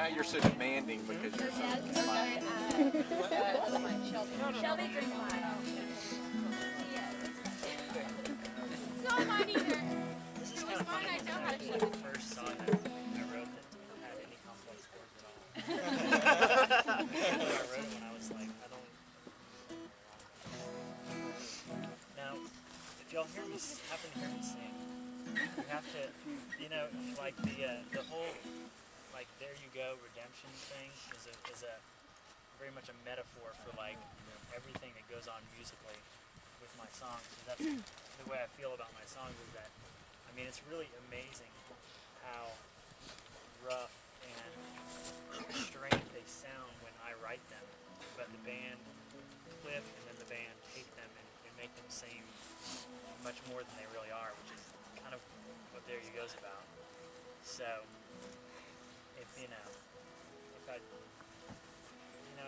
now you're so demanding because you're so inspired. Shelby, drink mine. It's not mine either. This is It kind was of mine, funny. I know how to When shove I it. first saw that, I wrote that didn't have any complex chords at all. I wrote it when I was like, I don't. Now, if y'all happen to hear me sing, you have to, like the whole, like there you go redemption thing is a very much a metaphor for like everything that goes on on musically with my songs. So that's the way I feel about my songs is that, I mean, it's really amazing how rough and strange they sound when I write them, but the band, Cliff and then the band, take them and make them seem much more than they really are, which is kind of what There You Go's about. So, if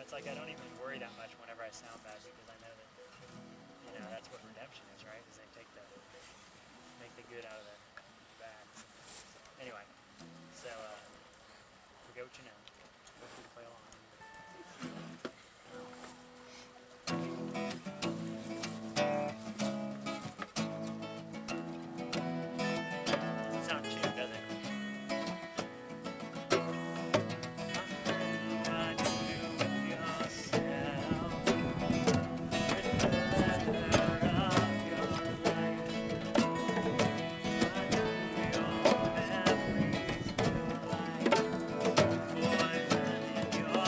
it's like I don't even worry that much whenever I sound bad because I know that, that's what redemption is, right? Is they make the good out of the bad. Anyway, so, forget what you know. Feel free to play along. Doesn't sound cheap, does it? Your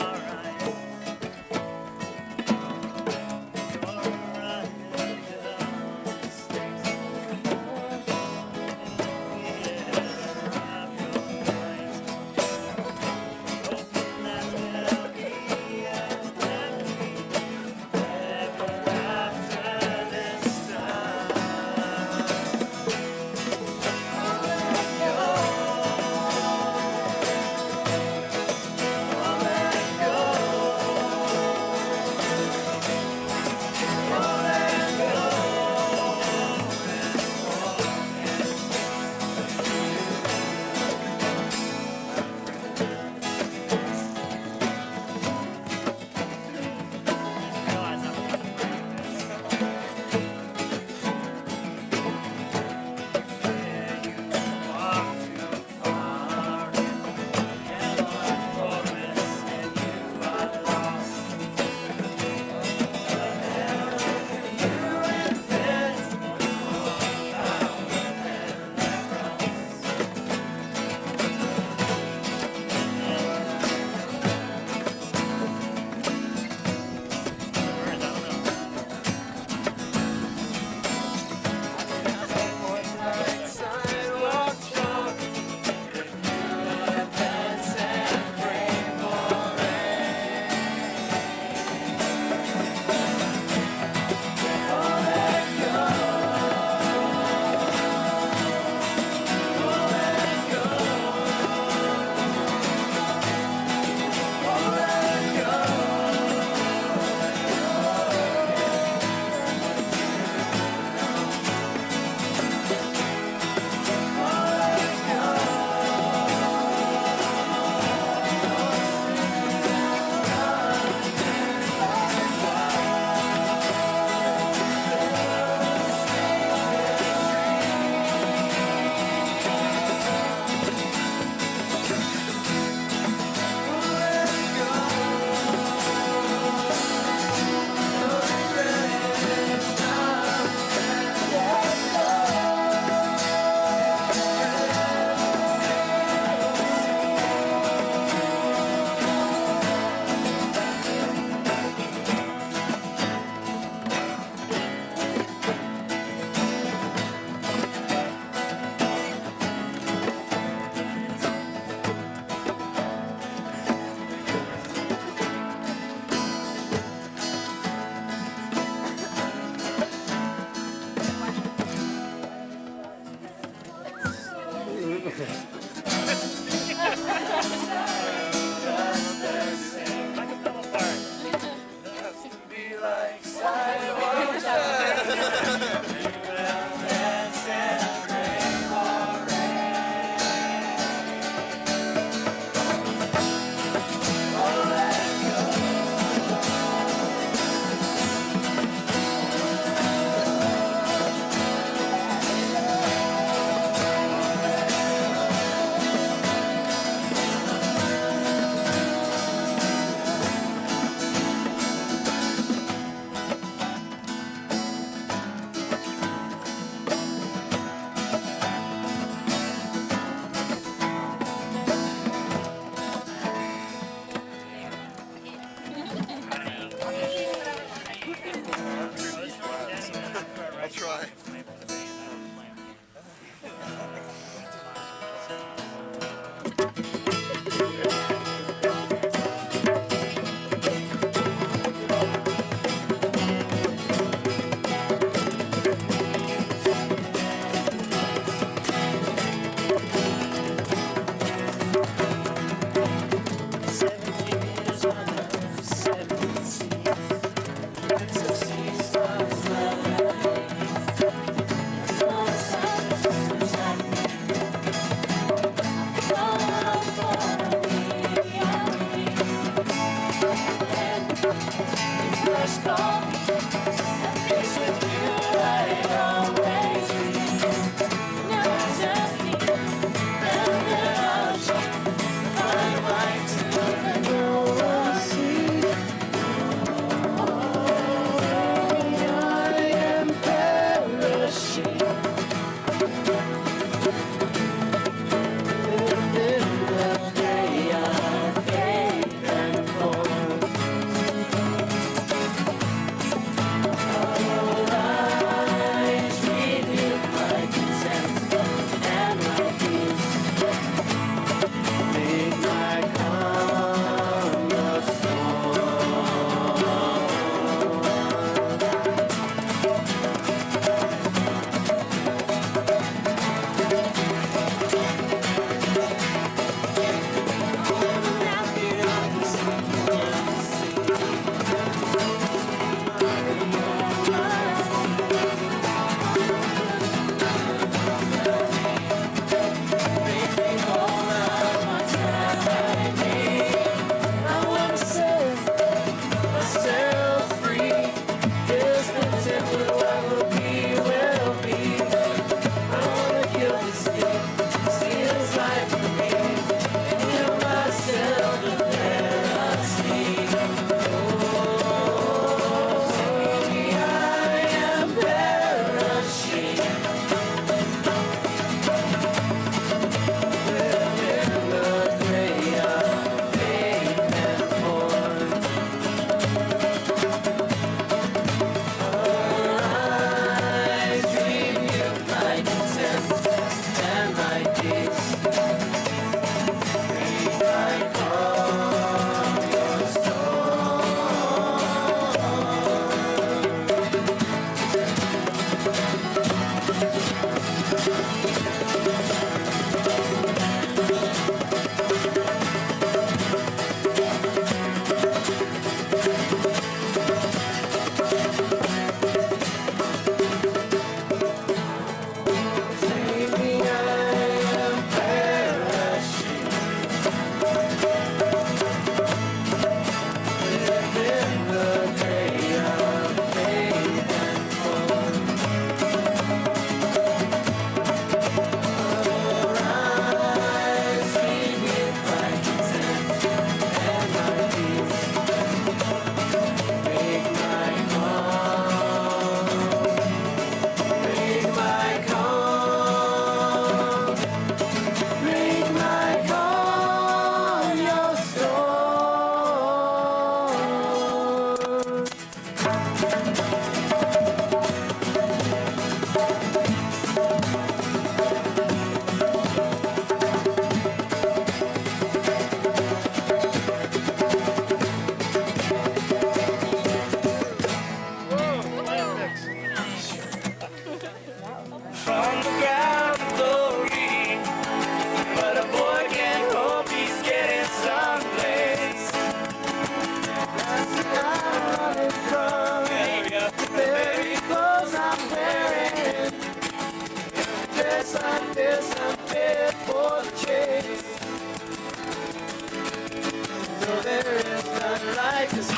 just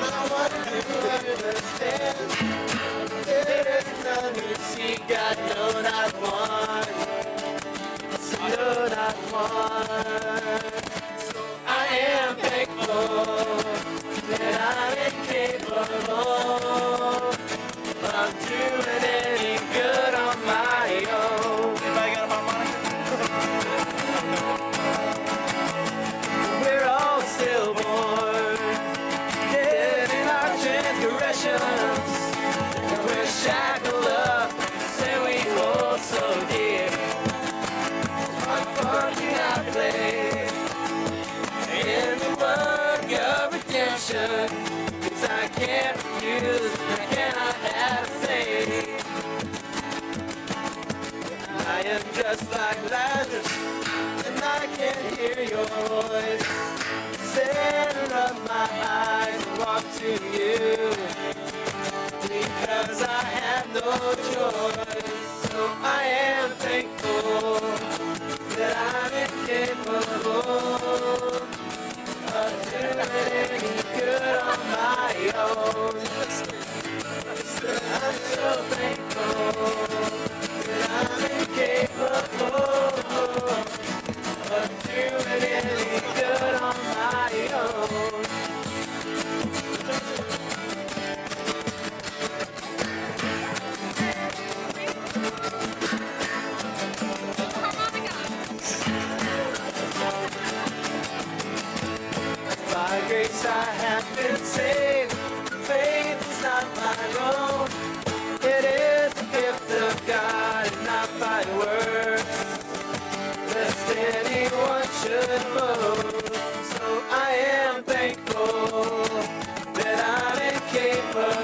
not want to understand. There is none who see God, no, not one. No, not one. So I am thankful that I'm incapable of doing any good on my own. Anybody got a harmonica? We're all stillborn, dead in our transgressions. We're shackled up, say we hold so dear. What part can I play in the work of redemption? 'Cause I can't refuse, I cannot have faith. I am just like Lazarus, and I can't hear your voice. Settle up my eyes and walk to you, because I have no choice. So I am thankful that I'm incapable of doing any good on my own. I'm so thankful that I'm incapable of doing any good on my own. By grace I have been saved. Faith is not my own. It is the gift of God and not by works, lest anyone should boast. So I am thankful that I'm incapable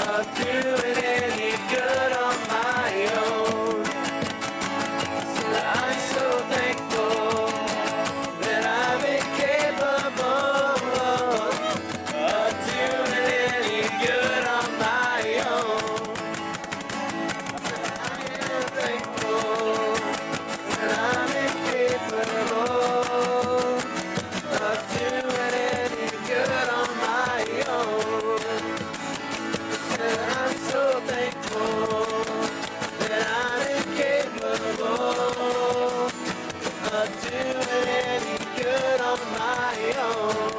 of doing any good on my own. So I'm so thankful that I'm incapable of doing any good on my own. I am thankful that I'm incapable of doing any good on my own. And I'm so thankful that I'm incapable of doing any good on my own.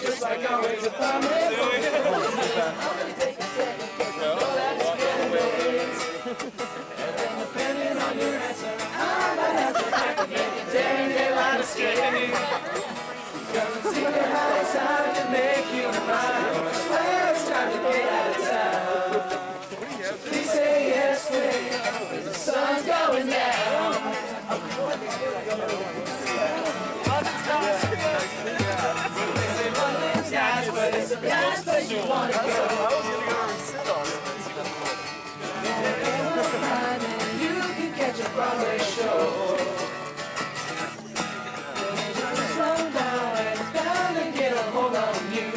Just like always, if I'm depending on your answer, I might have to activate a daring daylight escape. Because it's either high time to make you mine, or I swear it's time to get out of town. Please say yes, please, 'cause the sun's going down. They say London's nice, but it's the last place you want to go. You can catch a Broadway show. Slow down and it's bound to get a hold on you.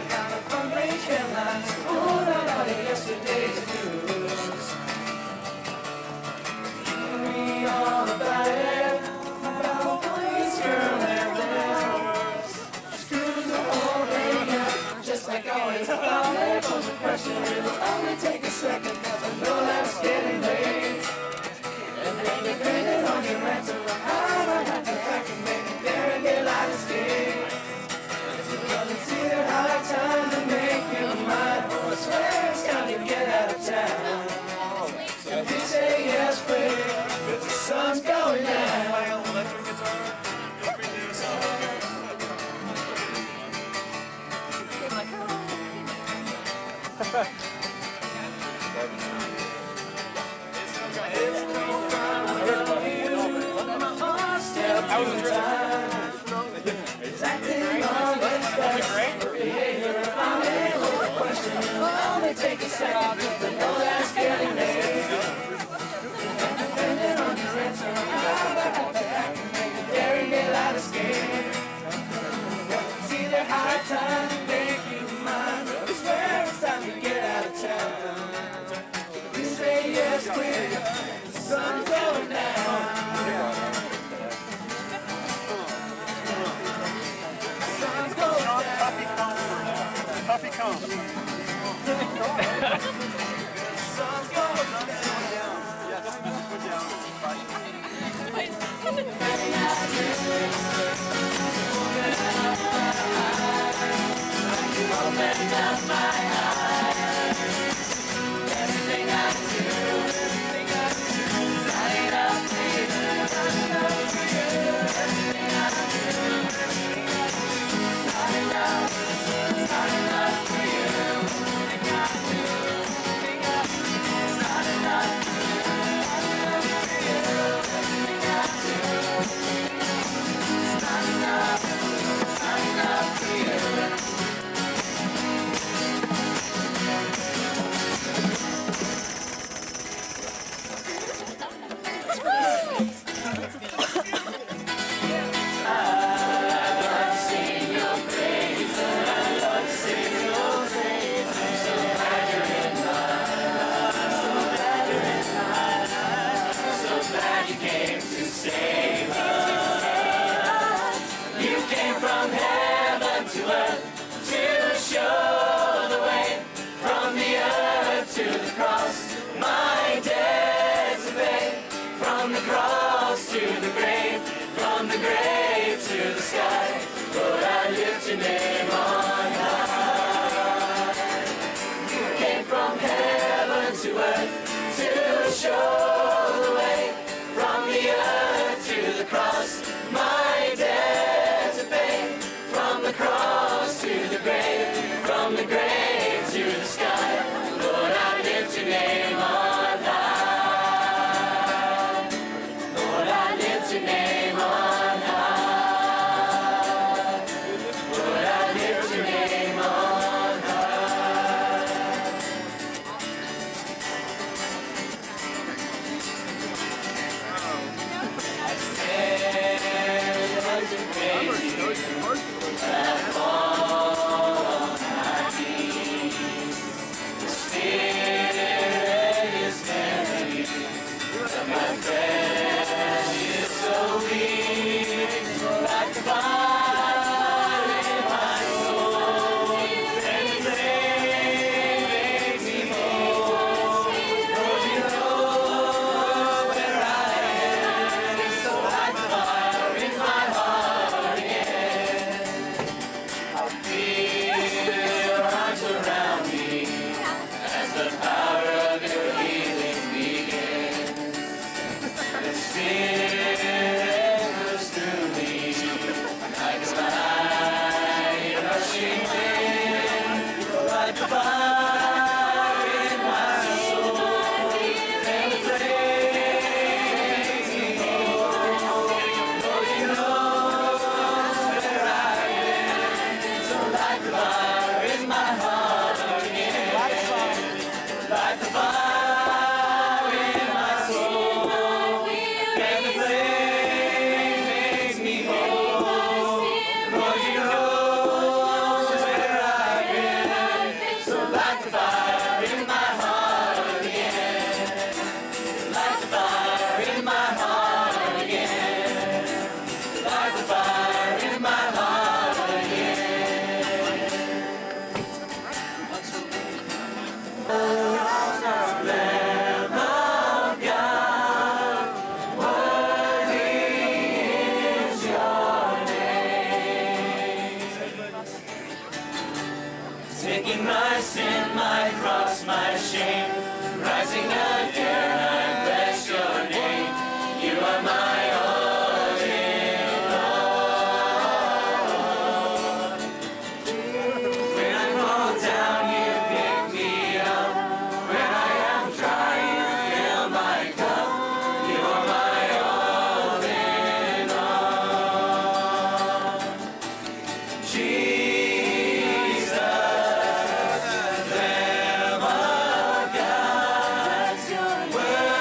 Got a front page headlines, pulled out all of yesterday's news. Read all about it, about a police girl and this. Screws the whole thing up, just like always. If I'll pose a question, it'll only take a second, 'cause I know that's getting late. And then depending on your answer, I might have to pack and make it there and get out of escape. Because it's either high time to make you mine, or I swear it's time to get out of town. So please say yes, please, 'cause the sun's going down. How was the trip? It's acting on its best. Behavior, if I'm able to question, it'll only take a second, 'cause I know that's getting late. Depending on your answer, I'm about to have to act and make a daring daylight escape. Word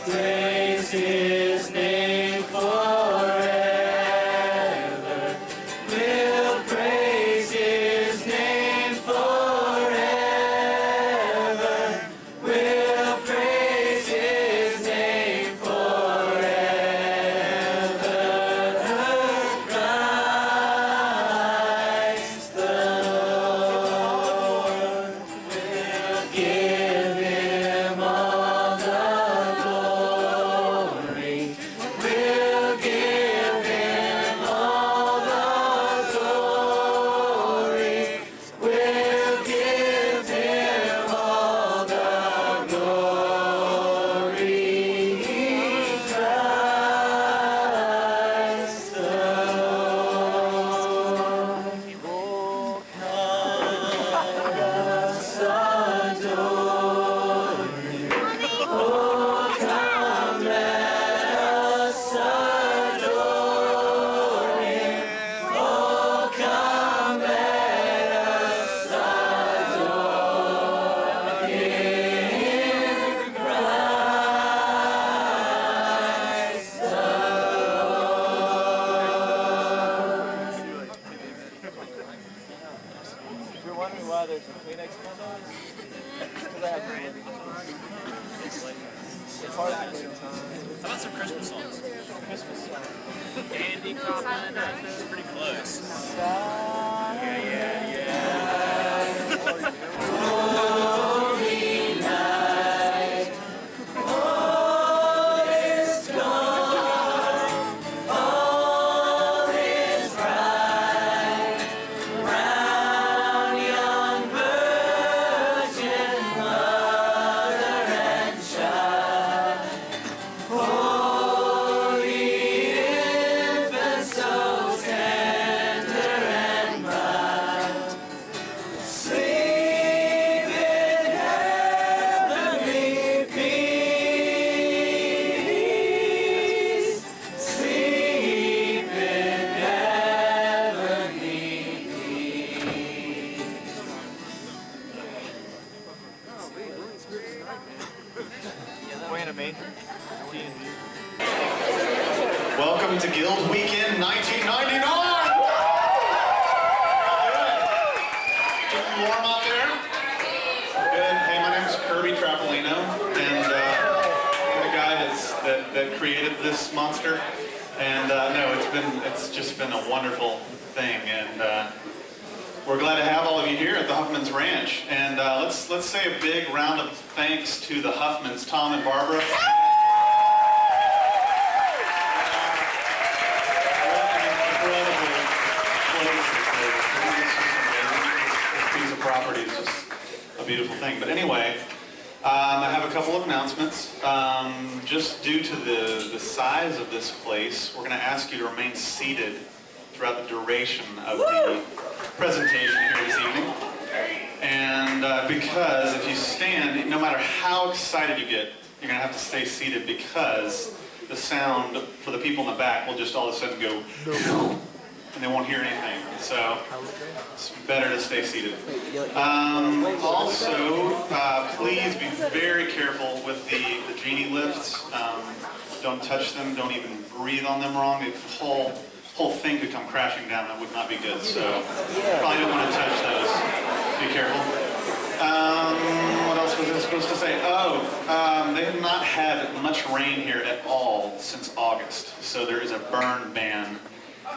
praise His name forever. We'll praise His name forever. We'll praise His name forever. Christ the Lord. We'll give Him all the glory. We'll give Him all the glory. We'll give Him all the glory. Christ the Lord. Oh, come, us adore Him. Oh, come, let us adore Him. Oh, come, let us adore Him. Christ the Lord. If you're wondering why there's a Kleenex bundle, it's because I have it's hard to clean time. How about some Christmas songs? Christmas song. Andy Kaufman, that's pretty close. Holy night, all is gone, all is bright, round young virgin mother and child. Holy infant, so tender and mild, sleep in heavenly peace, sleep in heavenly peace. Wearing a manger. Welcome to Guild Weekend 1999! Getting warm out there? Good. Hey, my name is Kirby Trapolino, and I'm the guy that created this monster. And no, it's just been a wonderful thing, and we're glad to have all of you here at the Huffman's Ranch. And let's say a big round of thanks to the Huffmans, Tom and Barbara. This piece of property is just a beautiful thing. But anyway, I have a couple of announcements. Just due to the size of this place, we're going to ask you to remain seated throughout the duration of the presentation here this evening. And because if you stand, no matter how excited you get, you're going to have to stay seated because the sound for the people in the back will just all of a sudden go, and they won't hear anything. So it's better to stay seated. Also, please be very careful with the genie lifts. Don't touch them. Don't even breathe on them wrong. The whole thing could come crashing down. That would not be good. So probably don't want to touch those. Be careful. What else was I supposed to say? They have not had much rain here at all since August. So there is a burn ban.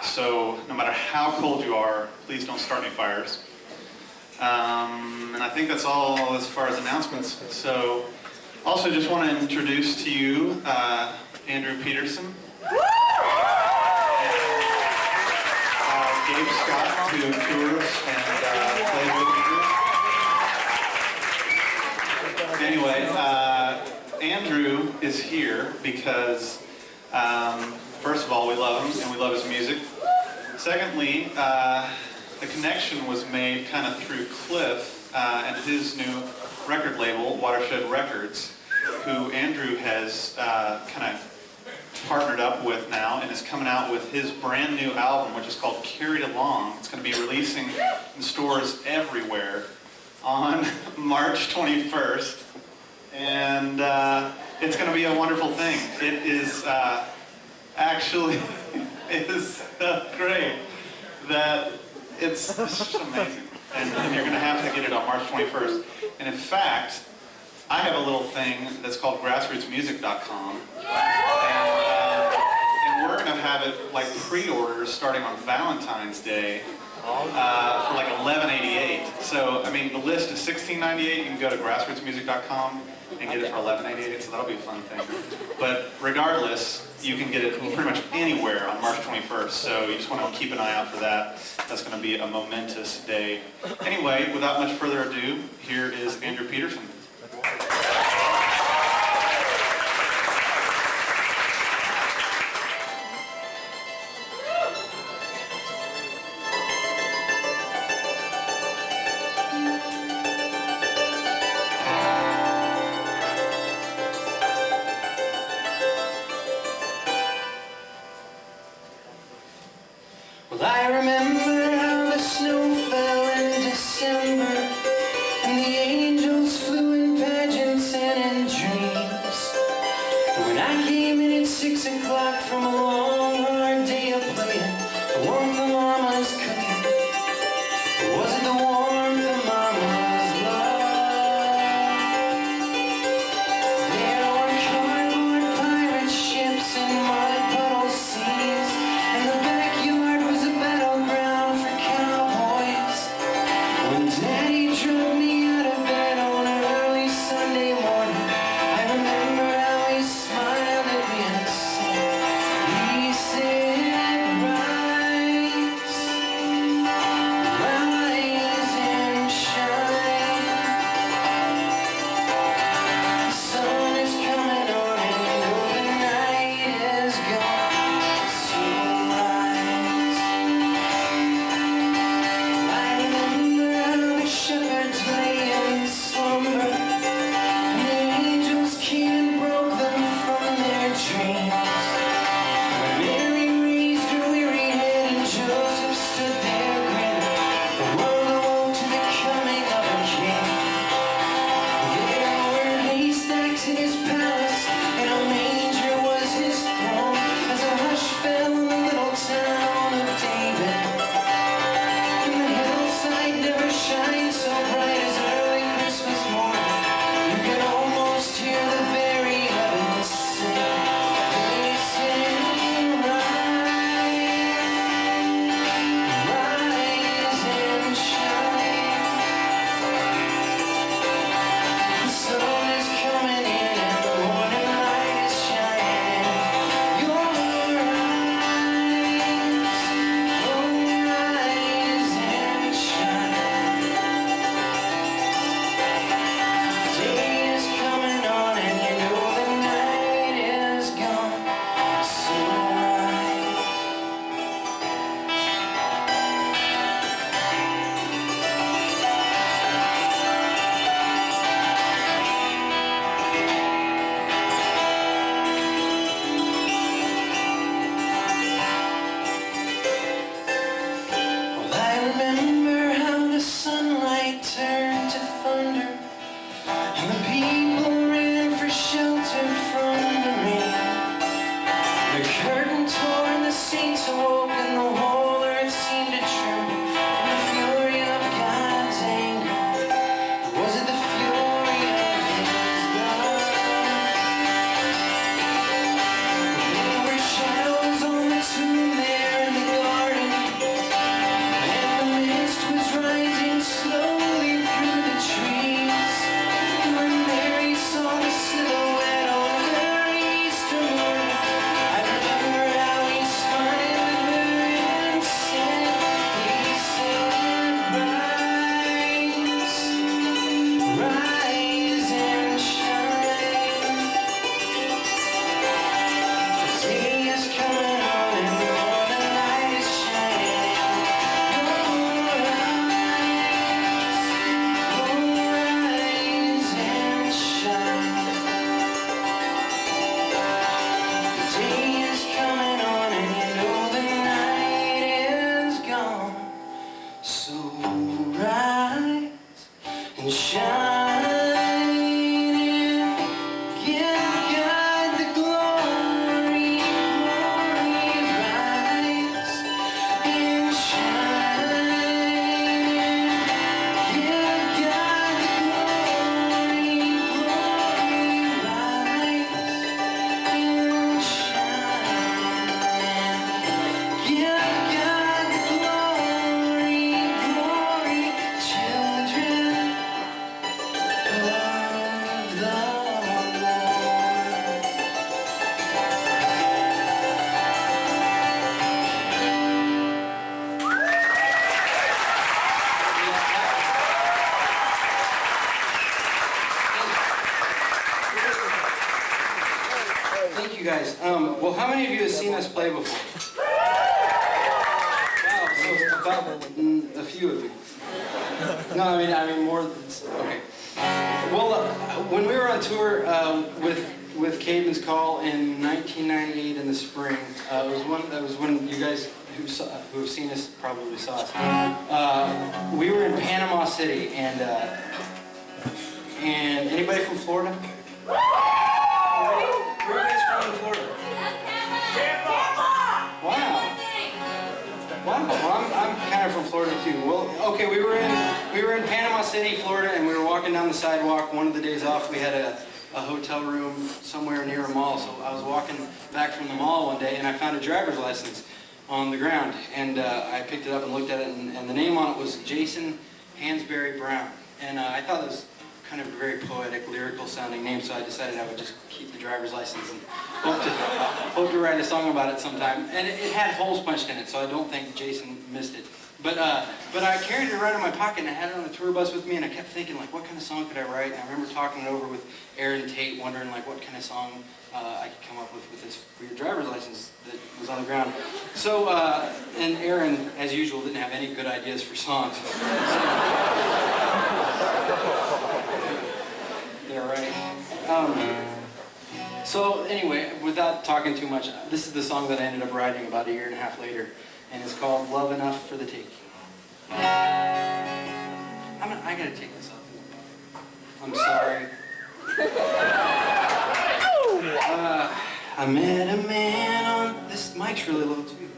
So no matter how cold you are, please don't start any fires. And I think that's all as far as announcements. So also just want to introduce to you Andrew Peterson. Gabe Scott, who tours and plays with me. Anyway, Andrew is here because first of all, we love him and we love his music. Secondly, the connection was made kind of through Cliff and his new record label, Watershed Records, who Andrew has kind of partnered up with now and is coming out with his brand new album, which is called Carried Along. It's going to be releasing in stores everywhere on March 21st. And It's going to be a wonderful thing. It is actually, it is so great that it's just amazing. And you're going to have to get it on March 21st. And in fact, I have a little thing that's called grassrootsmusic.com. And we're going to have it like pre-orders starting on Valentine's Day for like $11.88. So, I mean, the list is $16.98. You can go to grassrootsmusic.com and get it for $11.88, so that'll be a fun thing. But regardless, you can get it pretty much anywhere on March 21st, so you just want to keep an eye out for that. That's going to be a momentous day. Anyway, without much further ado, here is Andrew Peterson. Well, I remember how the snow fell in December, and the angels flew in pageants and in dreams. And when I came in at 6 o'clock from a long, hard day of playing, the warmth of Mama's cooking, or was it the warmth of Mama's love? There were cardboard pirate ships and mud puddle seas, and the backyard was a battleground for cowboys. When Daddy drove me out of bed on an early Sunday morning, I remember how he smiled at me and said, "Rise Thank you guys. Well, how many of you have seen us play before? Wow, so about a few of you. No, I mean more. Okay. Well, when we were on tour with Caedmon's Call in 1998 in the spring, that was when you guys who have seen us probably saw us. We were in Panama City, and anybody from Florida? Where are you guys from in Florida? Wow. Wow. Well, I'm kind of from Florida too. Well, okay, we were in Panama City, Florida, and we were walking down the sidewalk. One of the days off, we had a hotel room somewhere near a mall. So I was walking back from the mall one day, and I found a driver's license on the ground, and I picked it up and looked at it, and the name on it was Jason Hansberry Brown, and I thought it was kind of a very poetic, lyrical sounding name, so I decided I would just keep the driver's license and hope to write a song about it sometime. And it had holes punched in it, so I don't think Jason missed it. But I carried it around in my pocket, and I had it on the tour bus with me, and I kept thinking, like, what kind of song could I write? And I remember talking it over with Tate, wondering, like, what kind of song I could come up with this weird driver's license that was on the ground. So, and Aaron, as usual, didn't have any good ideas for songs. Yeah, right. So anyway, without talking too much, this is the song that I ended up writing about a year and a half later, and it's called Love Enough for the Taking. I gotta take this up. I'm sorry. I met a man on... This mic's really low too.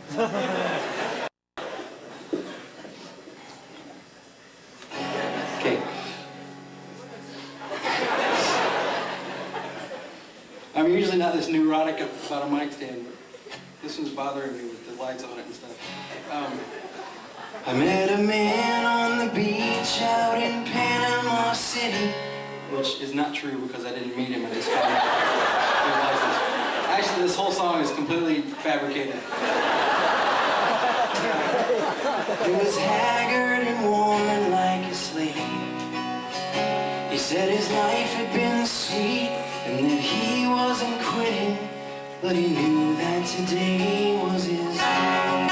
Okay. I'm usually not this neurotic about a mic stand, but this one's bothering me with the lights on it and stuff. I met a man on the beach out in Panama City, which is not true because I didn't meet him. I just found his license. Actually, this whole song is completely fabricated. He was haggard and worn like a slave. He said his life had been sweet and that he wasn't quitting, but he knew that today was his day.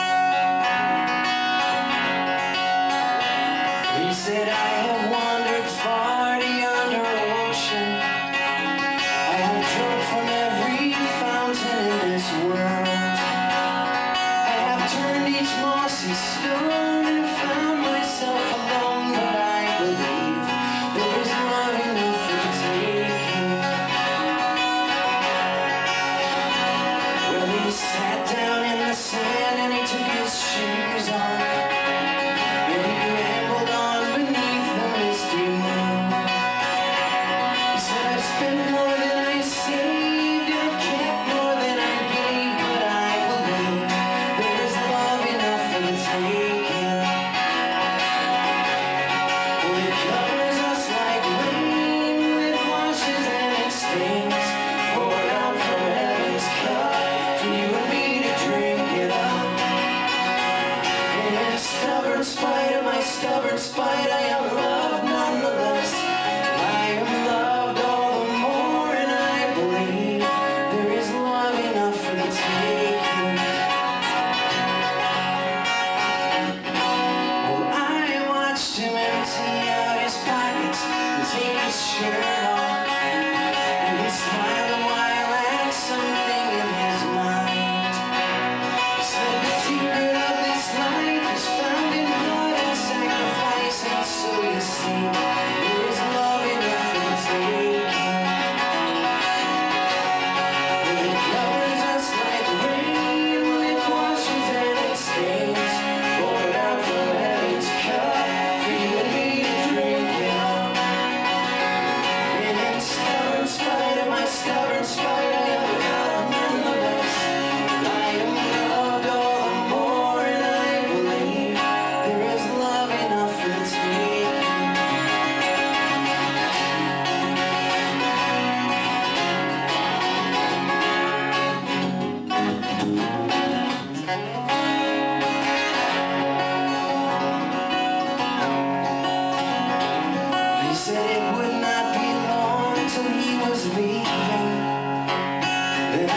He said, I have wandered far to yonder ocean. I have drunk from every fountain in this world. I have turned each mossy stone and found myself alone, but I believe there is love enough for the taking. Well, he sat down in the sand and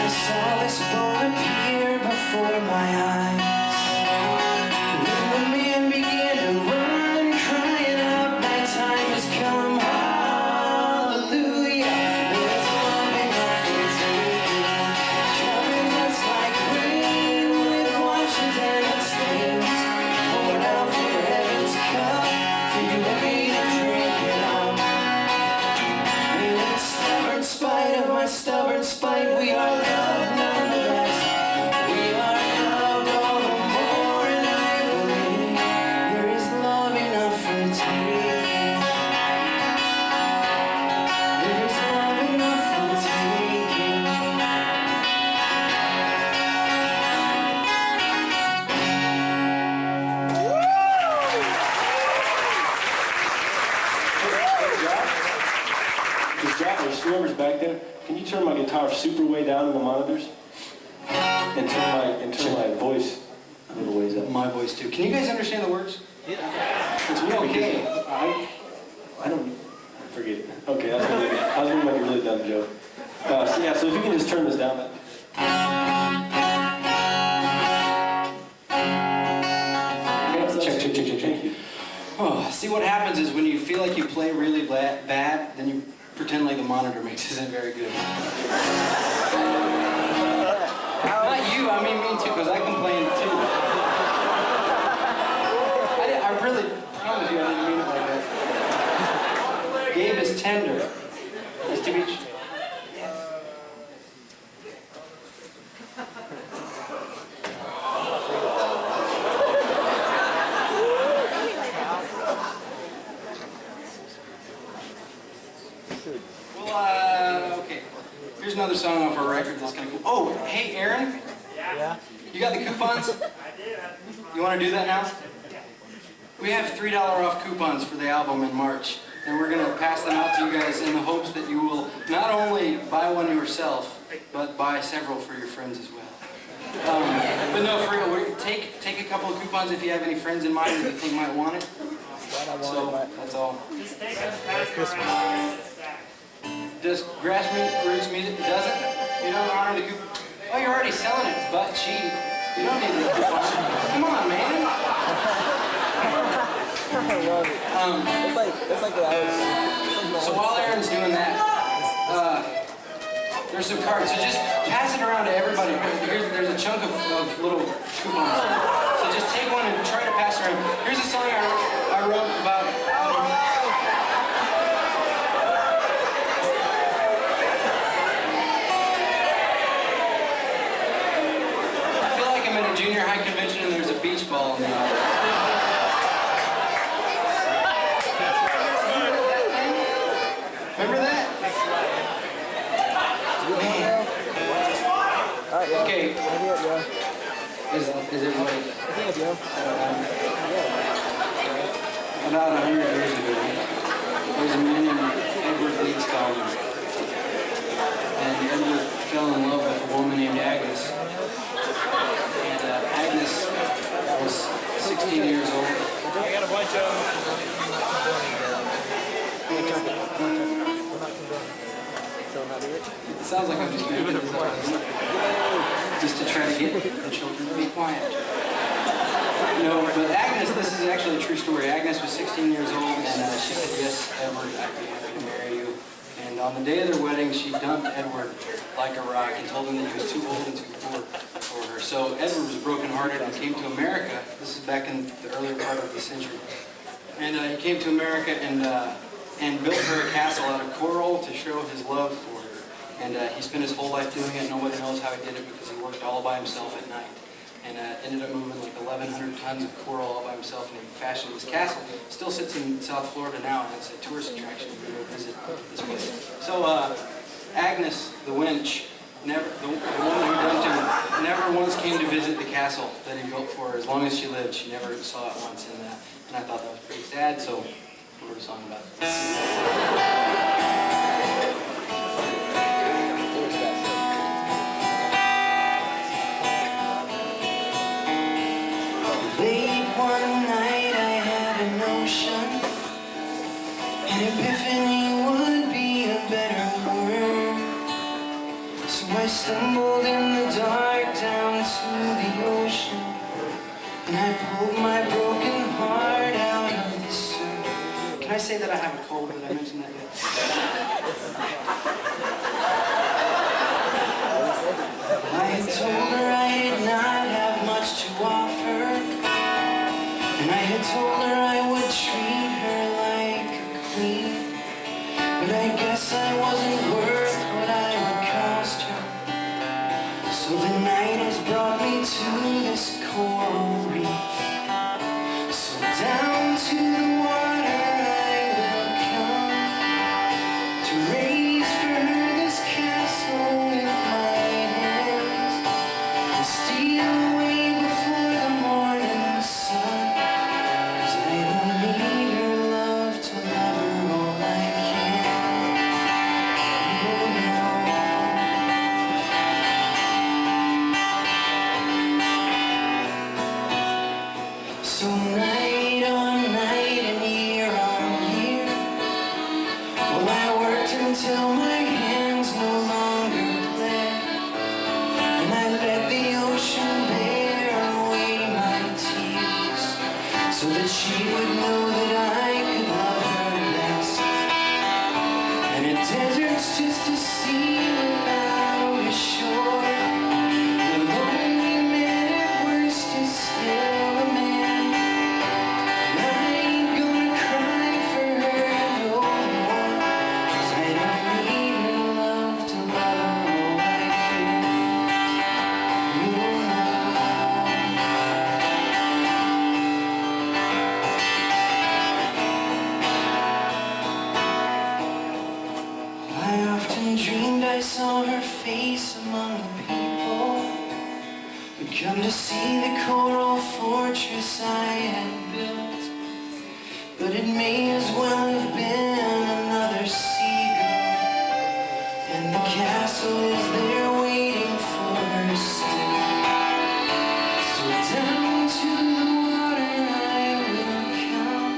I saw this boat appear before my eyes. Then the man began to run, crying out, my time has come, hallelujah. There's love enough for taking, covering us like rain when it washes and it stains. Poured out from heaven's cup for you and me to drink it up. In stubborn spite of my stubborn spite, we are loved nonetheless. We are loved all the more, and I believe there is love enough for taking. There is love enough for taking. There's whoever's back there, can you turn my guitar super way down in the monitors? And turn my voice a little ways up. My voice too. Can you guys understand the words? It's weird Okay. because I don't, forget it. Okay, that's really good. I was going to make a really dumb joke. So if you can just turn this down. Check. Thank you. Oh, see what happens is when you feel like you play really bad, then you pretend like the monitor mix isn't very good. Not you, I mean me too, because I complain too. I really promise you I didn't mean it like that. Gabe is tender. Nice to meet you. Okay. Here's another song off our record that's kind of cool. Oh, hey, Aaron? Yeah. You got the coupons? I did. You want to do that now? We have $3 off coupons for the album in March, and we're going to pass them out to you guys in the hopes that you will not only buy one yourself, but buy several for your friends as well. But no, for real, take a couple of coupons if you have any friends in mind that you think might want it. So, that's all. Just take us past around. Does grassroots music, does it? You don't honor the coupon? Oh, you're already selling it, but cheap. You don't need the coupon. Come on, man. It's like the hours. So while Aaron's doing that, there's some cards. So just pass it around to everybody. There's a chunk of little coupons. So just take one and try to pass it around. Here's a song I wrote about. I feel like I'm at a junior high convention and there's a beach ball in the audience. Remember that? Man. Okay. Is everybody? About 100 years ago, there was a man named Edward Leeds Caedmon. And Edward fell in love with a woman named Agnes. And Agnes was 16 years old. I got a bunch of It sounds like I'm just making this up. Just to try to get the children to be quiet. No, but Agnes, this is actually a true story. Agnes was 16 years old, and she said, yes, Edward, I'd be happy to marry you. And on the day of their wedding, she dumped Edward like a rock and told him that he was too old and too poor for her. So Edward was brokenhearted and came to America. This is back in the earlier part of the century. And he came to America and built her a castle out of coral to show his love for her. And he spent his whole life doing it. Nobody knows how he did it because he worked all by himself at night. And ended up moving like 1,100 tons of coral all by himself, and he fashioned this castle. It still sits in South Florida now, and it's a tourist attraction if you go visit this place. So Agnes, the wench, the woman who dumped him, never once came to visit the castle that he built for her. As long as she lived, she never saw it once. And I thought that was pretty sad, so I wrote a song about it. Late one night I had a notion, an epiphany would be a better word. So I stumbled in the dark down to the ocean, and I pulled my broken heart out of the surf. Can I say that I have a cold? Did I mention that yet? I had told her I did not have much to offer, and I had told her I would treat her like a queen, but I guess I wasn't worth what I would cost her. So the night has brought me to this coral reef. So down to the water I will come, to raise for her this castle with my hands, and steal away before the morning sun. 'Cause I don't need her love to love her all I can. Oh no. So night on night and year on year, well, I worked until my hands no longer bled, and I let the ocean bear away my tears, so that she would know that I could love her best. And a desert's just a sea without a shore. The lonely man at worst is still a man. And I ain't gonna cry for her no more, 'cause I don't need her love to love her all I can. No, no. I often dreamed I saw her face among the people who'd come to see the coral fortress I had built. But it may as well have been another seagull, and the castle is there waiting for her still. So down to the water I will come,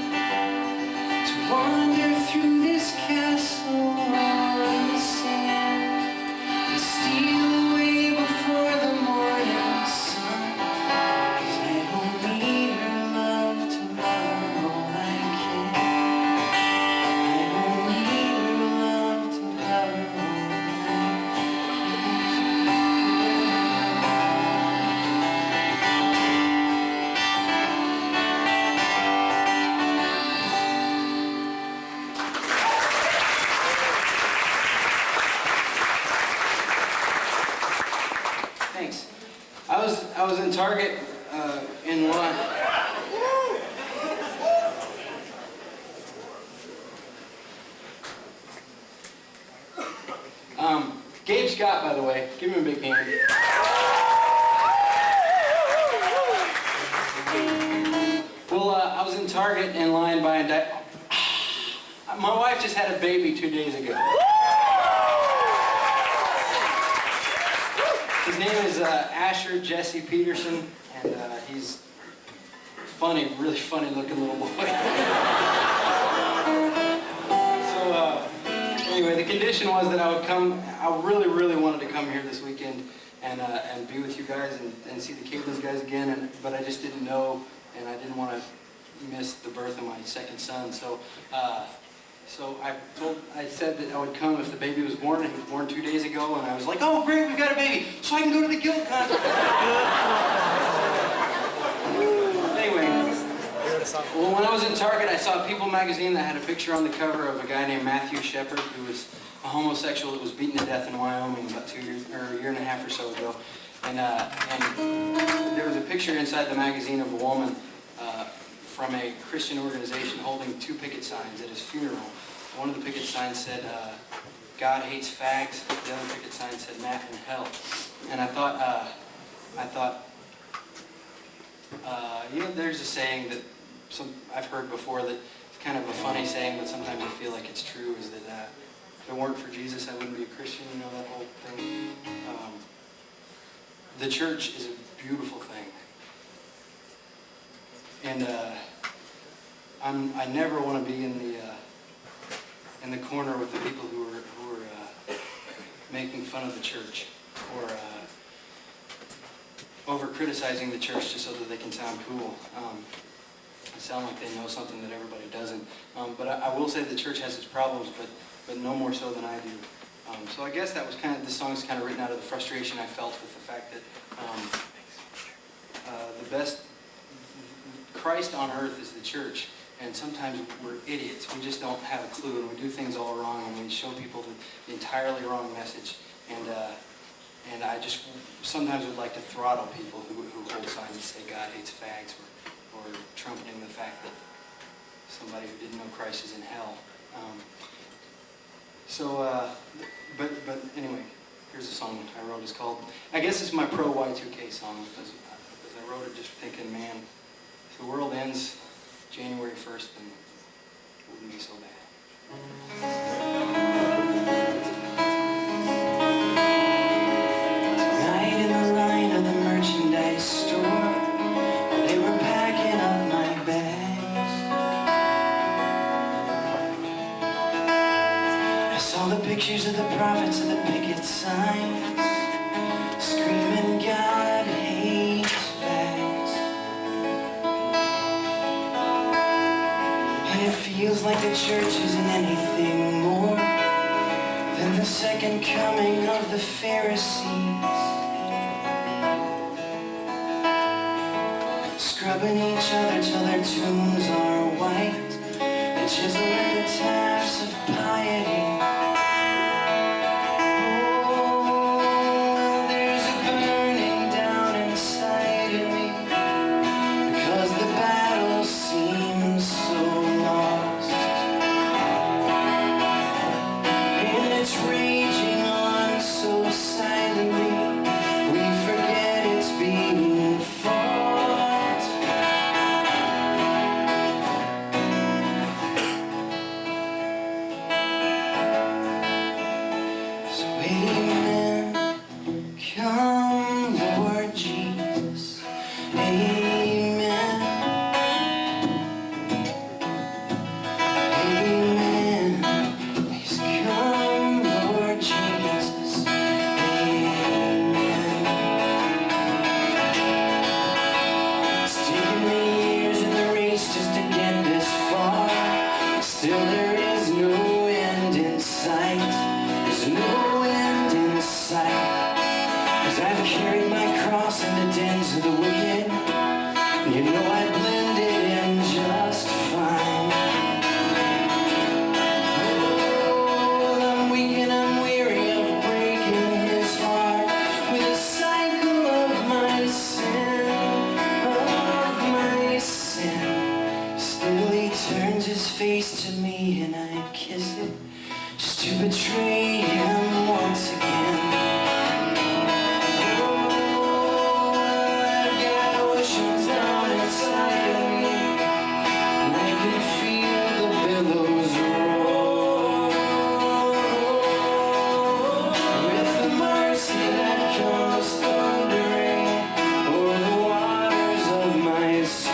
to wander through this castle on the sand, and steal away before the morning sun. 'Cause I don't need her love to love her all I can. I don't need her love to love her all I Thanks. I was in Target in line. Gabe Scott, by the way, give him a big hand. Well, I was in Target in line buying my wife just had a baby 2 days ago. His name is Asher Jesse Peterson, and he's funny, really funny looking little boy. So anyway, the condition was that I would come. I really wanted to come here this weekend and be with you guys and see the Caedmon guys again, but I just didn't know, and I didn't want to miss the birth of my second son. So I said that I would come if the baby was born, and he was born 2 days ago, and I was like, oh great, we've got a baby, so I can go to the Guild concert. Anyway, well, when I was in Target, I saw a People magazine that had a picture on the cover of a guy named Matthew Shepard, who was a homosexual that was beaten to death in Wyoming about 2 years, or a year and a half or so ago. And there was a picture inside the magazine of a woman from a Christian organization holding 2 picket signs at his funeral. One of the picket signs said, God hates fags. The other picket sign said, Matt in hell. And I thought, you know, there's a saying that I've heard before that it's kind of a funny saying, but sometimes I feel like it's true, is that if it weren't for Jesus, I wouldn't be a Christian, you know, that whole thing. The church is a beautiful thing. And I never want to be in the corner with the people who are making fun of the church, over criticizing the church just so that they can sound cool. They sound like they know something that everybody doesn't. But I will say the church has its problems, but no more so than I do. So I guess that was kind of, this song's kind of written out of the frustration I felt with the fact that the best, Christ on earth is the church. And sometimes we're idiots. We just don't have a clue, and we do things all wrong, and we show people the entirely wrong message. And I just sometimes would like to throttle people who hold signs that say God hates fags, or trumpeting the fact that somebody who didn't know Christ is in hell. But anyway, here's a song I wrote. It's called, I guess it's my pro Y2K song, because I wrote it just thinking, man, if the world ends January 1st, then it wouldn't be so bad. Night in the line of the merchandise store, while they were packing up my bags, I saw the pictures of the prophets of the picket signs, screaming God hates fags. And it feels like the church isn't anything more than the second coming of the Pharisees, scrubbing each other till their tombs are white, the chiseled epitaphs of piety. Oh, there's a burning down inside of me, because the battle seems so lost, and it's raging on so silently, we forget it's being fought. So amen, come Lord Jesus, amen, amen, please come Lord Jesus, amen. It's taken me years in the race just to get this far, still there is no end in sight, there's no end in sight, 'cause I've carried my cross in the dens of the wicked, and you know I blended in just fine. Oh, I'm weak and I'm weary of breaking his heart with a cycle of my sin, of my sin. Still he turns his face to me and I kiss it, just to betray him once again. Oh, I've got oceans down inside of me, and I can feel the billows roll, with the mercy that comes thundering o'er the waters of my soul.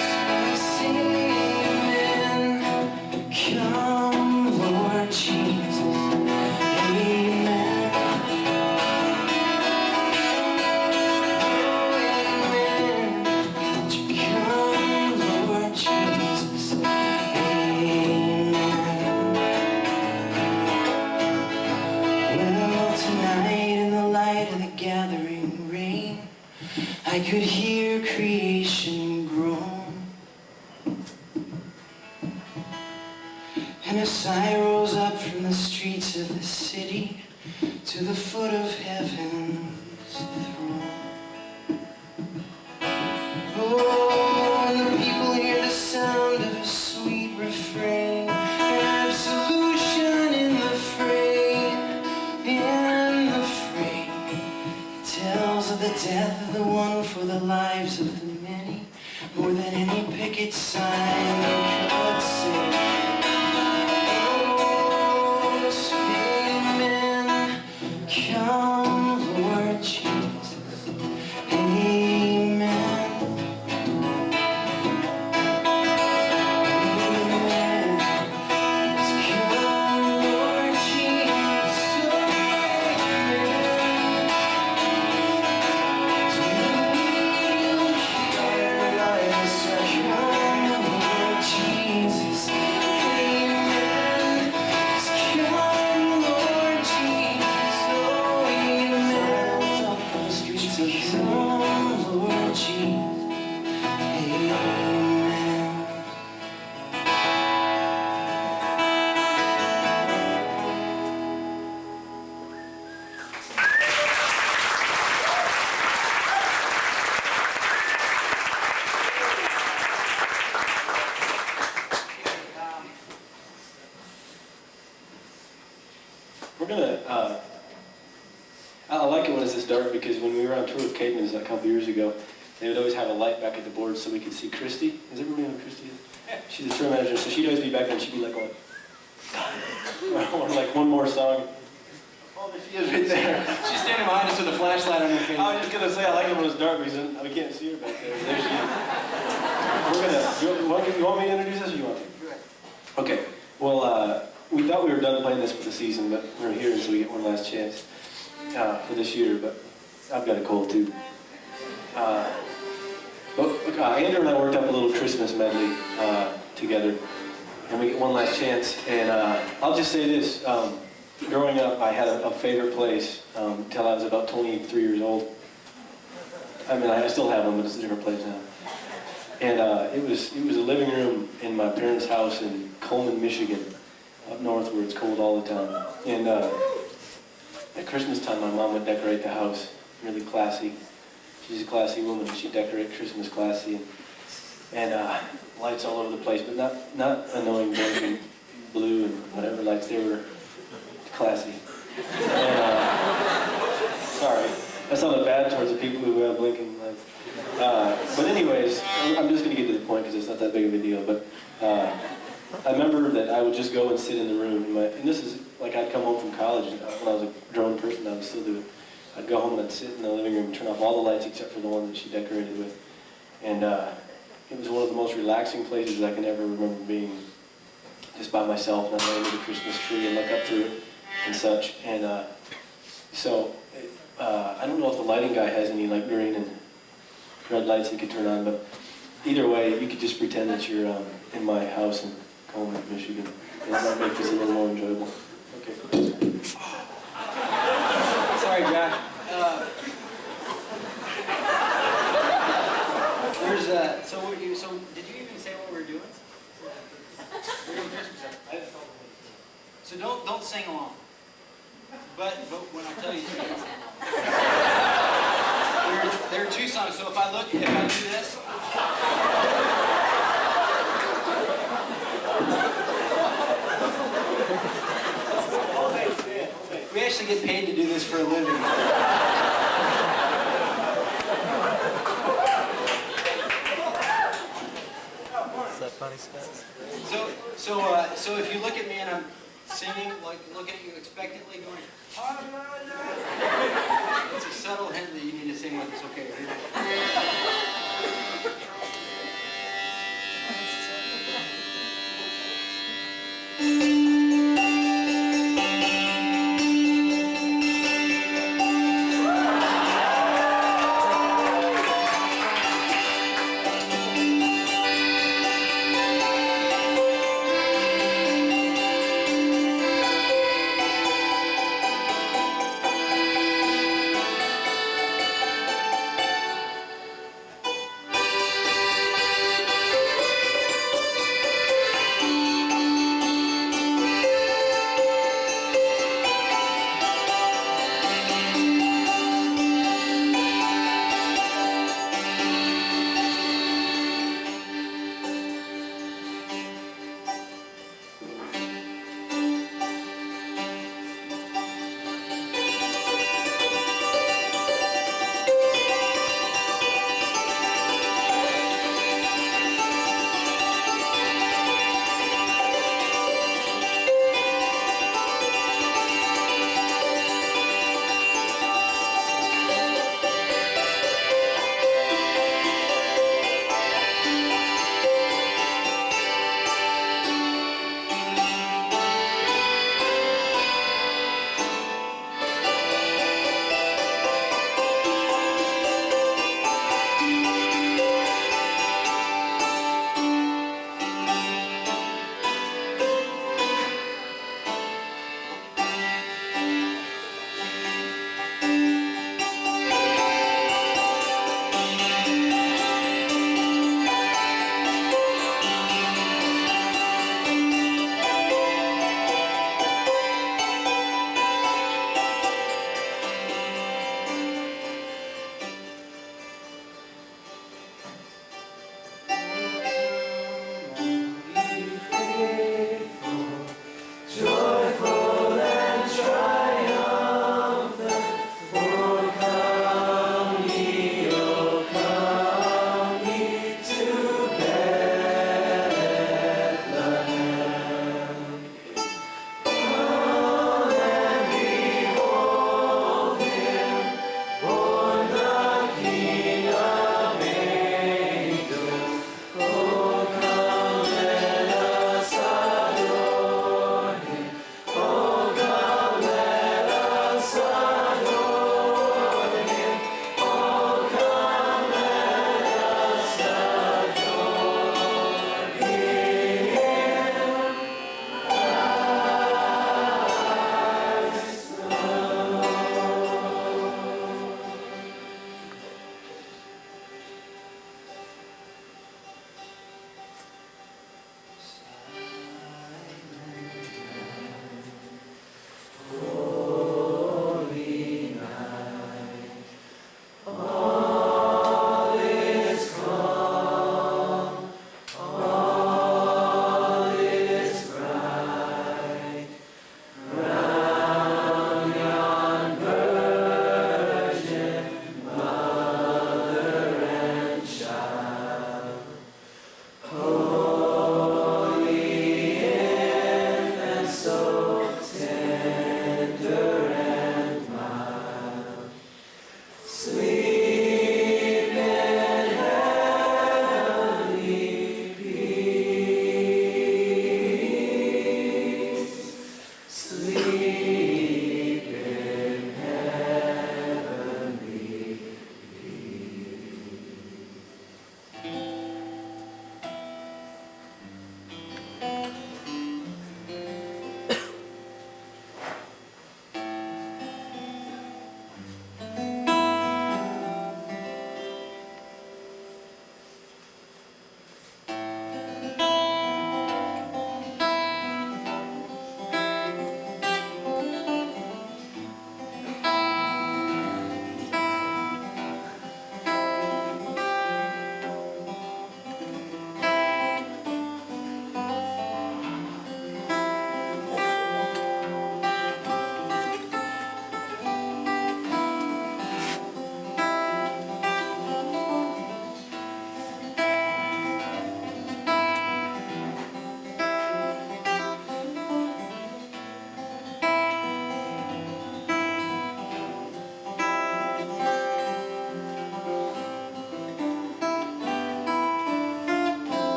So I say amen, come Lord Jesus, amen. Won't you come Lord Jesus, amen. Well, tonight in the light of the gathering rain, I could hear creation groan, and a sigh rose up from the streets of the city to the foot of heaven's throne. Oh, and the people hear the sound of a sweet refrain, absolution in the fray, in the fray. It tells of the death of the one for the lives of the many, more than any picket sign could say. Oh, so amen, come Lord Jesus, we're gonna. I like it when it's this dark because when we were on tour with Caedmon a couple years ago, they would always have a light back at the board so we could see Christy. Does everybody know who Christy is? She's the tour manager, so she'd always be back there and she'd be like, going, or like one more song. Oh, there she is right there. She's standing behind us with a flashlight on her face. I was just gonna say I like it when it's dark because then we can't see her back there. There she is. We're gonna. You want me to introduce this, or you want to? Okay. Well, we thought we were done playing this for the season, but we're here, and so we get one last chance for this year. But I've got a cold too. Andrew and I worked up a little Christmas medley together, and we get one last chance. And I'll just say this. Growing up, I had a favorite place until I was about 23 years old. I mean, I still have one, but it's a different place now. And it was a living room in my parents' house in Coleman, Michigan, up north where it's cold all the time. And at Christmas time, my mom would decorate the house, really classy. She's a classy woman, and she'd decorate Christmas classy, and lights all over the place, but not annoying, blinking blue and whatever lights. They were classy. And, sorry, that sounded bad towards the people who have blinking lights. But anyways, I'm just going to get to the point because it's not that big of a deal. But I remember that I would just go and sit in the room. And this is like I'd come home from college. And when I was a grown person, I would still do it. I'd go home and I'd sit in the living room and turn off all the lights except for the ones that she decorated with. And it was one of the most relaxing places I can ever remember being, just by myself. And I'd lay under the Christmas tree and look up through it and such. And so I don't know if the lighting guy has any like green and red lights you could turn on, but either way, you could just pretend that you're in my house in Coleman, Michigan. And that might make this a little more enjoyable. Okay. Sorry, Jack. So did you even say what we were doing? We're doing Christmas stuff. So don't sing along. But when I tell you to, there are two songs. So if I do this. We actually get paid to do this for a living. Is that funny stuff? So if you look at me and I'm singing, like looking at you expectantly, going, it's a subtle hint that you need to sing with us. Okay.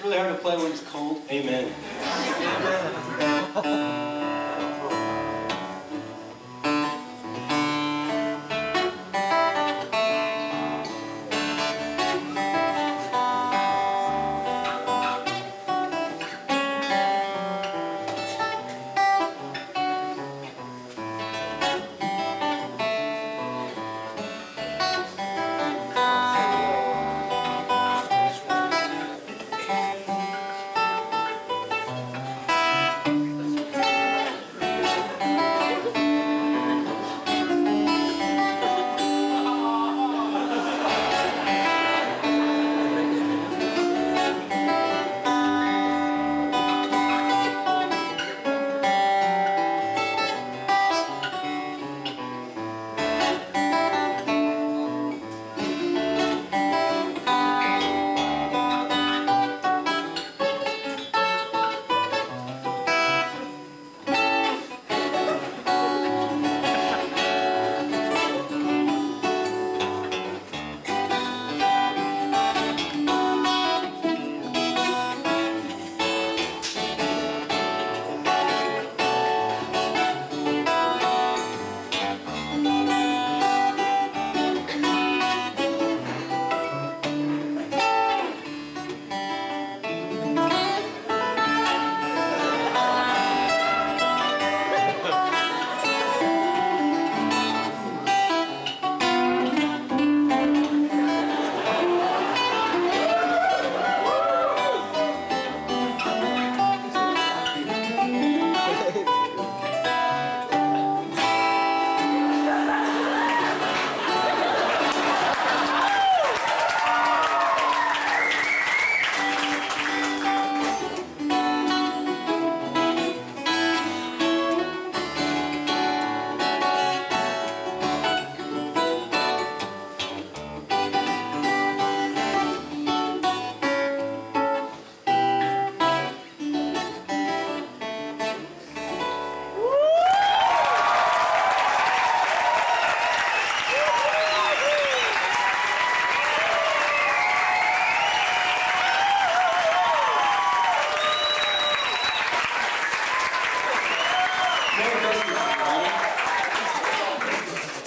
really hard to play when it's cold. Amen.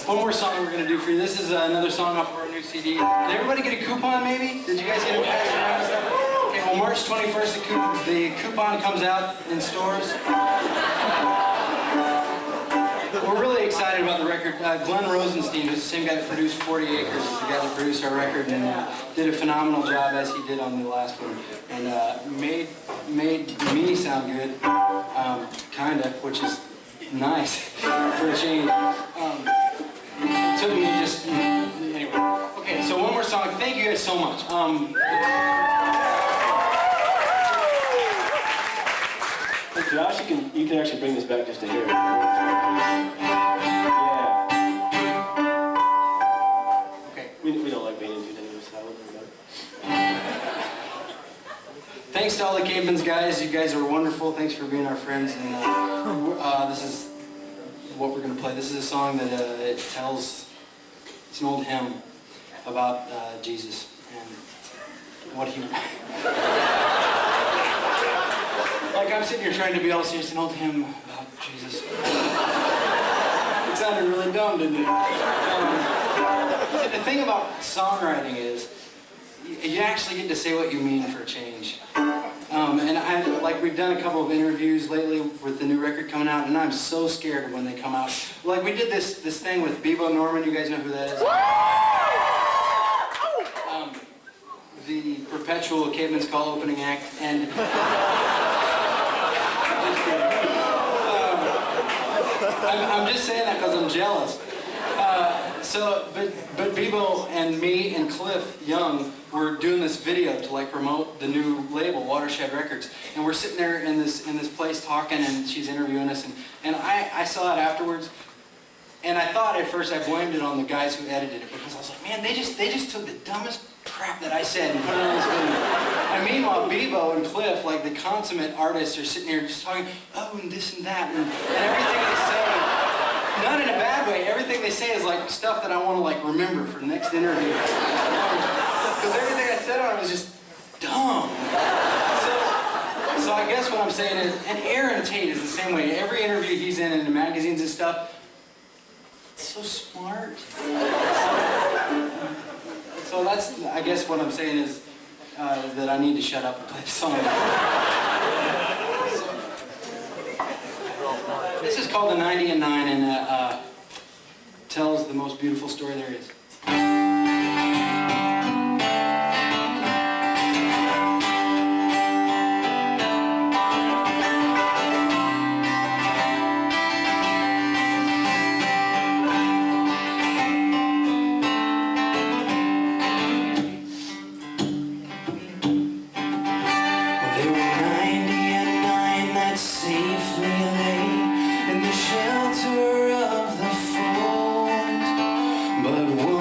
One more song we're gonna do for you. This is another song off of our new CD. Did everybody get a coupon maybe? Did you guys get a passed around and stuff? Okay, well March 21st the coupon comes out in stores. We're really excited about the record. Glenn Rosenstein, who's the same guy that produced 40 Acres, is the guy that produced our record and did a phenomenal job as he did on the last one. And made me sound good, kinda, which is nice for a change. Took me just, anyway. Okay, so one more song. Thank you guys so much. Hey, Josh, you can actually bring this back just to hear it. Yeah. Okay. We don't like being in too negative silent. Thanks to all the Caedmons guys. You guys are wonderful. Thanks for being our friends. And this is what we're going to play. This is a song that it tells, it's an old hymn about Jesus and what he... Like I'm sitting here trying to be all serious, an old hymn about Jesus. It sounded really dumb, didn't it? The thing about songwriting is you actually get to say what you mean for a change. And we've done a couple of interviews lately with the new record coming out, and I'm so scared of when they come out. Like we did this thing with Bebo Norman. You guys know who that is? The perpetual Caedmon's Call opening act, and I'm just saying that because I'm jealous. But Bebo and me and Cliff Young were doing this video to promote the new label, Watershed Records, and we're sitting there in this place talking, and she's interviewing us, and I saw it afterwards, and I thought at first I blamed it on the guys who edited it because I was like, man, they just took the dumbest crap that I said and put it on this video. And meanwhile, Bebo and Cliff, like the consummate artists, are sitting here just talking, oh, and this and that, and everything they say, not in a bad way, everything they say is like stuff that I want to remember for the next interview. Because everything I said on it was just dumb. So I guess what I'm saying is, and Aaron Tate is the same way. Every interview he's in the magazines and stuff, it's so smart. So that's, I guess what I'm saying is that I need to shut up and play the song. This is called The 90 and 9, and tells the most beautiful story there is. There were 90 and 9 that safely lay in the shelter of the fold, but one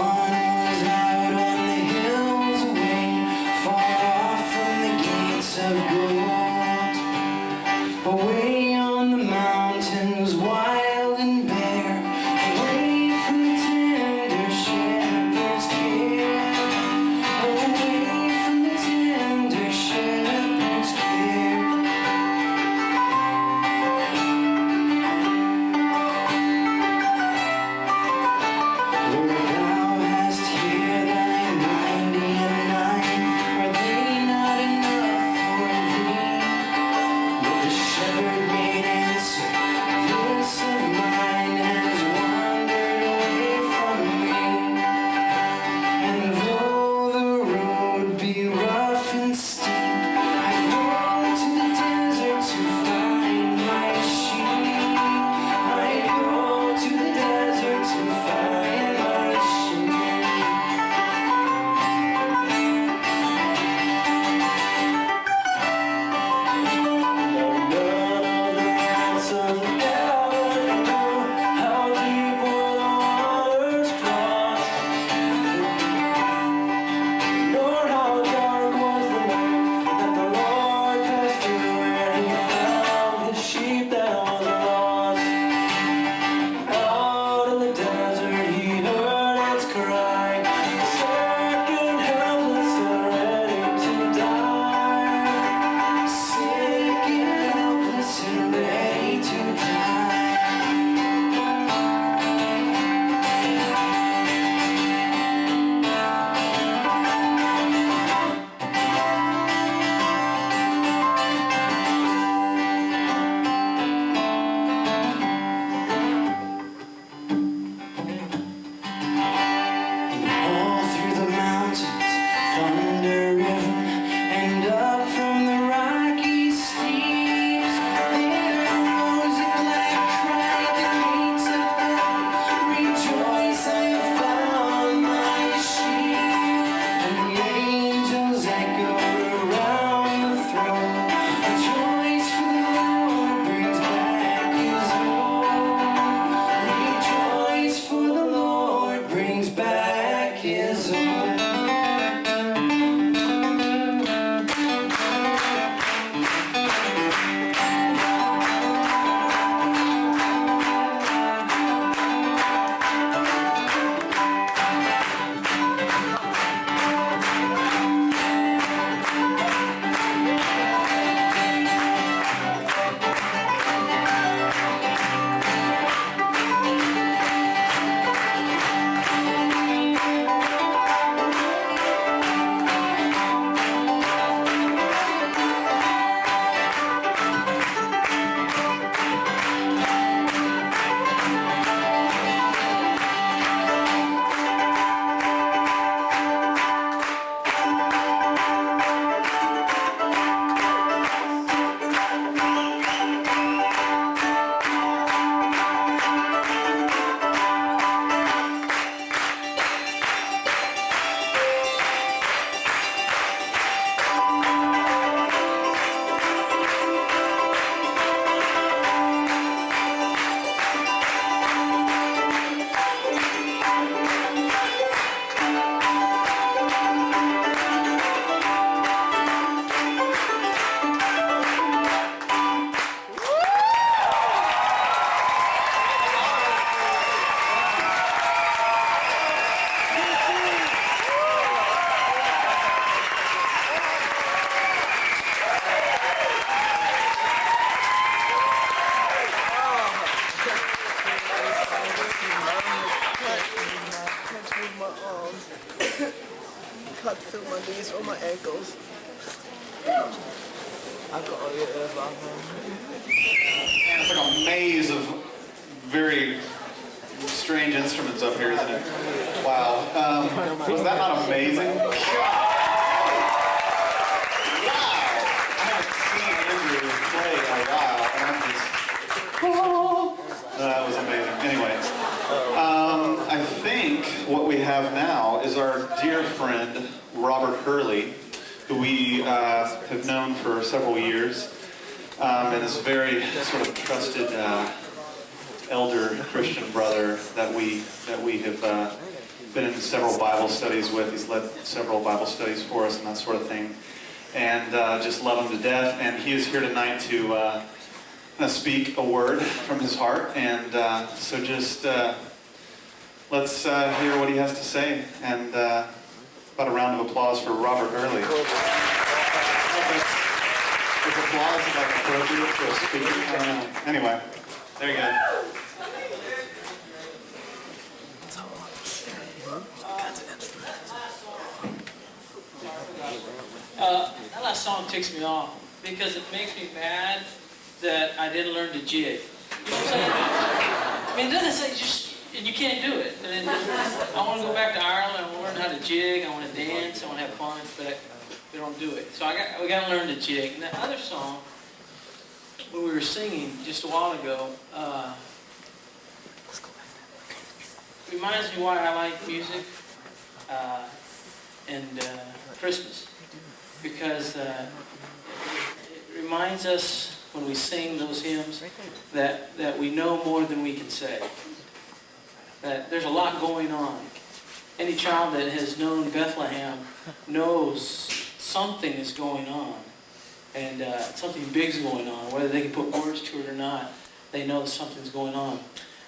hard to feel my knees or my ankles. I've got all your earth on. And it's like a maze of very strange instruments up here, isn't it? Wow. Was that not amazing? Wow. I haven't seen Andrew play in a while, and I'm just... That was amazing. Anyway, I think what we have now is our dear friend, Robert Hurley, who we have known for several years, and is a very sort of trusted elder Christian brother that we have been in several Bible studies with. He's led several Bible studies for us and that sort of thing, and just love him to death. And he is here tonight to speak a word from his heart, and so just let's hear what he has to say, and about a round of applause for Robert Hurley. Is applause like appropriate for a speaker? I don't know. Anyway, there you go. That last song ticks me off because it makes me mad that I didn't learn to jig. You know what I'm saying? I mean, it doesn't say just, and you can't do it. And then I want to go back to Ireland. I want to learn how to jig. I want to dance. I want to have fun, but we don't do it. So we got to learn to jig. And that other song, when we were singing just a while ago, reminds me why I like music and Christmas, because it reminds us when we sing those hymns that we know more than we can say, that there's a lot going on. Any child that has known Bethlehem knows something is going on, and something big's going on. Whether they can put words to it or not, they know something's going on.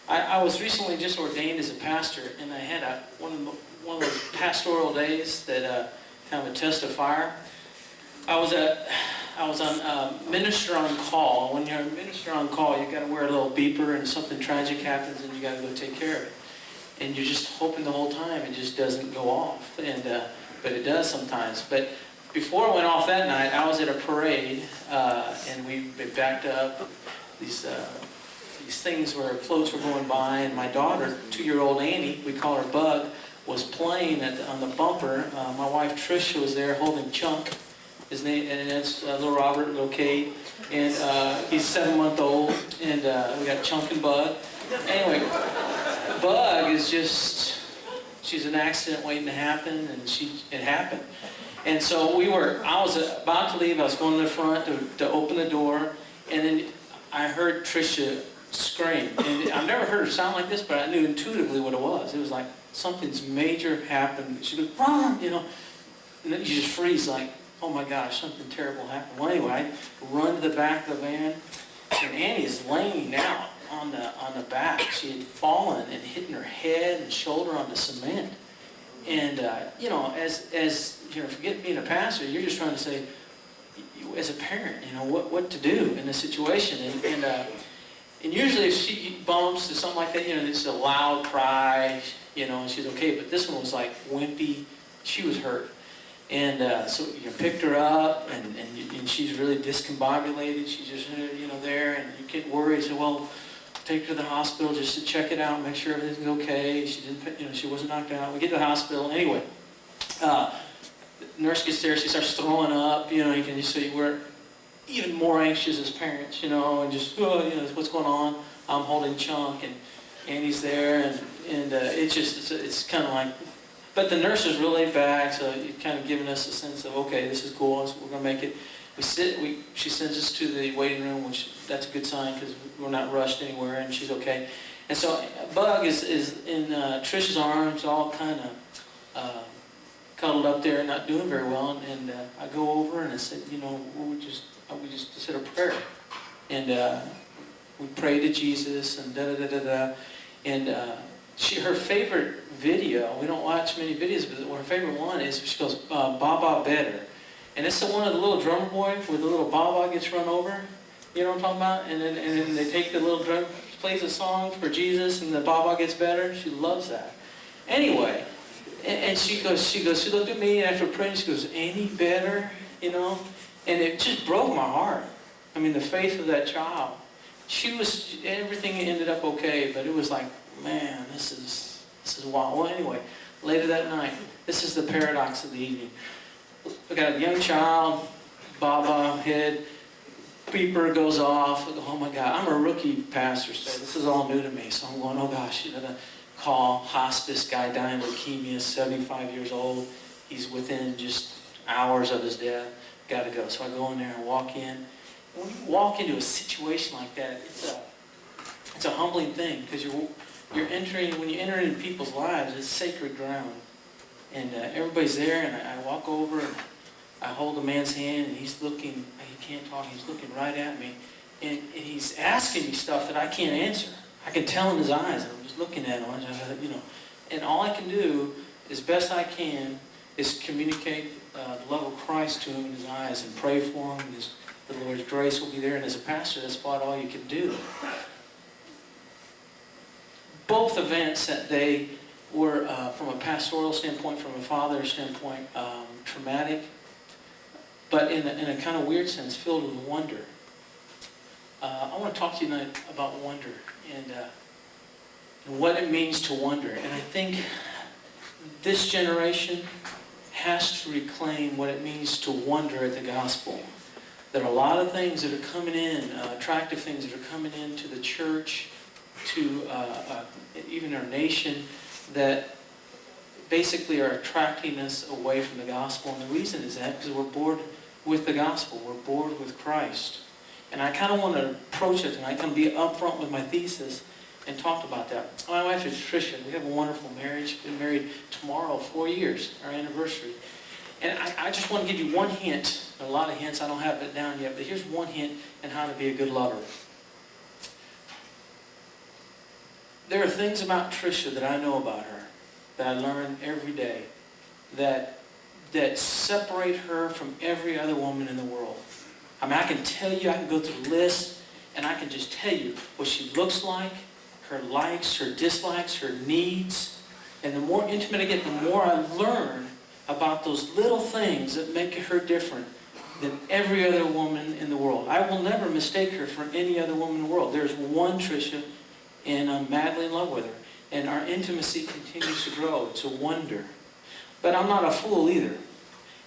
I was recently just ordained as a pastor, and I had one of those pastoral days that kind of a test of fire. I was on minister on call. When you're a minister on call, you got to wear a little beeper, and something tragic happens, and you got to go take care of it. And you're just hoping the whole time it just doesn't go off, and but it does sometimes. But before it went off that night, I was at a parade, and we backed up these things where floats were going by, and my daughter, 2-year-old Annie, we call her Bug, was playing on the bumper. My wife Tricia was there holding Chunk. His name, and that's little Robert, little Kate, and he's 7-month-old, and we got Chunk and Bug. Anyway, Bug is just, she's an accident waiting to happen, and it happened. And so I was about to leave, I was going to the front to open the door, and then I heard Tricia scream. And I've never heard her sound like this, but I knew intuitively what it was. It was like something's major happened. She goes, "Run!" You know, and then you just freeze like, oh my gosh, something terrible happened. Well, anyway, I run to the back of the van, and Annie is laying out on the back. She had fallen and hitting her head and shoulder on the cement. And you know, as you know, forget being a pastor, you're just trying to say, as a parent, you know, what to do in this situation. And usually if she bumps or something like that, you know, it's a loud cry, you know, and she's okay. But this one was like wimpy. She was hurt. And so you picked her up, and she's really discombobulated. She's just, you know, there, and you get worried. So, well, take her to the hospital just to check it out, make sure everything's okay. She didn't, you know, she wasn't knocked out. We get to the hospital. Anyway, the nurse gets there. She starts throwing up. You know, you can just see we're even more anxious as parents, you know, and just, oh, you know, what's going on? I'm holding Chunk, and Annie's there, and it's kind of like. But the nurse is really laid back, so it's kind of giving us a sense of, okay, this is cool, we're going to make it. She sends us to the waiting room, which that's a good sign because we're not rushed anywhere, and she's okay. And so Bug is in Trish's arms, all kind of cuddled up there, not doing very well. And I go over and I said, you know, we just said a prayer, and we prayed to Jesus, and da-da-da-da-da. And her favorite video, we don't watch many videos, but her favorite one is, she goes, Baba Better. And it's the one of the little drummer boy where the little Baba gets run over. You know what I'm talking about? And then they take the little drum, plays a song for Jesus, and the Baba gets better. She loves that. Anyway, And she looked at me after praying, she goes, any better, you know? And it just broke my heart. I mean, the faith of that child. Everything ended up okay, but it was like, man, this is wild. Well, anyway, later that night, this is the paradox of the evening. We got a young child, Baba, head, beeper goes off. Oh my God, I'm a rookie pastor, so this is all new to me. So I'm going, oh gosh, you gotta call hospice guy dying of leukemia, 75 years old. He's within just hours of his death. Gotta go. So I go in there and walk in. And when you walk into a situation like that, it's a humbling thing because when you enter into people's lives, it's sacred ground. And everybody's there, and I walk over and I hold the man's hand, and he's looking. He can't talk. He's looking right at me, and he's asking me stuff that I can't answer. I can tell in his eyes. I'm just looking at him, you know. And all I can do, as best I can, is communicate the love of Christ to him in his eyes and pray for him. The Lord's grace will be there. And as a pastor, that's about all you can do. Both events that they were, from a pastoral standpoint, from a father's standpoint, traumatic, but in a kind of weird sense, filled with wonder. I want to talk to you tonight about wonder and what it means to wonder. And I think this generation has to reclaim what it means to wonder at the gospel. There are a lot of things that are coming in, attractive things that are coming into the church, to even our nation, that basically are attracting us away from the gospel. And the reason is that because we're bored with the gospel. We're bored with Christ. And I kind of want to approach it tonight, kind of be upfront with my thesis and talk about that. My wife is Tricia. We have a wonderful marriage. Been married tomorrow, 4 years, our anniversary. And I just want to give you one hint. A lot of hints. I don't have it down yet, but here's one hint on how to be a good lover. There are things about Tricia that I know about her, that I learn every day, that separate her from every other woman in the world. I mean, I can tell you, I can go through the list, and I can just tell you what she looks like, her likes, her dislikes, her needs. And the more intimate I get, the more I learn about those little things that make her different than every other woman in the world. I will never mistake her for any other woman in the world. There's one Tricia, and I'm madly in love with her. And our intimacy continues to grow. It's a wonder. But I'm not a fool either.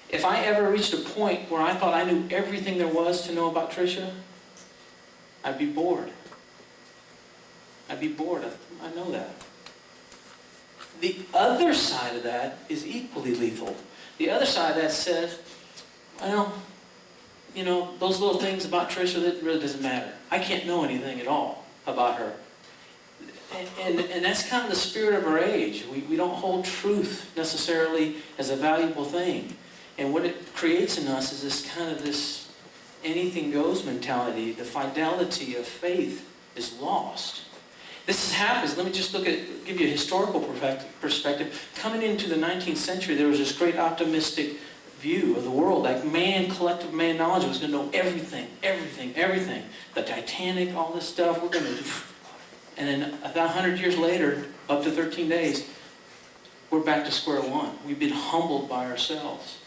If I ever reached a point where I thought I knew everything there was to know about Tricia, I'd be bored. I'd be bored. I know that. The other side of that is equally lethal. The other side of that says, well, you know, those little things about Tricia, that really doesn't matter. I can't know anything at all about her. And that's kind of the spirit of our age. We don't hold truth necessarily as a valuable thing. And what it creates in us is this anything goes mentality. The fidelity of faith is lost. This happens. Let me just give you a historical perspective. Coming into the 19th century, there was this great optimistic view of the world. Like collective man knowledge was going to know everything. The Titanic, all this stuff, we're going to do. And then about 100 years later, up to 13 days, we're back to square one. We've been humbled by ourselves.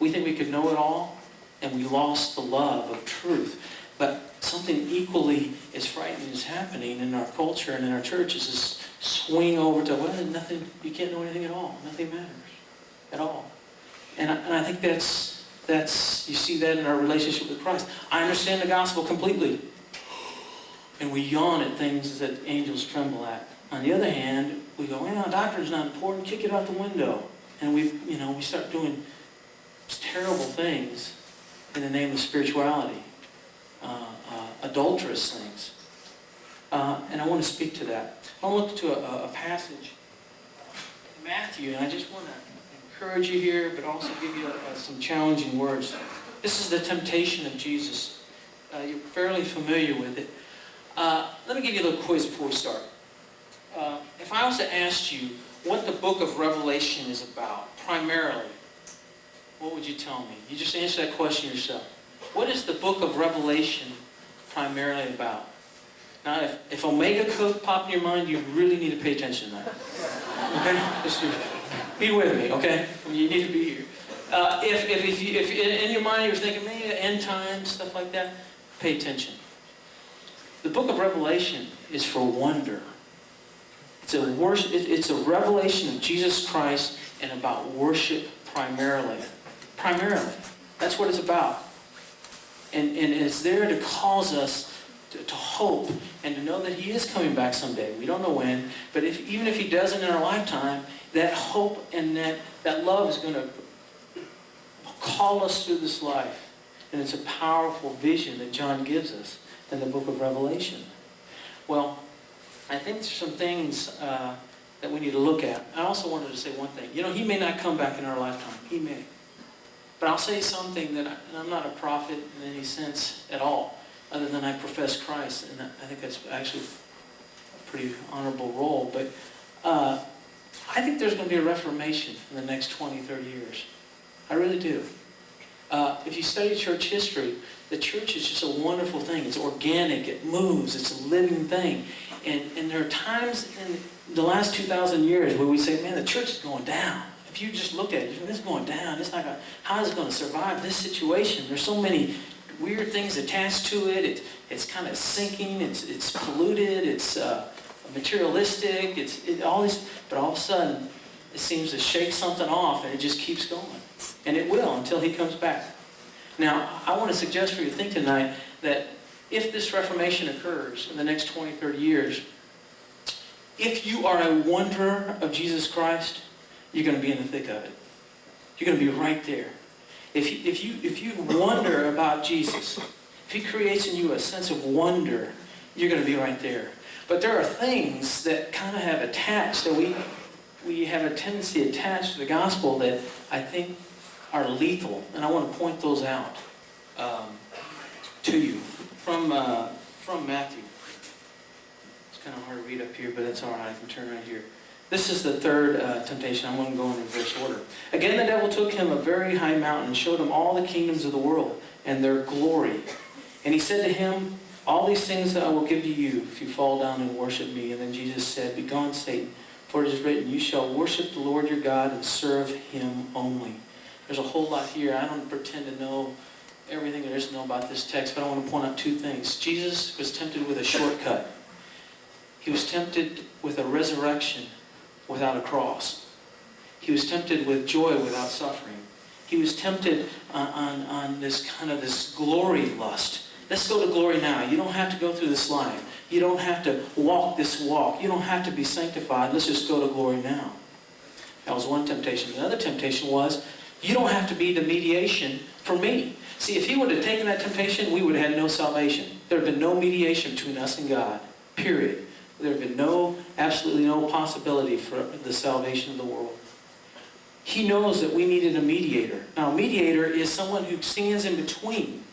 We think we could know it all, and we lost the love of truth. But something equally as frightening is happening in our culture and in our churches, is swing over to, well, nothing, you can't know anything at all. Nothing matters at all. And I think that's you see that in our relationship with Christ. I understand the gospel completely. And we yawn at things that angels tremble at. On the other hand, we go, well, doctrine's not important, kick it out the window. And we start doing terrible things in the name of spirituality. Adulterous things. And I want to speak to that. I want to look to a passage in Matthew, and I just want to encourage you here, but also give you some challenging words. This is the temptation of Jesus. You're fairly familiar with it. Let me give you a little quiz before we start. If I was to ask you what the book of Revelation is about, primarily, what would you tell me? You just answer that question yourself. What is the book of Revelation primarily about? Now, if Omega Code popped in your mind, you really need to pay attention to that. Okay? Just do it. Be with me, okay? You need to be here. If in your mind you're thinking, man, end times, stuff like that, pay attention. The book of Revelation is for wonder. It's a revelation of Jesus Christ and about worship primarily. Primarily. That's what it's about. And it's there to cause us to hope and to know that He is coming back someday. We don't know when, but even if He doesn't in our lifetime, that hope and that love is going to call us through this life. And it's a powerful vision that John gives us in the book of Revelation. Well, I think there's some things that we need to look at. I also wanted to say one thing. You know, He may not come back in our lifetime. He may. But I'll say something that I'm not a prophet in any sense at all, other than I profess Christ. And I think that's actually a pretty honorable role. But I think there's going to be a reformation in the next 20, 30 years. I really do. If you study church history, the church is just a wonderful thing. It's organic. It moves. It's a living thing. And there are times in the last 2,000 years where we say, man, the church is going down. If you just look at it, it's going down. It's not how is it going to survive this situation? There's so many weird things attached to it. It's kind of sinking. It's polluted. It's materialistic. It's all these. But all of a sudden, it seems to shake something off, and it just keeps going. And it will until He comes back. Now, I want to suggest for you to think tonight that if this Reformation occurs in the next 20, 30 years, if you are a wanderer of Jesus Christ, you're going to be in the thick of it. You're going to be right there. If you wonder about Jesus, if He creates in you a sense of wonder, you're going to be right there. But there are things that kind of have attached, that we have a tendency attached to the gospel that I think are lethal, and I want to point those out to you from Matthew. It's kind of hard to read up here, but it's all right. I can turn right here. This is the third temptation. I'm going to go in reverse order. Again, the devil took him a very high mountain and showed him all the kingdoms of the world and their glory. And he said to him, all these things I will give to you if you fall down and worship me. And then Jesus said, begone, Satan, for it is written, you shall worship the Lord your God and serve Him only. There's a whole lot here. I don't pretend to know everything there is to know about this text, but I want to point out two things. Jesus was tempted with a shortcut. He was tempted with a resurrection without a cross. He was tempted with joy without suffering. He was tempted on this kind of this glory lust. Let's go to glory now. You don't have to go through this life. You don't have to walk this walk. You don't have to be sanctified. Let's just go to glory now. That was one temptation. The other temptation was, you don't have to be the mediation for me. See, if He would have taken that temptation, we would have had no salvation. There would have been no mediation between us and God. Period. There would have been absolutely no possibility for the salvation of the world. He knows that we needed a mediator. Now, a mediator is someone who stands in between.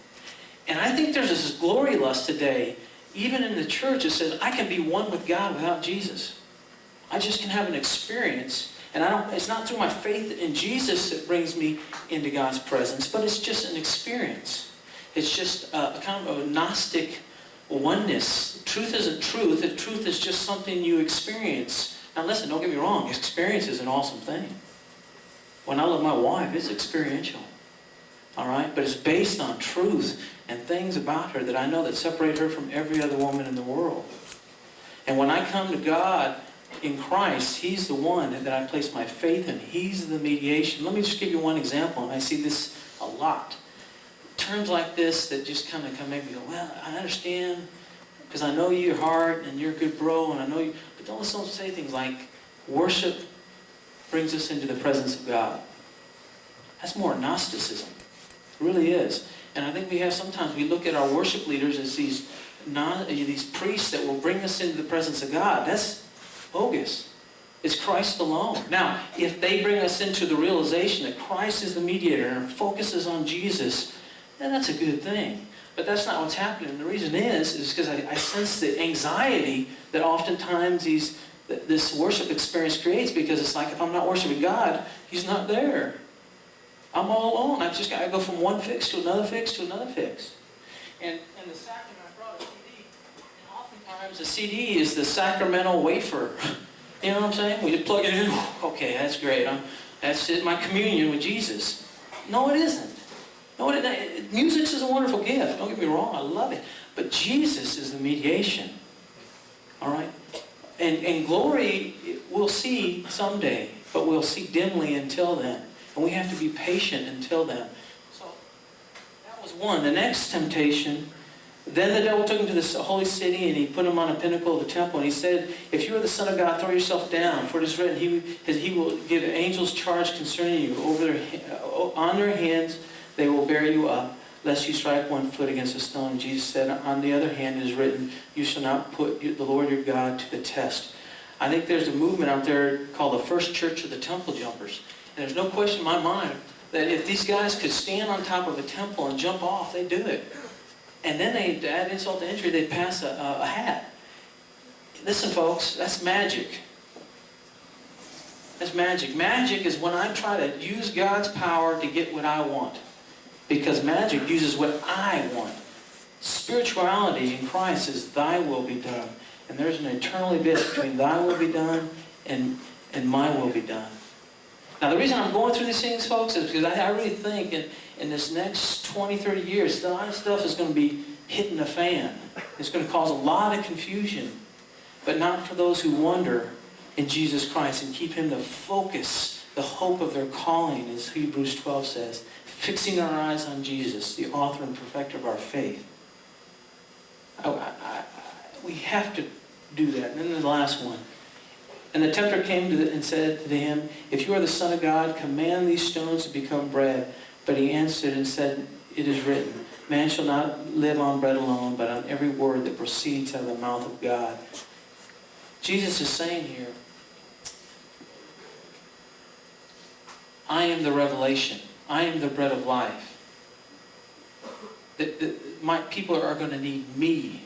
And I think there's this glory lust today, even in the church, that says, I can be one with God without Jesus. I just can have an experience. And it's not through my faith in Jesus that brings me into God's presence, but it's just an experience. It's just a kind of a Gnostic oneness. Truth isn't truth. The truth is just something you experience. Now listen, don't get me wrong. Experience is an awesome thing. When I love my wife, it's experiential. All right? But it's based on truth and things about her that I know that separate her from every other woman in the world. And when I come to God in Christ, He's the one that I place my faith in. He's the mediation. Let me just give you one example, and I see this a lot. Terms like this that just kind of make me go, well, I understand, because I know your heart, and you're a good bro, and I know you, but don't say things like, worship brings us into the presence of God. That's more Gnosticism. It really is. And I think sometimes we look at our worship leaders as these priests that will bring us into the presence of God. That's bogus. It's Christ alone. Now, if they bring us into the realization that Christ is the mediator and our focus is on Jesus, then that's a good thing. But that's not what's happening. And the reason is because I sense the anxiety that oftentimes this worship experience creates, because it's like, if I'm not worshiping God, He's not there. I'm all alone. I've just got to go from one fix to another fix to another fix. And the sacrament, I brought a CD, and oftentimes the CD is the sacramental wafer You know what I'm saying? We just plug it in. Okay, that's great. That's it, my communion with Jesus. No, it isn't. No, music is a wonderful gift. Don't get me wrong. I love it. But Jesus is the mediation. All right? And glory we'll see someday, but we'll see dimly until then. And we have to be patient until then. So that was one. The next temptation, then the devil took him to the holy city and he put him on a pinnacle of the temple. And he said, if you are the Son of God, throw yourself down. For it is written, he will give angels charge concerning you. On their hands they will bear you up, lest you strike one foot against a stone. And Jesus said, on the other hand it is written, you shall not put the Lord your God to the test. I think there's a movement out there called the First Church of the Temple Jumpers. And there's no question in my mind that if these guys could stand on top of a temple and jump off, they'd do it. And then they'd add insult to injury, they'd pass a hat. Listen, folks, that's magic. That's magic. Magic is when I try to use God's power to get what I want. Because magic uses what I want. Spirituality in Christ is thy will be done. And there's an eternal abyss between thy will be done and my will be done. Now the reason I'm going through these things, folks, is because I really think in this next 20, 30 years, a lot of stuff is going to be hitting the fan. It's going to cause a lot of confusion. But not for those who wonder in Jesus Christ and keep Him the focus, the hope of their calling, as Hebrews 12 says. Fixing our eyes on Jesus, the author and perfecter of our faith. We have to do that. And then the last one. And the tempter came and said to him, if you are the Son of God, command these stones to become bread. But he answered and said, it is written, man shall not live on bread alone, but on every word that proceeds out of the mouth of God. Jesus is saying here, I am the revelation. I am the bread of life. My people are going to need me,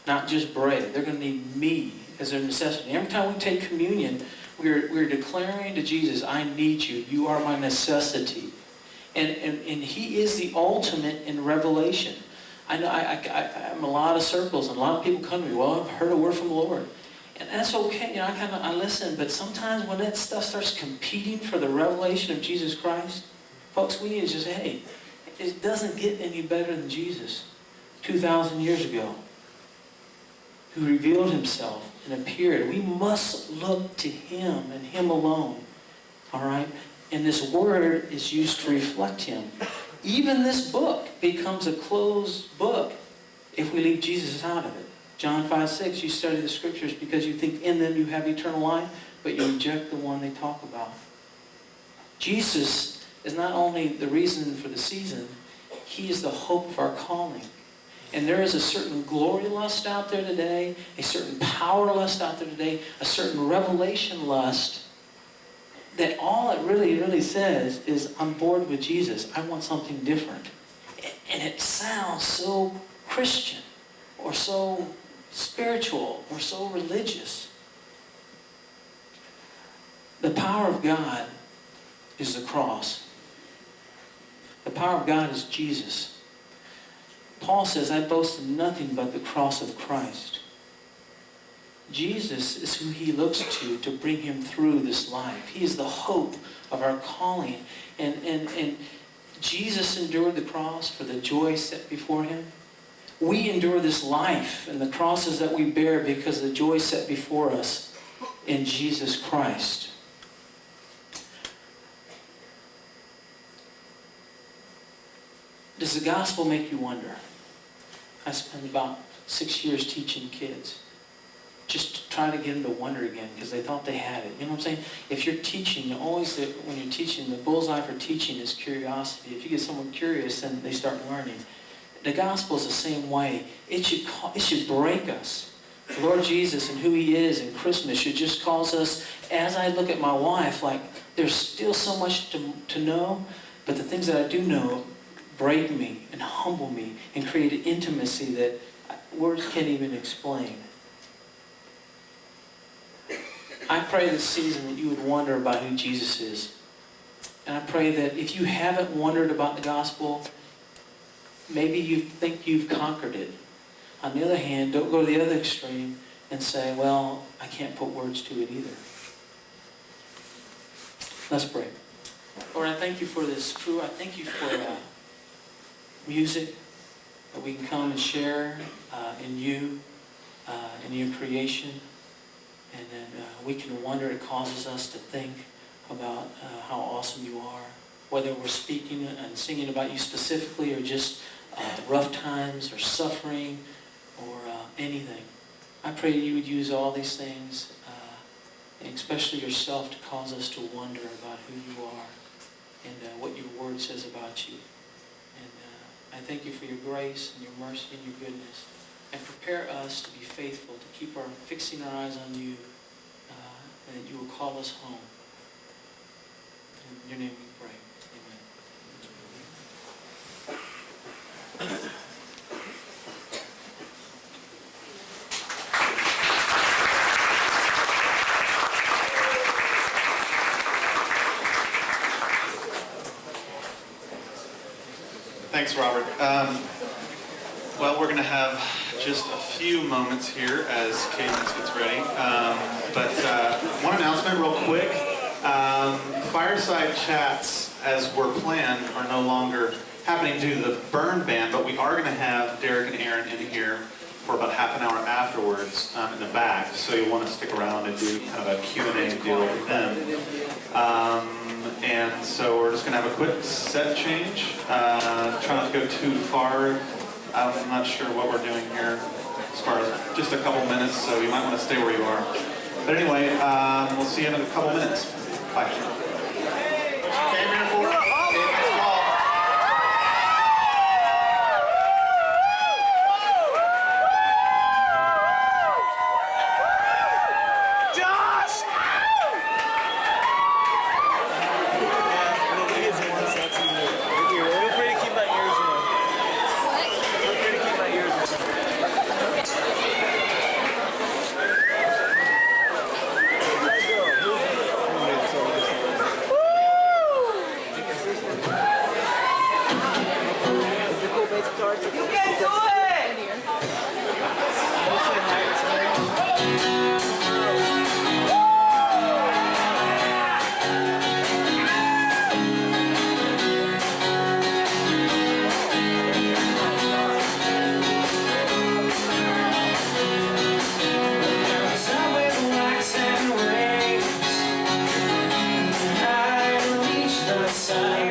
not just bread. They're going to need me as their necessity. Every time we take communion, we're declaring to Jesus, I need you. You are my necessity. And He is the ultimate in revelation. I know I'm in a lot of circles, and a lot of people come to me, well, I've heard a word from the Lord. And that's okay. You know, I listen, but sometimes when that stuff starts competing for the revelation of Jesus Christ, folks, we need to just say, hey, it doesn't get any better than Jesus 2,000 years ago, who revealed Himself and appeared. We must look to Him and Him alone. All right? And this word is used to reflect Him. Even this book becomes a closed book if we leave Jesus out of it. John 5:6, you study the scriptures because you think in them you have eternal life, but you reject the one they talk about. Jesus is not only the reason for the season, He is the hope of our calling. And there is a certain glory lust out there today, a certain power lust out there today, a certain revelation lust, that all it really says is, I'm bored with Jesus. I want something different. And it sounds so Christian, or so spiritual, or so religious. The power of God is the cross. The power of God is Jesus. Paul says, I boast in nothing but the cross of Christ. Jesus is who he looks to bring him through this life. He is the hope of our calling. And Jesus endured the cross for the joy set before him. We endure this life and the crosses that we bear because of the joy set before us in Jesus Christ. Does the gospel make you wonder? I spent about 6 years teaching kids, just to try to get them to wonder again, because they thought they had it. You know what I'm saying? If you're teaching, when you're teaching, the bullseye for teaching is curiosity. If you get someone curious, then they start learning. The gospel is the same way. It should break us. The Lord Jesus and who He is in Christmas should just cause us, as I look at my wife, like there's still so much to know, but the things that I do know break me and humble me and create an intimacy that words can't even explain. I pray this season that you would wonder about who Jesus is. And I pray that if you haven't wondered about the gospel, maybe you think you've conquered it. On the other hand, don't go to the other extreme and say, well, I can't put words to it either. Let's pray. Lord, I thank you for this crew. I thank you for music that we can come and share in you, in your creation. And then we can wonder, it causes us to think about how awesome you are. Whether we're speaking and singing about you specifically, or just rough times or suffering or anything. I pray you would use all these things, and especially yourself, to cause us to wonder about who you are and what your word says about you. And I thank you for your grace and your mercy and your goodness. And prepare us to be faithful, to keep fixing our eyes on you, and that you will call us home. In your name we pray. Amen. Thanks, Robert. Well, we're going to have just a few moments here as Caedmon gets ready. One announcement real quick. Fireside chats, as were planned, are no longer happening due to the burn ban, but we are going to have Derek and Aaron in here for about half an hour afterwards in the back, so you'll want to stick around and do kind of a Q&A deal with them. And so we're just going to have a quick set change. Try not to go too far. I'm not sure what we're doing here as far as just a couple minutes, so you might want to stay where you are. But anyway, we'll see you in a couple minutes. Bye. Came here for it. Caedmon's call. Josh! Feel free to keep my ears warm. Feel free to keep my ears warm. You can do it! Some with wax and wings, I reach the sun.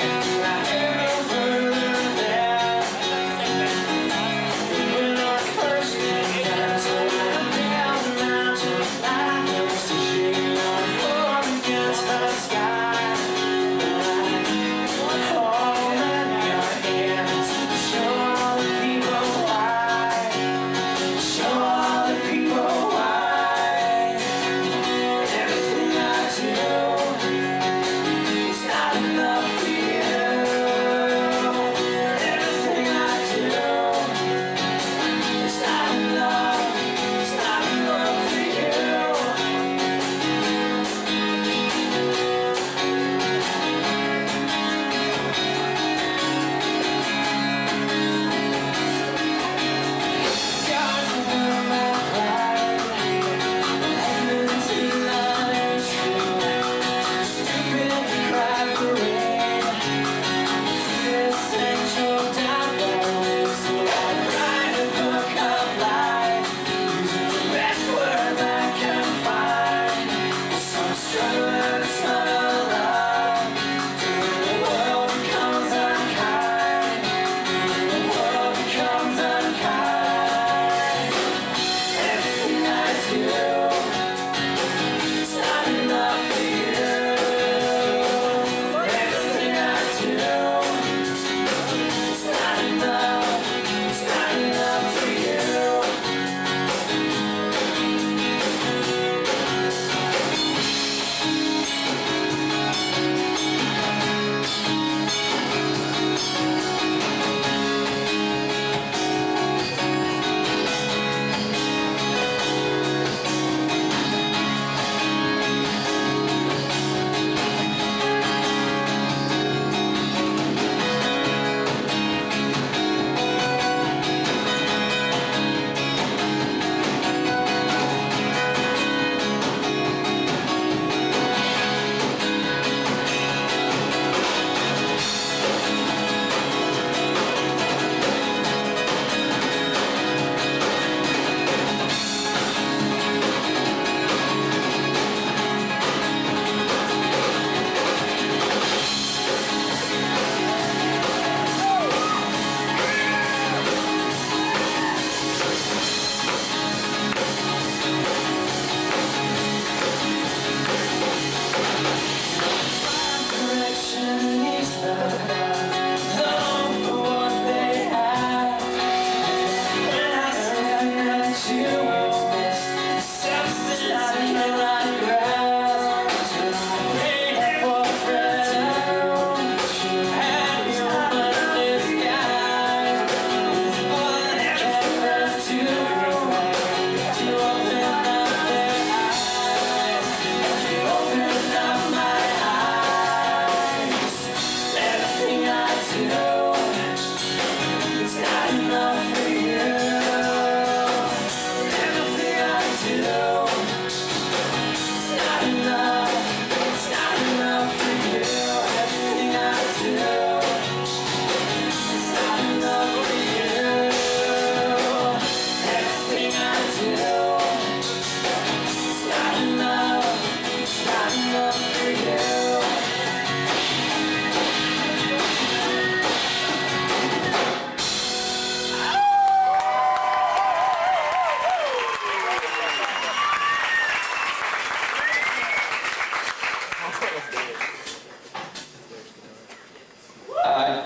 Hi.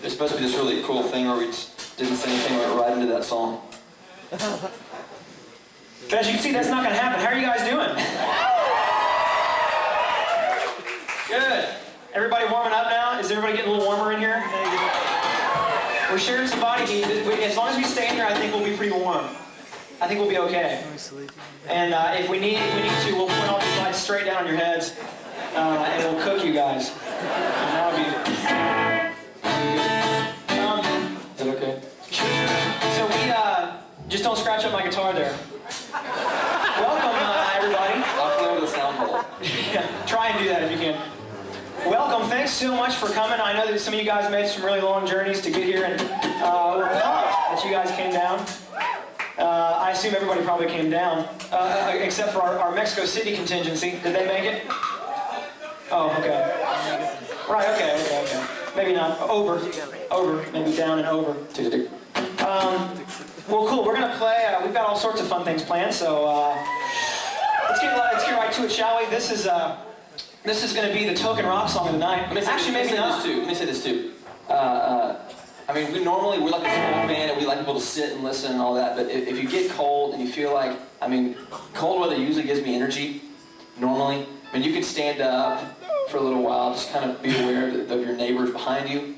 There's supposed to be this really cool thing where we just didn't say anything, we went right into that song. But as you can see, that's not going to happen. How are you guys doing? Good. Everybody warming up now? Is everybody getting a little warmer in here? We're sharing some body heat. As long as we stay in here, I think we'll be pretty warm. I think we'll be okay. And if we need to, we'll put all these lights straight down on your heads, and we'll cook you guys. And that'll be Is that okay? so we just don't scratch up my guitar there. Welcome, everybody. I'll play with the sound hole. Yeah, try and do that if you can. Welcome, thanks so much for coming. I know that some of you guys made some really long journeys to get here, and we're pumped that you guys came down. I assume everybody probably came down, except for our Mexico City contingency. Did they make it? Oh, okay. Right, okay. Maybe not. Over, maybe down and over. Well, cool, we're going to play, we've got all sorts of fun things planned, so let's get right to it, shall we? This is going to be the token rock song of the night. Let me say this too. I mean, we're like a small band and we like people to sit and listen and all that, but if you get cold and you feel like, I mean, cold weather usually gives me energy, normally. I mean, you can stand up for a little while, just kind of be aware of your neighbors behind you.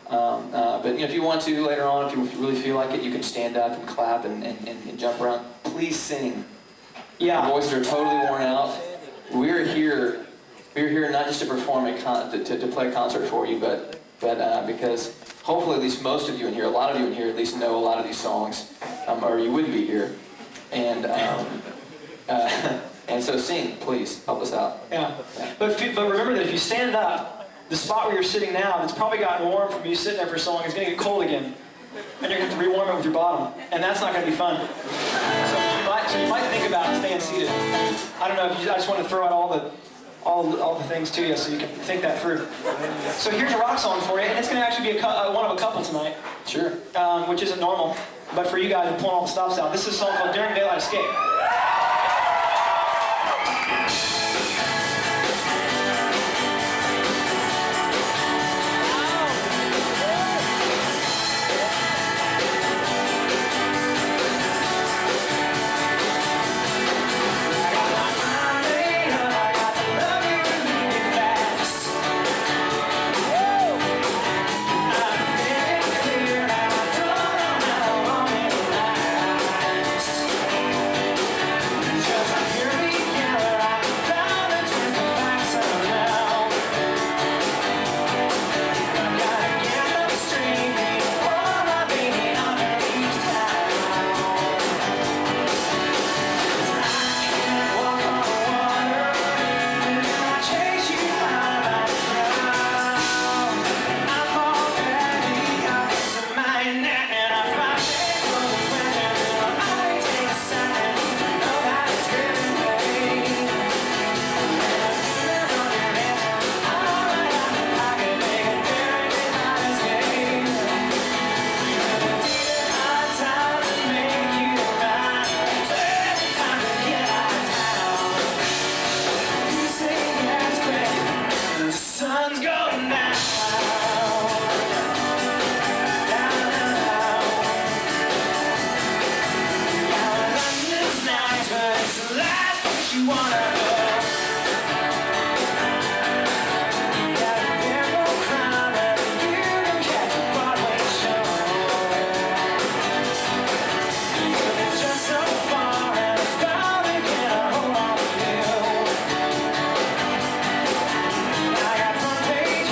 But you know, if you want to later on, if you really feel like it, you can stand up and clap and jump around. Please sing. Yeah. Our voices are totally worn out. We're here not just to perform to play a concert for you, but because hopefully at least most of you in here, a lot of you in here at least know a lot of these songs, or you wouldn't be here. And and so sing, please help us out. Yeah. But remember that if you stand up, the spot where you're sitting now, that's probably gotten warm from you sitting there for so long, is going to get cold again. And you're going to have to rewarm it with your bottom. And that's not going to be fun. So you might think about staying seated. I don't know, I just want to throw out all the things to you so you can think that through. So here's a rock song for you, and it's going to actually be one of a couple tonight. Sure. Which isn't normal. But for you guys, we're pulling all the stops out. This is a song called During Daylight Escape. Page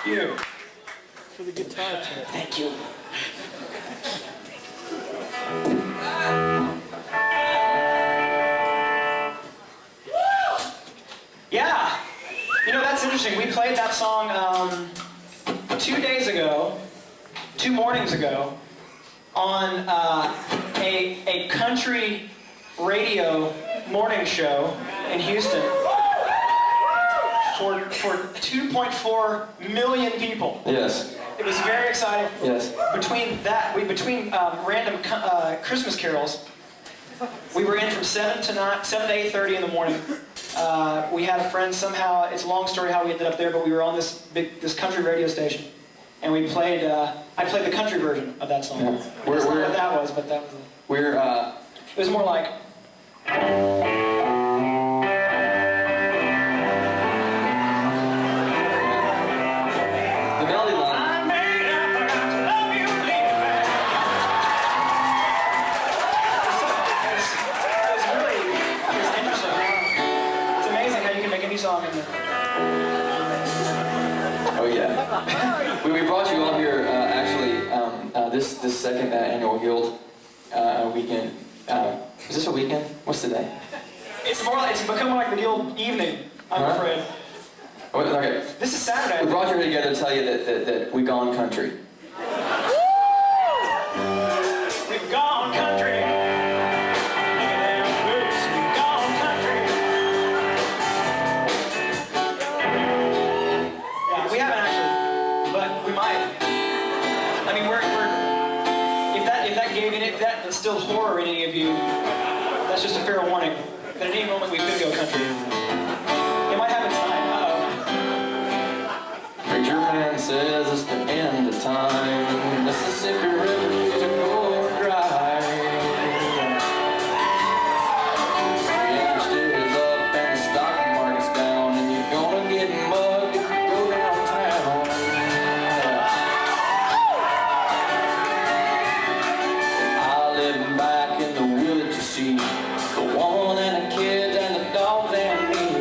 you. For the guitar tip. Thank you. Yeah. You know, that's interesting. We played that song 2 days ago, 2 mornings ago, on a country radio morning show in Houston for 2.4 million people. Yes. It was very exciting. Yes. Between random Christmas carols, we were in from 7 to 8:30 in the morning. We had a friend somehow. It's a long story how we ended up there, but we were on this country radio station, and we played. I played the country version of that song. Yeah. That's not what that was, but that was. It was more like. The melody line. Song in there. Oh yeah. we brought you all here actually this second annual Guild weekend. Is this a weekend? What's the day? It's become more like the Guild evening. I'm afraid. Oh, okay. This is Saturday. We brought you here together to tell you that we gone country. We've gone country. If that instills horror in any of you, that's just a fair warning. That at any moment we could go country. It might happen tonight. Uh-oh. Preacher man says it's the end of time. Mississippi River is going dry. The interest is up and the stock market's down, and you're gonna get mugged if you go downtown. Back in the woods, you see the woman and the kids and the dogs and me.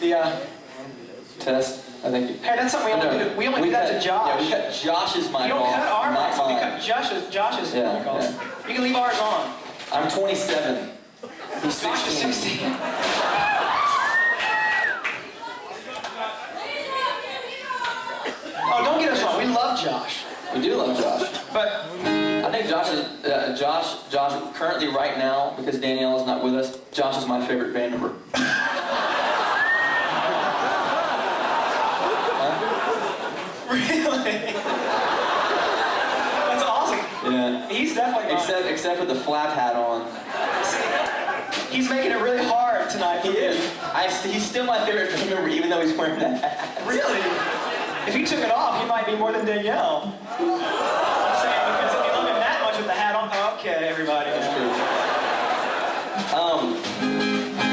Yeah. Test. I think. Hey, that's something we only do. We only do that to Josh. Yeah, we cut Josh's mic You don't off, cut our not mics. We mine. cut Josh's Yeah, mic off. yeah. You can leave ours on. I'm 27. He's Josh is 16. 16. Oh, don't get us wrong. We love Josh. We do love Josh. But I think Josh is Josh currently right now, because Danielle is not with us. Josh is my favorite band member. really, that's awesome. Yeah. He's definitely not. Except with the flap hat on. He's making it really hard tonight. He is. He's still my favorite band member, even though he's wearing that hat. Really? If he took it off, he might be more than Danielle. I'm saying because if you love him that much with the hat on, okay, everybody. That's true.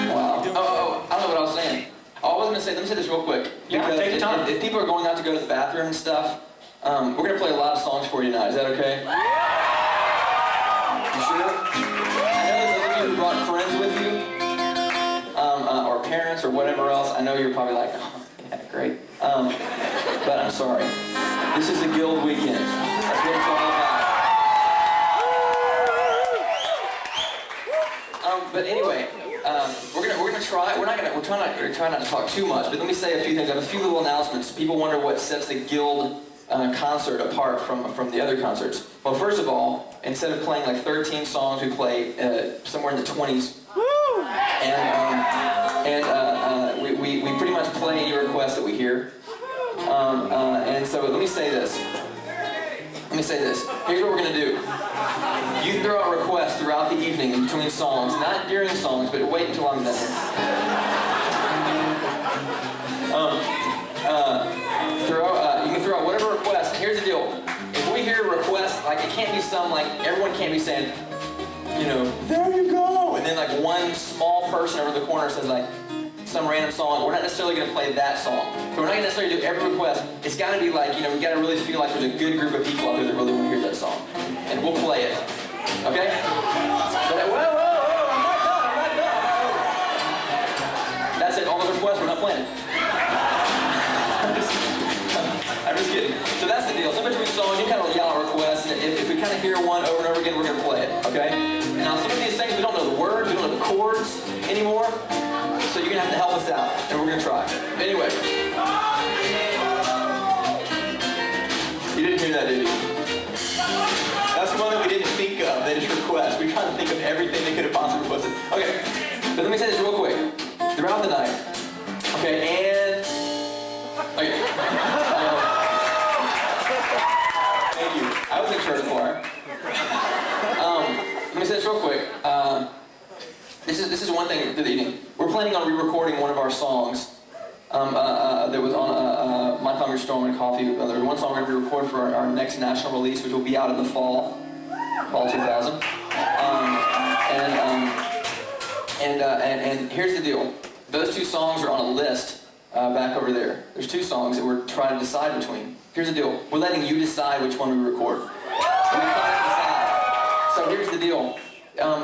Wow. Oh, I don't know what I was saying. Oh, I was gonna say. Let me say this real quick. Yeah, Because take your time. if people are going out to go to the bathroom and stuff, we're gonna play a lot of songs for you tonight. Is that okay? You sure? I know that those of you who brought friends with you, or parents, or whatever else. I know you're probably like, oh, yeah, great. But I'm sorry. This is the Guild weekend. That's what it's all about. But anyway, we're gonna try. We're trying not to talk too much. But let me say a few things. I have a few little announcements. People wonder what sets the Guild concert apart from the other concerts. Well, first of all, instead of playing like 13 songs, we play somewhere in the 20s. And we pretty much play any request that we hear. And so let me say this. Here's what we're going to do. You throw out requests throughout the evening in between songs. Not during songs, but wait until I'm done. You can throw out whatever request. Here's the deal. If we hear a request, like it can't be some, like, everyone can't be saying, you know, there you go. And then like one small person over the corner says like, some random song. We're not necessarily going to play that song. So we're not going to necessarily do every request. It's got to be like, you know, we got to really feel like there's a good group of people out there that really want to hear that song. And we'll play it. Okay? So that, whoa, I'm not done. That's it. All those requests, we're not playing it. I'm just kidding. So that's the deal. So between songs, you kind of yell out requests. And if we kind of hear one over and over again, we're going to play it. Okay? Now, some of these things, we don't know the words, we don't know the chords anymore. So you're going to have to help us out, and we're going to try. Anyway. You didn't hear that, did you? That's one that we didn't think of. They just request. We tried to think of everything they could have possibly requested. Okay, but let me say this real quick. Throughout the night. Okay, and... Okay. Thank you. I was in church choir. Let me say this real quick. This is one thing to the evening. We're planning on re-recording one of our songs that was on My Thumb, Your Storm, and Coffee. There's one song we're going to record for our next national release, which will be out in the fall 2000. And here's the deal. Those two songs are on a list back over there. There's two songs that we're trying to decide between. Here's the deal. We're letting you decide which one we record. So here's the deal.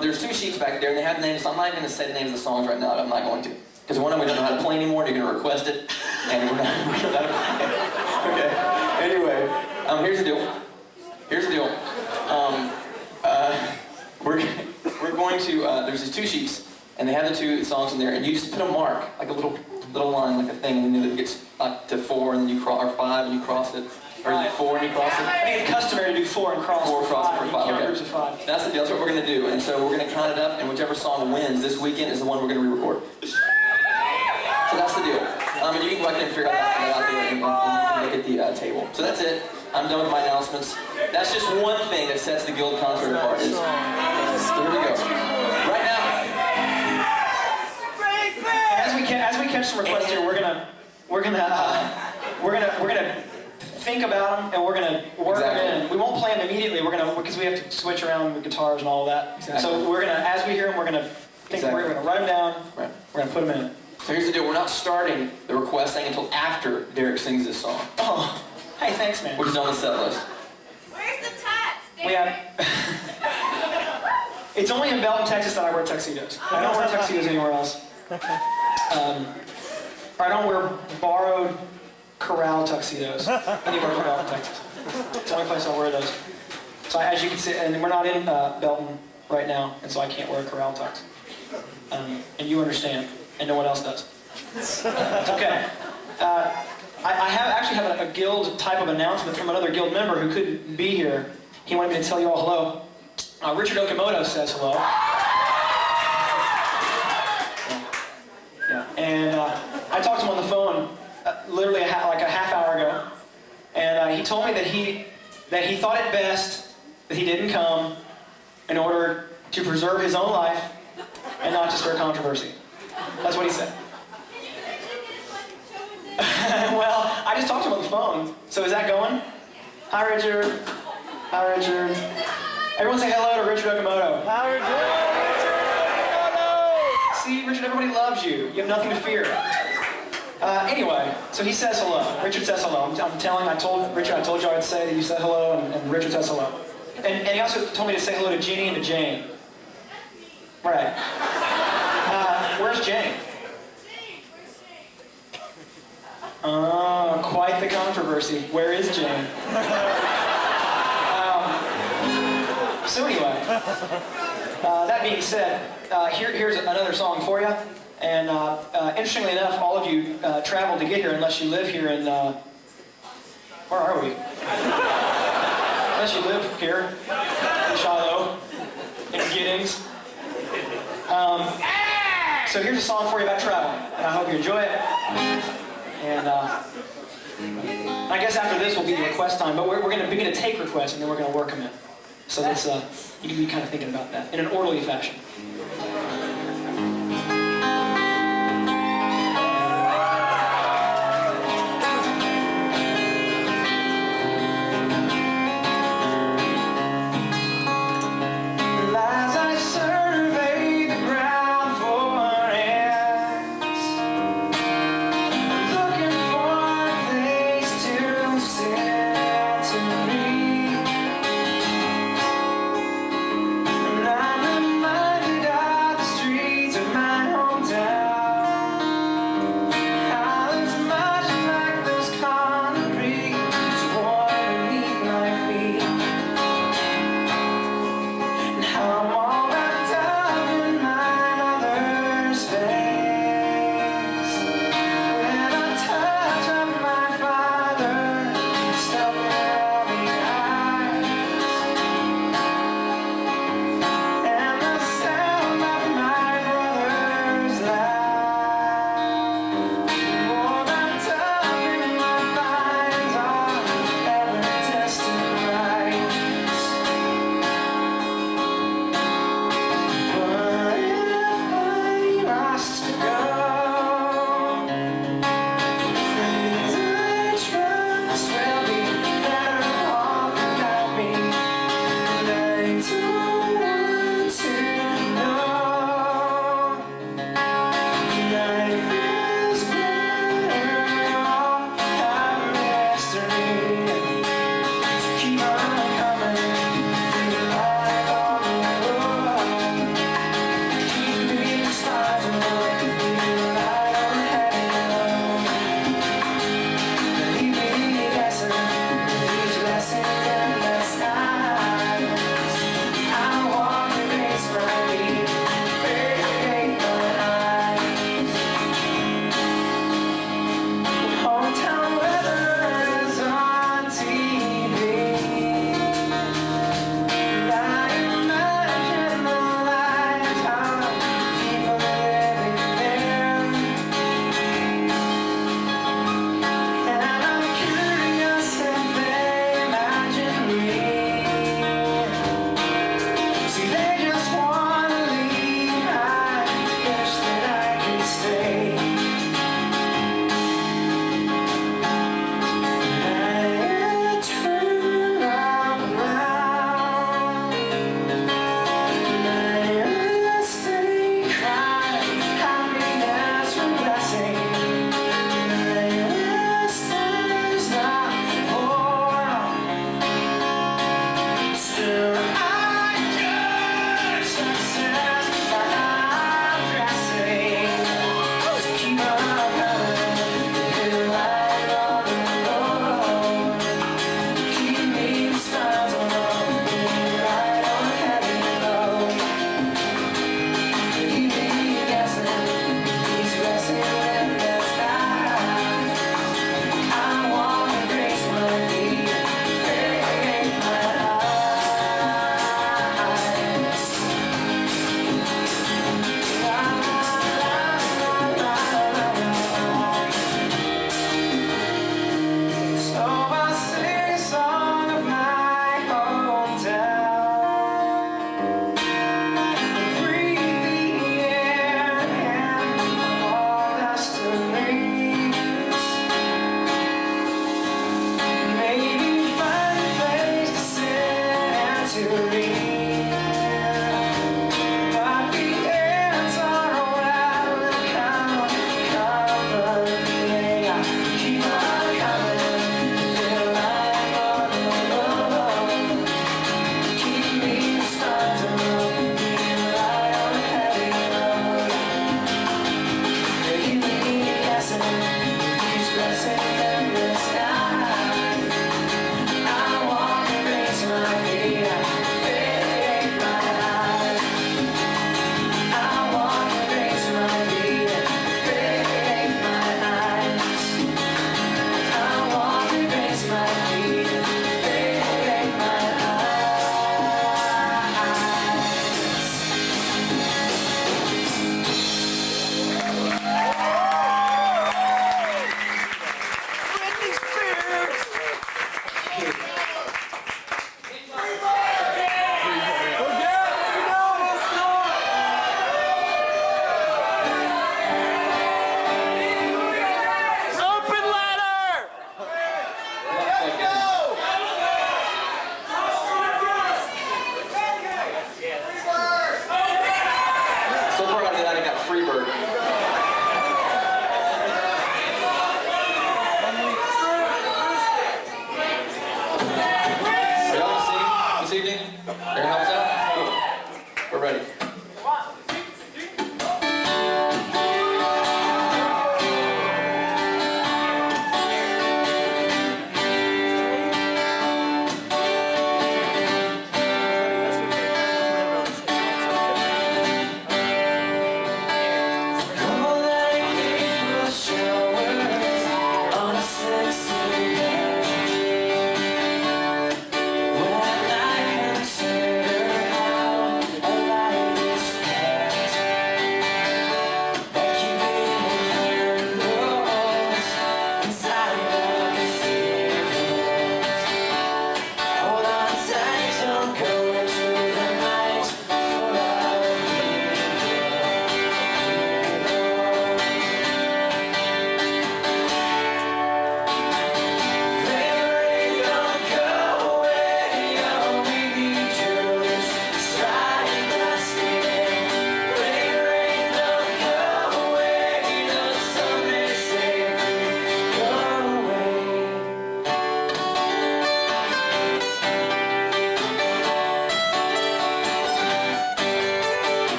There's two sheets back there, and they have names. So I'm not even going to say the names of the songs right now. I'm not going to. Because one of them we don't know how to play anymore, and you're going to request it, and we don't know how to play it. Okay. Anyway, here's the deal. We're going to, there's these two sheets, and they have the two songs in there, and you just put a mark, like a little line, like a thing, and then it gets up to 4, and then you cross, or 5, and you cross it. Or is it 4 and you cross it? I think it's customary to do 4 and cross 4 cross it for 5. Okay. Groups of 5. That's the deal. That's what we're going to do. And so we're going to count it up, and whichever song wins this weekend is the one we're going to re-record. So that's the deal. And you can go ahead and figure out that out there and look at the table. So that's it. I'm done with my announcements. That's just one thing that sets the Guild concert apart. So here we go. Right now. As we catch some requests here, we're gonna think about them, and we're gonna work them in. We won't play them immediately. Because we have to switch around with guitars and all of that. Exactly. So we're gonna, as we hear them, we're gonna think. We're gonna write them down. Right. We're gonna put them in. So here's the deal. We're not starting the request thing until after Derek sings this song. Oh, hey, thanks, man. Which is on the set list. Where's the tux? We have. It's only in Belton, Texas that I wear tuxedos. I don't wear tuxedos anywhere else. I don't wear borrowed corral tuxedos anywhere around Texas. It's the only place I wear those. So as you can see, and we're not in Belton right now, and so I can't wear a corral tux. And you understand, and no one else does. It's okay. I actually have a guild type of announcement from another guild member who couldn't be here. He wanted me to tell you all hello. Richard Okamoto says hello. Yeah. And I talked to him on the phone literally like a half hour ago, and he told me that he thought it best that he didn't come in order to preserve his own life and not to stir controversy. That's what he said. Well, I just talked to him on the phone. So is that going? Hi, Richard. Hi, Richard. Everyone say hello to Richard Okamoto. Hi, Richard. See, Richard, everybody loves you. You have nothing to fear. Anyway, so he says hello. Richard says hello. I told Richard I told you I would say that you said hello, and Richard says hello. And he also told me to say hello to Ginny and to Jane. Right. Where's Jane? Oh, quite the controversy. Where is Jane? So anyway, that being said, here's another song for you. And interestingly enough, all of you traveled to get here unless you live here in, where are we? Unless you live here, in Shiloh, in Giddings. So here's a song for you about traveling. And I hope you enjoy it. And I guess after this will be the request time, but we're going to begin to take requests and then we're going to work them in. So that's, you can be kind of thinking about that in an orderly fashion. And I'm reminded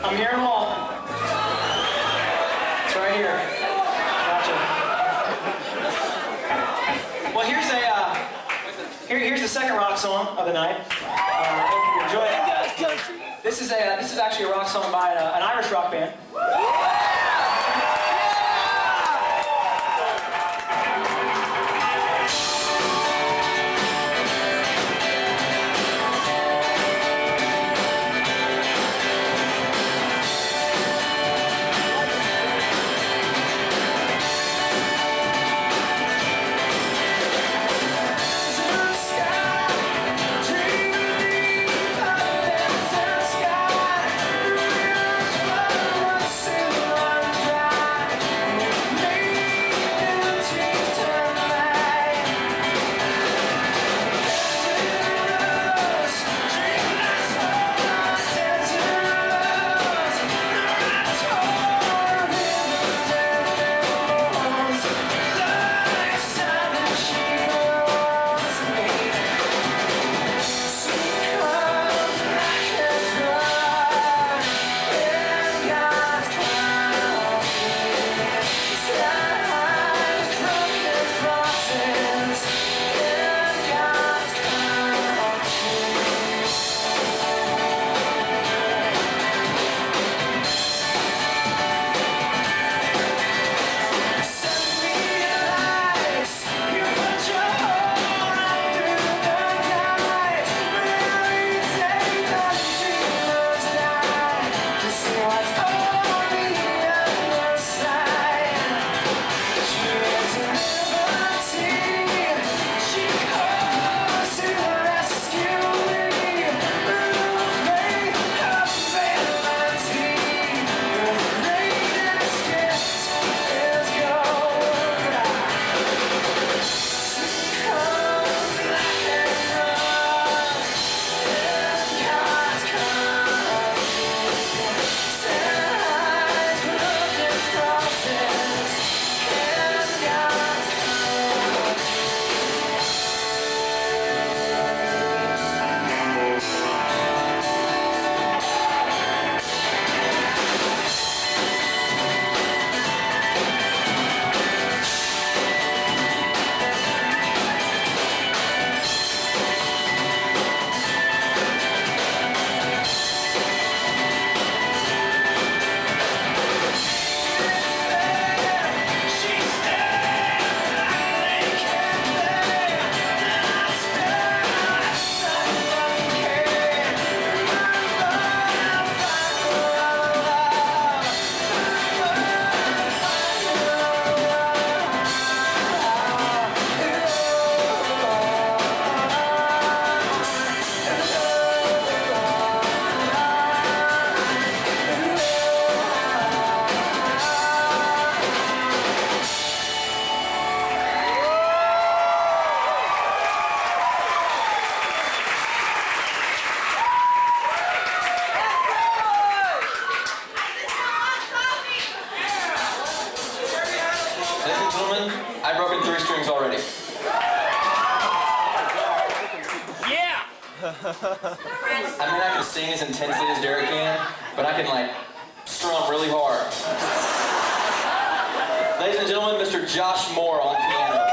I'm hearing them all. It's right here. Gotcha. Well, here's the second rock song of the night. Hope you enjoy it. This is actually a rock song by an Irish rock band. I've broken 3 strings already. Yeah! I mean, I can sing as intensely as Derek can, but I can, like, strum really hard. Ladies and gentlemen, Mr. Josh Moore on piano.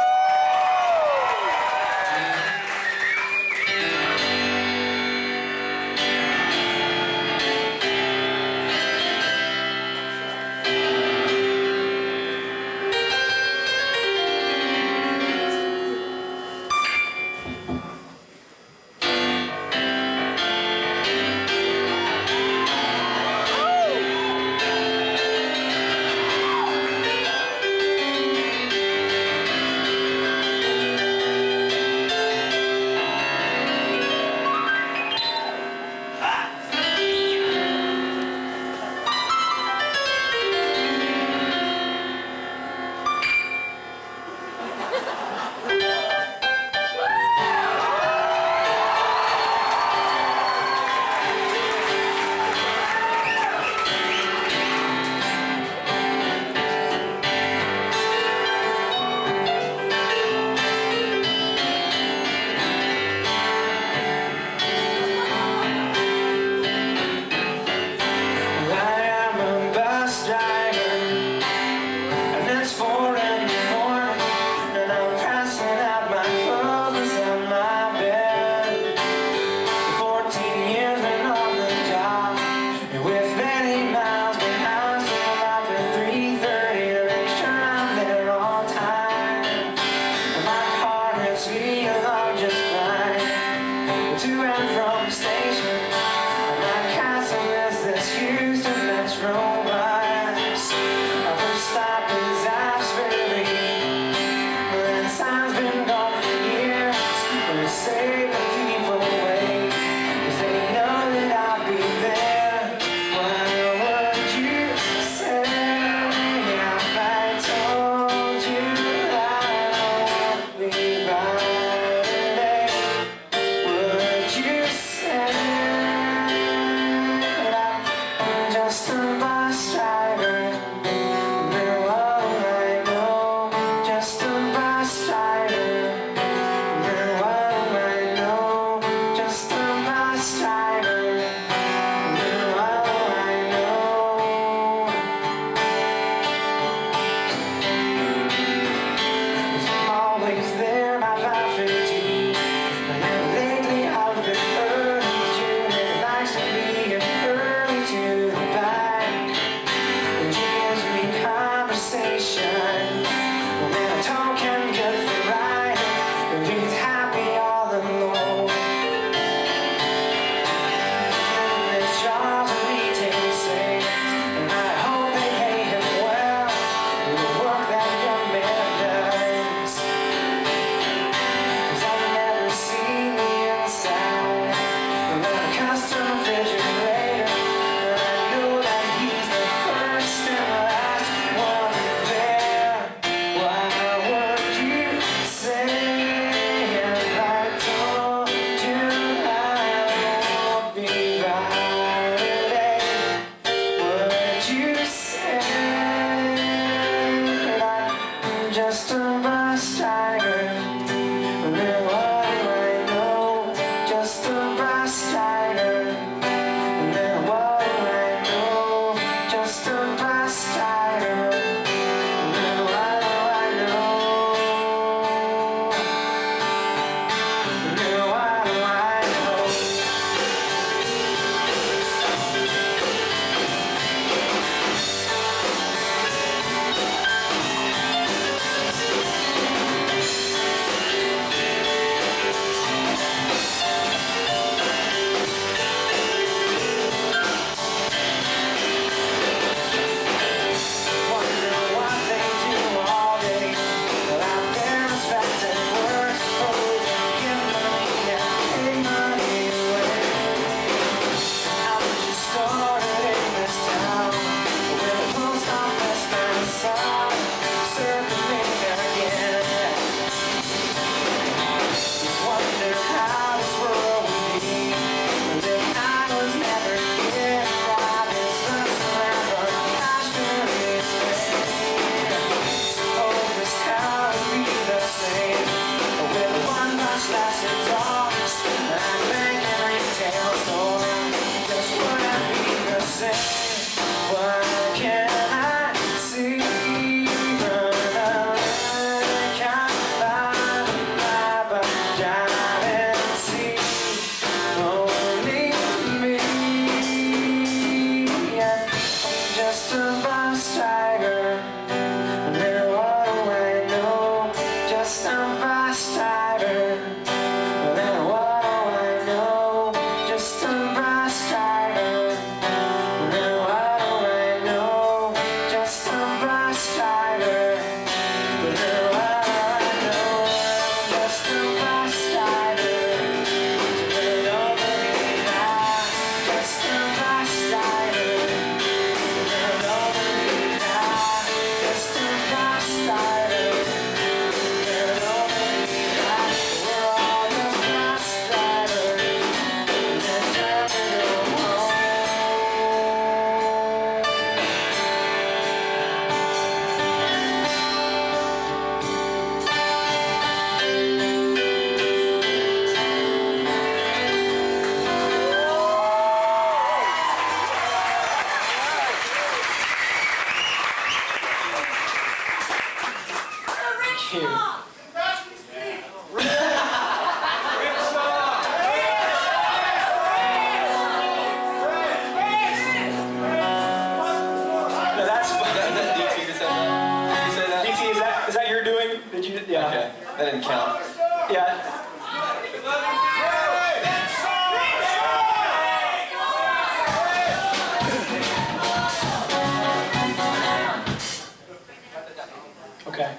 Dude. No, that's Is that DT that said that? Did you say that? DT, is that your doing? Did you? Yeah. Okay, that didn't count. Yeah. Okay.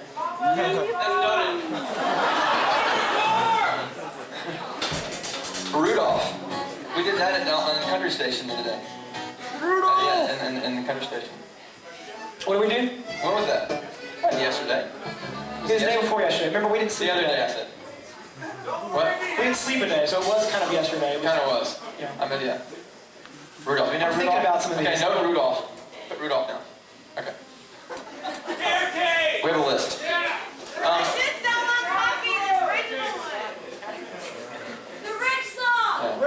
Rudolph. We did that on the country station the other day. Rudolph! Yeah, in the country station. What did we do? When was that? Yesterday. It was the day before yesterday. Remember, we didn't sleep The other a day, I said. What? We didn't sleep a day, so it was kind of yesterday. Kind of was. Yeah. I mean, yeah. Rudolph. You know I'm Rudolph? thinking about some of Okay, these. no to Rudolph. Put Rudolph down. Okay. We have a list. Just down on copy the original one. The Rich song.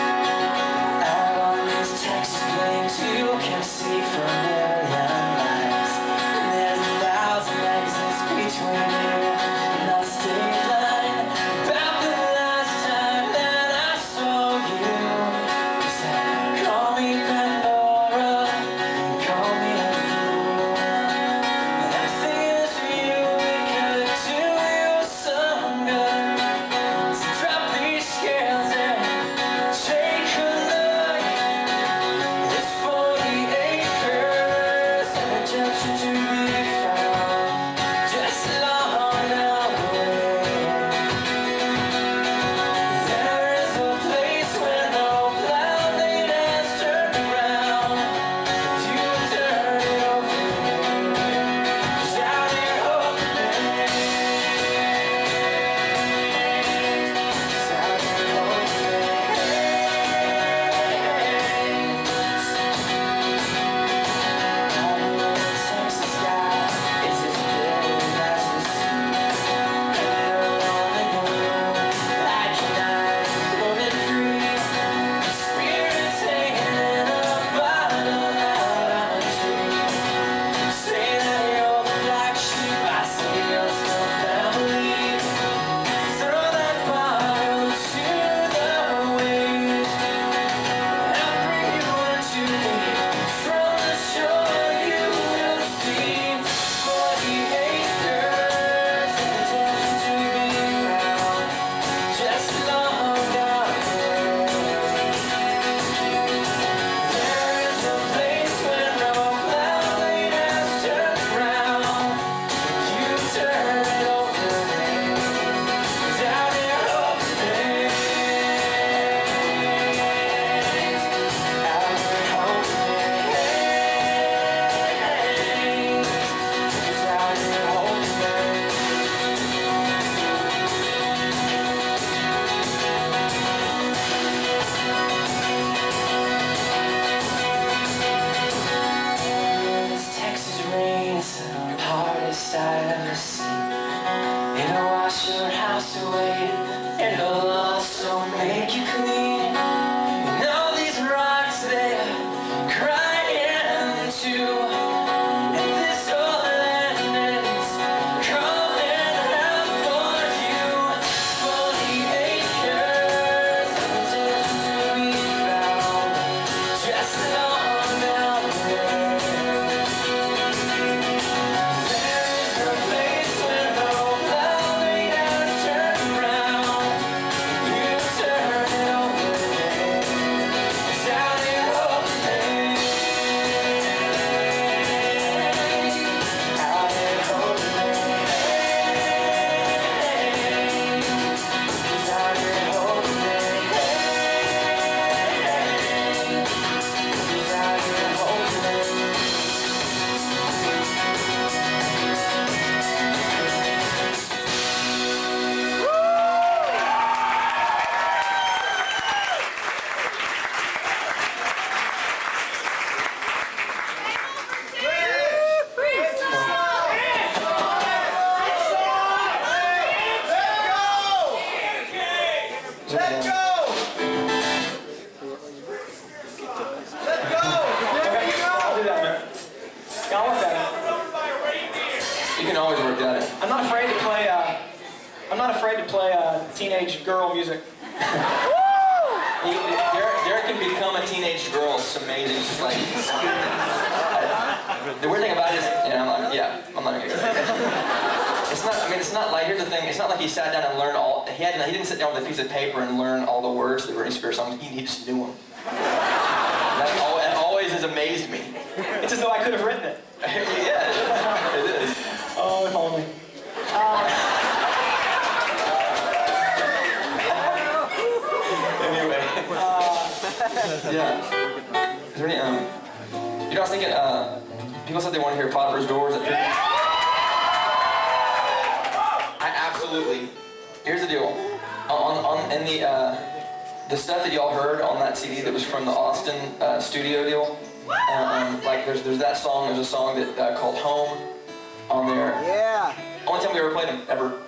Out on these Texas plains, you can see from million miles. And there's 1,000 exits between you and that state line. About the last time that I saw you, you said, call me Pandora, call me a fool. And I'm thinking it's you, we could do you some good. So drop these scales and take a look. It's 40 acres. teenage girl music. Derek can become a teenage girl. It's amazing. It's just like the weird thing about it is, I'm not gonna get it. It's not. I mean, it's not like, here's the thing. It's not like he sat down and learned all. He didn't sit down with a piece of paper and learn all the words to the Britney Spears songs. He just knew them. That always has amazed me. It's as though I could have written it. Yeah, it is. Oh, if only. Anyway. Yeah. Is there any, you know, I was thinking, people said they want to hear Potter's Doors at church. I absolutely. Here's the deal. In the stuff that y'all heard on that CD that was from the Austin studio deal, like there's that song. There's a song that called Home on there. Yeah. Only time we ever played them ever.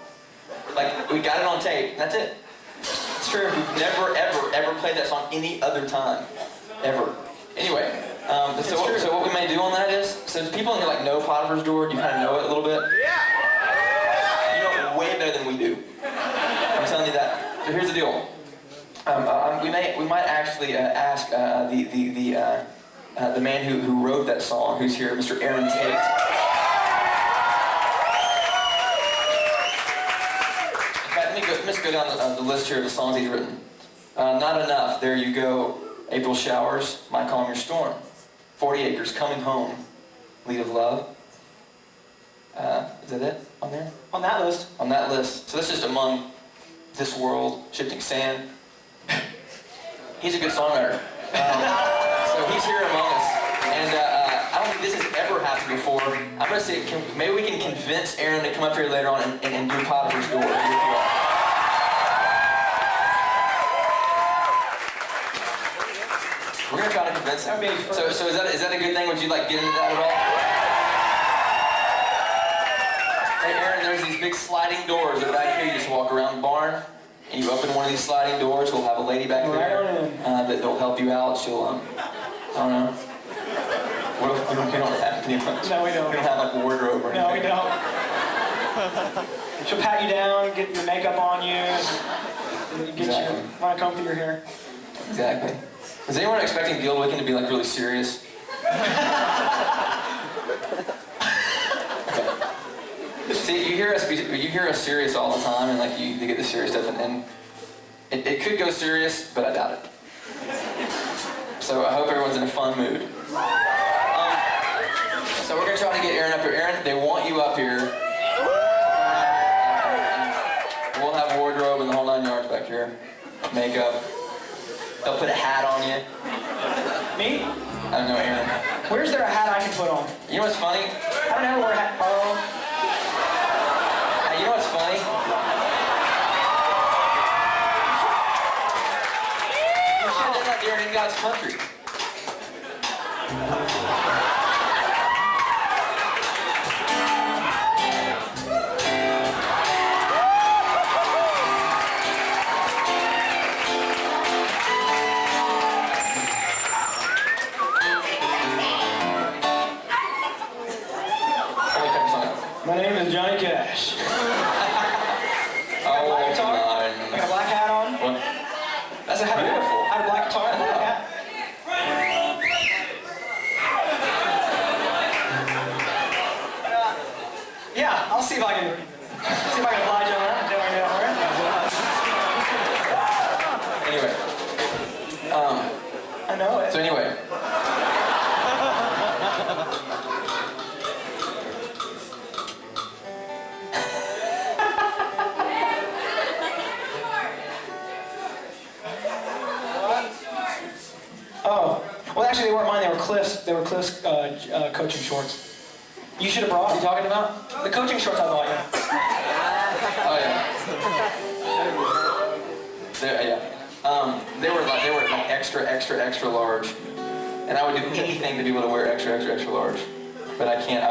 Like we got it on tape. And that's it. It's true. We've never ever played that song any other time, ever. Anyway, so what we may do on that is, since people in here like know Potter's Door, you kind of know it a little bit. Yeah. You know it way better than we do. I'm telling you that. So here's the deal. We might actually ask the man who wrote that song, who's here, Mr. Aaron Tate. In fact, let's go down the list here of the songs he's written. Not Enough, There You Go, April Showers, My Calm Your Storm, 40 Acres, Coming Home, Lead of Love. Is that it on there? On that list. On that list. So that's just among This World, Shifting Sand. He's a good songwriter. So he's here among us. And I don't think this has ever happened before. I'm going to say, maybe we can convince Aaron to come up here later on and do Potter's Door. We're going to try to convince him. So is that a good thing? Would you like get into that at all? Hey Aaron, there's these big sliding doors that are back here. You just walk around the barn. And you open one of these sliding doors, we'll have a lady back there that'll help you out. She'll, I don't know. What if we don't have any? No, we don't. We don't have like a wardrobe or anything. No, we don't. She'll pat you down, get your makeup on you, and get you, want to comb through your hair. Exactly. Is anyone expecting Gil Wicken to be like really serious? See, you hear us serious all the time, and like you get the serious stuff, and it could go serious, but I doubt it. So I hope everyone's in a fun mood. So we're gonna try to get Aaron up here. Aaron, they want you up here. We'll have wardrobe and the whole 9 yards back here. Makeup. They'll put a hat on you. Me? I don't know, Aaron. Where's there a hat I can put on? You know what's funny? I don't know where a hat. Oh. You know what's funny? You should have done that during In God's Country. My name is Johnny Cash. Oh, black guitar. I got a black hat on. What? That's a hat. Beautiful. I had a black guitar and a black hat. Yeah, I'll see if I can oblige on that. Anyway. I know it. So anyway. Oh, well, actually, they weren't mine. They were Cliff's. They were Cliff's coaching shorts. You should have brought. What are you talking about? The coaching shorts I bought you. Oh yeah. They were like extra large, and I would do anything to be able to wear extra large, but I can't.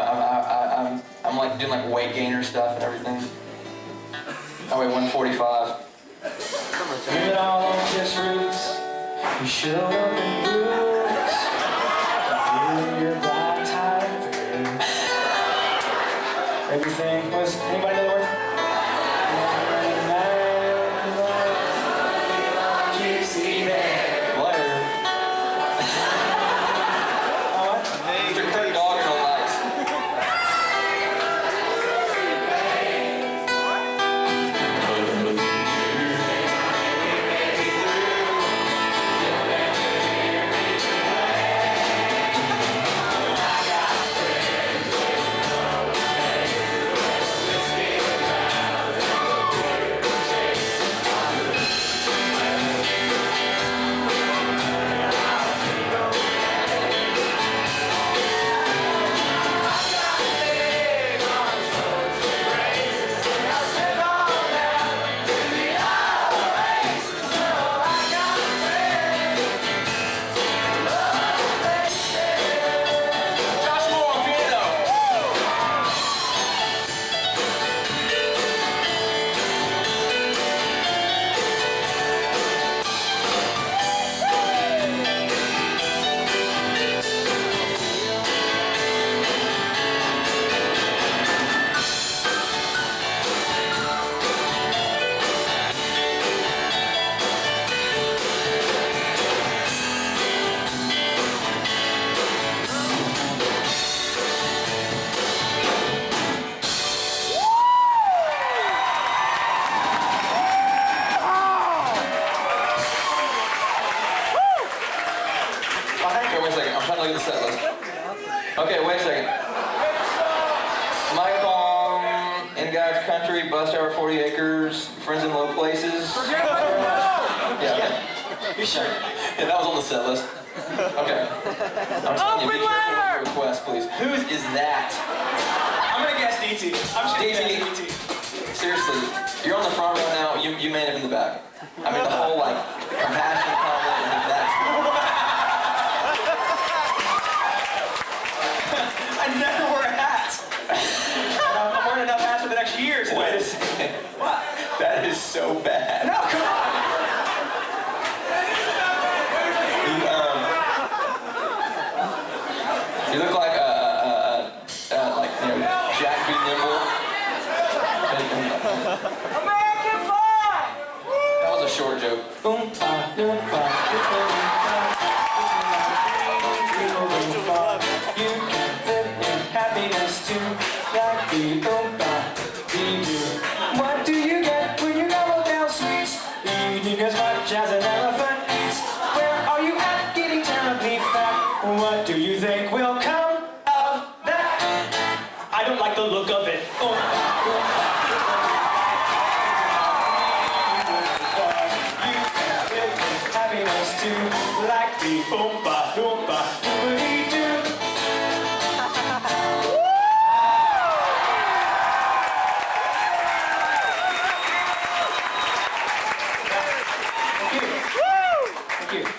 I'm like doing like weight gainer stuff and everything. I weigh 145. Moving all on just roots. You showed up in boots. You and your black tie. Everything was. Anybody know the words? trying to look at the set list. Okay, wait a second. My Calm, In God's Country, Bus Hour 40 Acres, Friends in Low Places. Yeah. You sure? Yeah, that was on the set list. Okay. I'm telling you, be careful with your request, please. Whose is that? I'm gonna guess DT. I'm just gonna guess DT. Seriously, you're on the front row now, you may have in the back. I mean, the whole, like, compassion comment, I mean, that's... I never wear a hat. I'm wearing enough hats for the next year. So Wait a second. What? That is so bad. No, come on. You look like Jack B. Nimble. American Pie! That was a short joke. You can live in happiness too, like the What do you get when you gobble down sweets? Eating as much as an elephant eats. Where are you at? Getting terribly fat. What do you think will come of that? I don't like the look of it. You can live in happiness too, like the oompa loompa doobity-doo. Thank you.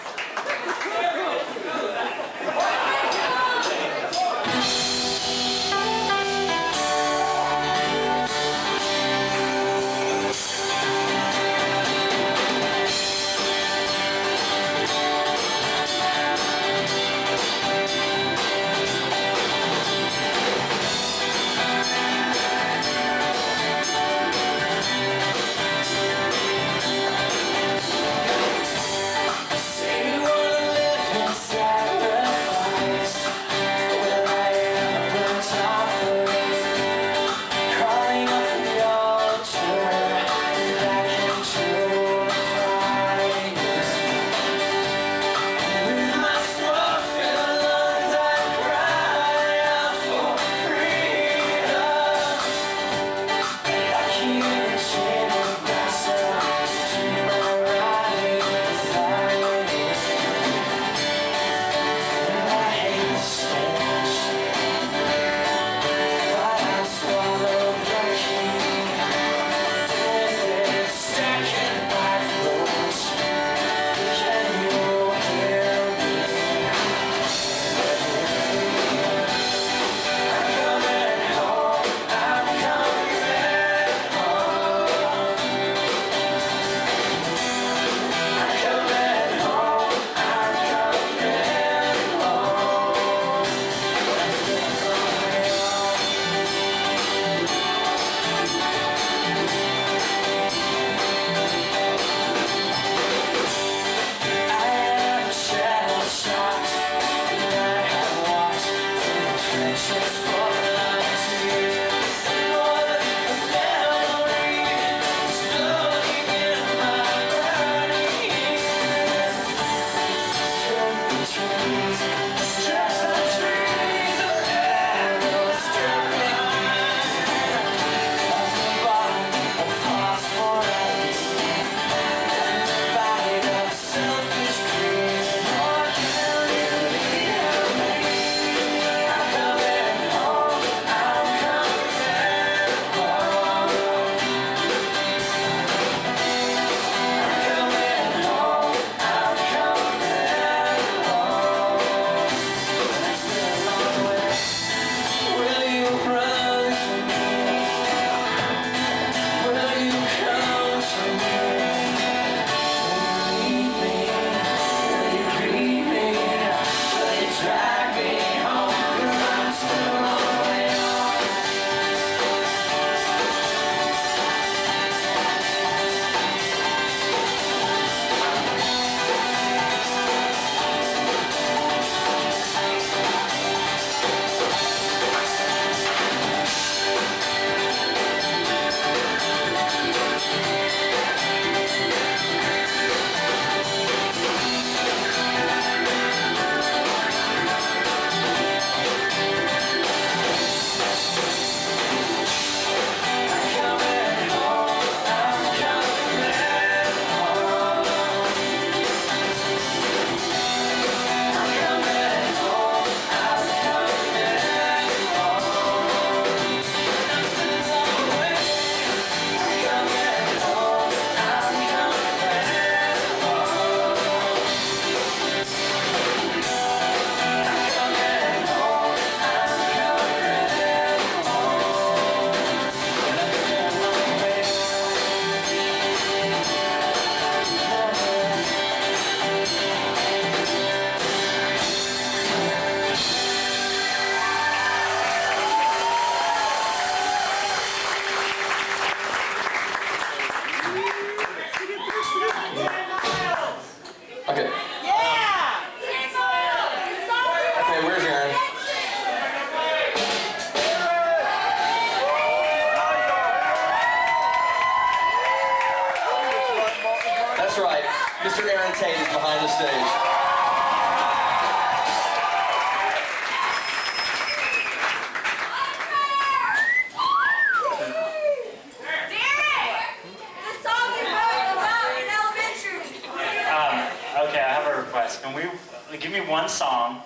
me one song,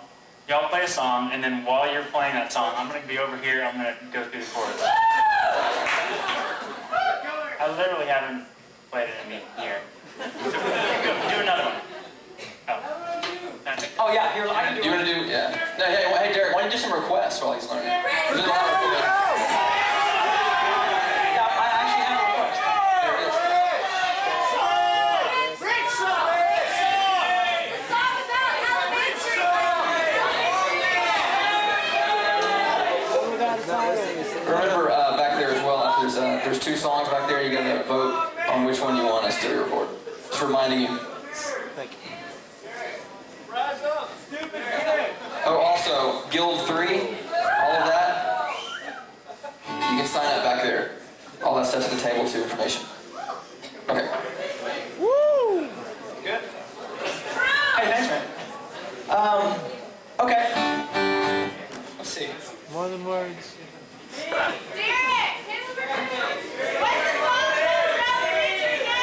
y'all play a song, and then while you're playing that song, I'm going to be over here, I'm going to go through the chorus. I literally haven't played it in a year. Do another one. Oh yeah, here, I can do You want to do, yeah. No, hey, Derek, why don't you do some requests while he's learning? There's a lot of people that- Yeah, I actually have a request. There it is. Song about elementary. Remember back there as well, there's two songs back there, you gotta vote on which one you want us to record. Just reminding you. Oh, also, Guild 3, all of that, you can sign up back there. All that stuff's at the table too, information. Okay. Woo! Good. Hey, thanks, man. Okay. Let's see. More than words. Derek, what's the song about elementary day?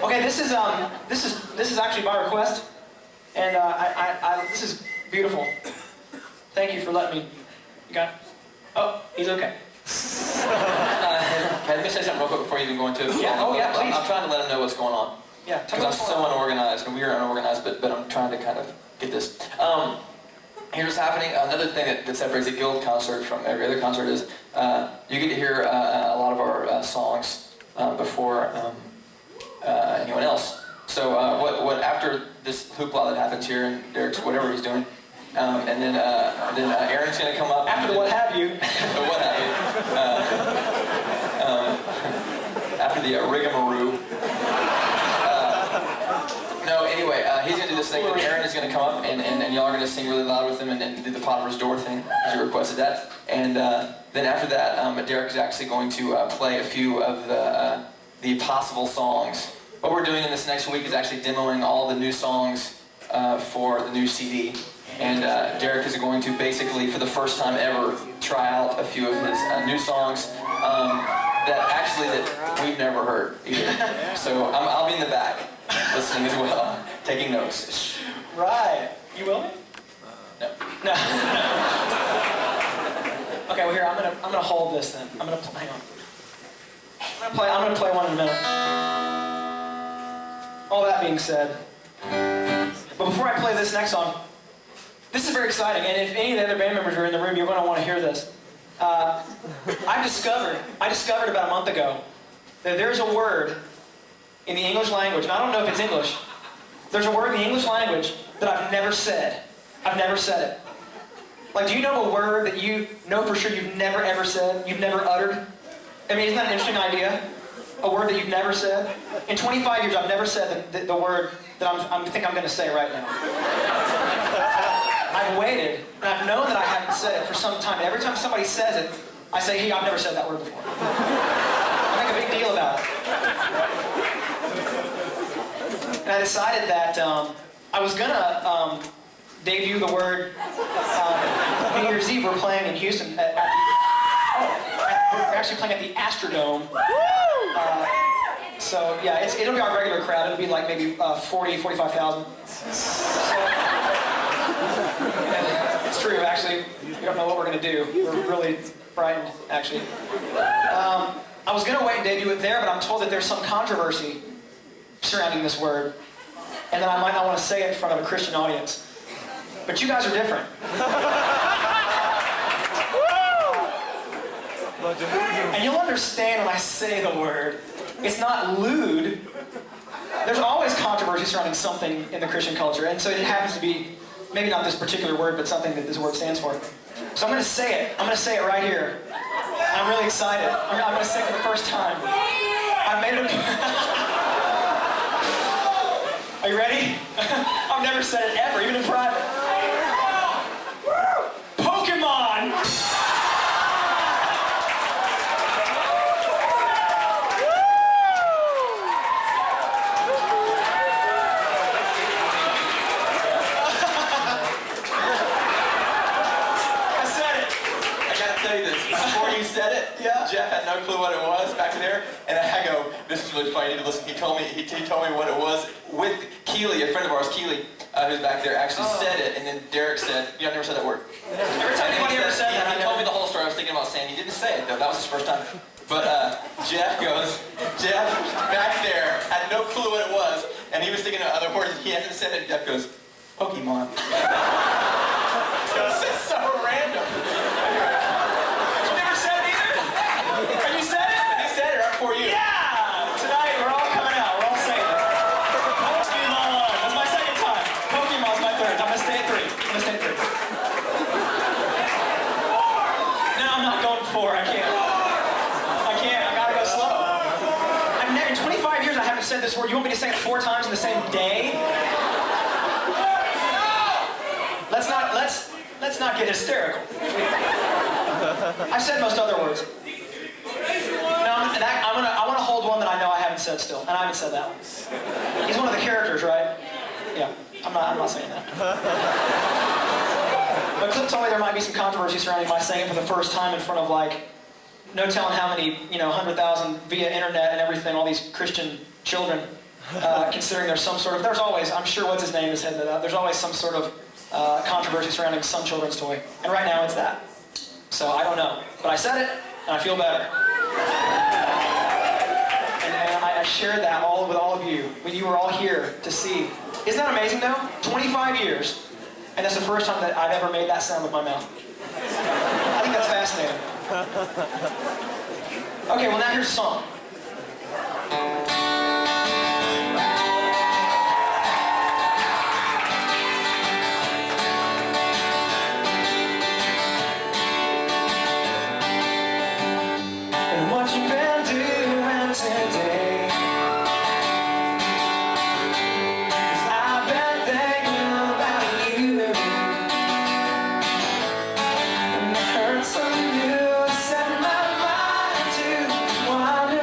Okay, this is actually by request, and this is beautiful. Thank you for letting me. You got it? Oh, he's okay. Let me say something real quick before you even go into it. Yeah, oh yeah, please. I'm trying to let him know what's going on. Yeah, tell me Because I'm what's going so on. unorganized, and we are unorganized, but I'm trying to kind of get this. Here's what's happening. Another thing that separates a Guild concert from every other concert is you get to hear a lot of our songs before anyone else. So what after this hoopla that happens here and Derek's whatever he's doing, and then Aaron's going to come up. After the what have you. The what have you. After the rigmarole. No, anyway, he's going to do this thing, and Aaron is going to come up, and y'all are going to sing really loud with him and do the Potter's Door thing, because you requested that. And then after that, Derek is actually going to play a few of the possible songs. What we're doing in this next week is actually demoing all the new songs for the new CD. And Derek is going to basically, for the first time ever, try out a few of his new songs that we've never heard either. So I'll be in the back, listening as well, taking notes. Right. You will be? No. No. Okay, well here, I'm gonna hold this then. Hang on. I'm gonna play one in a minute. All that being said, but before I play this next song, this is very exciting, and if any of the other band members are in the room, you're going to want to hear this. I discovered about a month ago that there's a word in the English language, and I don't know if it's English. There's a word in the English language that I've never said. I've never said it. Like, do you know a word that you know for sure you've never ever said, you've never uttered? I mean, isn't that an interesting idea? A word that you've never said? In 25 years, I've never said the word that I think I'm going to say right now. I've waited, and I've known that I haven't said it for some time. Every time somebody says it, I say, hey, I've never said that word before. I make a big deal about it. And I decided that I was going to debut the word New Year's Eve. We're playing in Houston. We're actually playing at the Astrodome. So, yeah, it'll be our regular crowd. It'll be like maybe 40, 45,000. It's true, actually. We don't know what we're going to do. We're really frightened, actually. I was going to wait and debut it there, but I'm told that there's some controversy surrounding this word, and that I might not want to say it in front of a Christian audience. But you guys are different. And you'll understand when I say the word. It's not lewd. There's always controversy surrounding something in the Christian culture, and so it happens to be maybe not this particular word, but something that this word stands for. So I'm going to say it. I'm going to say it right here. I'm really excited. I'm going to say it for the first time. I made it. Are you ready? I've never said it ever, even in private. Pokemon! Before you said it, Jeff had no clue what it was back there, and I go, this is really funny. Listen, he told me what it was with Keely, a friend of ours, Keely, who's back there, actually said it, and then Derek said, "You know, I've never said that word." Every time anybody ever said that, he told me the whole story. I was thinking about saying he didn't say it though. That was his first time. But Jeff back there had no clue what it was, and he was thinking of other words. He hasn't said it. Jeff goes, "Pokemon." It's just so random. You never said it either? Have you said it? He said it right before you. Yeah! Tonight we're all coming out. We're all saying it. Pokemon. That's my second time. Pokemon's my third. I'm gonna stay at 3. No, I'm not going 4. I can't. I gotta go slow. I've never, in 25 years I haven't said this word. You want me to say it 4 times in the same day? Let's not get hysterical. I've said most other words. No, I want to hold one that I know I haven't said still, and I haven't said that one. He's one of the characters, right? Yeah, I'm not saying that. But Clip told me there might be some controversy surrounding my saying it for the first time in front of no telling how many, 100,000 via internet and everything, all these Christian children, considering there's always, I'm sure what's his name is heading it up, there's always some sort of controversy surrounding some children's toy. And right now it's that. So I don't know. But I said it, and I feel better. And I shared that with all of you, when you were all here to see. Isn't that amazing though? 25 years, and that's the first time that I've ever made that sound with my mouth. I think that's fascinating. Okay, well now here's a song. Some you set my mind to wonder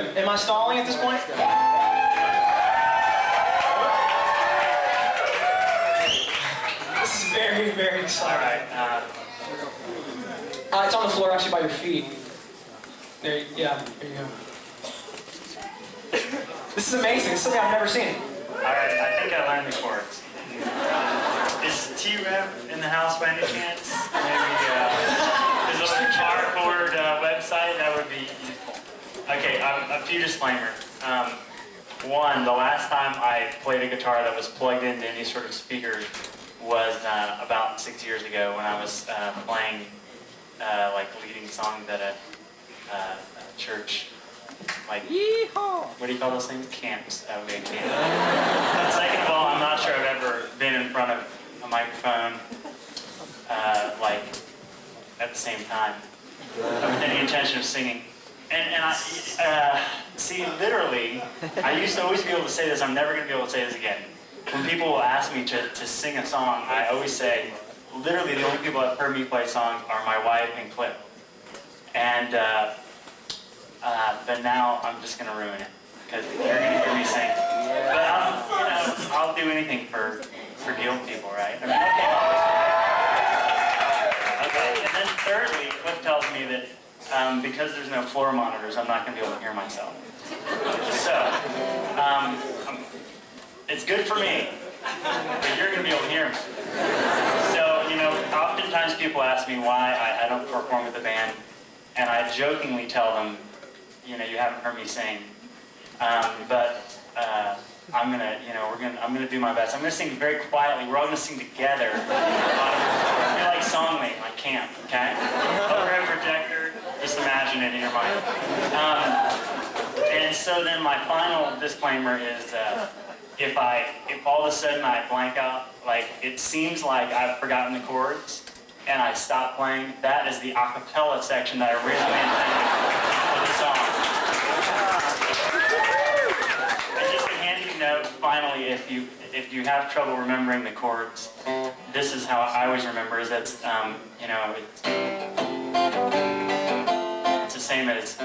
doing? Am I stalling at this point? This is very, very exciting. All right. It's on the floor actually by your feet. There you go. This is amazing. This is something I've never seen. All right, I think I learned the chords. Is T-Rev in the house by any chance? Maybe his little guitar chord website, that would be useful. Okay, a few disclaimers. One, the last time I played a guitar that was plugged into any sort of speaker was about 6 years ago when I was playing, like leading songs at a church. Like, what do you call those things? Camps. Okay, camp. Second of all, I'm not sure I've ever been in front of a microphone, like, at the same time, with any intention of singing. And I, see, literally, I used to always be able to say this, I'm never going to be able to say this again. When people will ask me to sing a song, I always say, literally the only people that have heard me play songs are my wife and Clip. And, but now I'm just going to ruin it, because you're going to hear me sing. But I'll do anything for Guild people, right? I mean, okay, and then thirdly, Cliff tells me that because there's no floor monitors, I'm not going to be able to hear myself. So, it's good for me, but you're going to be able to hear me. So, oftentimes people ask me why I don't perform with the band, and I jokingly tell them, you haven't heard me sing, but I'm gonna do my best. I'm gonna sing very quietly. We're all gonna sing together. Be like songmate, like camp, okay? Overhead projector, just imagine it in your mind. And so then my final disclaimer is, if all of a sudden I blank out, like it seems like I've forgotten the chords, and I stop playing, that is the a cappella section that I originally intended for the song. And just a handy note, finally, if you have trouble remembering the chords, this is how I always remember, is that's, it's the same as...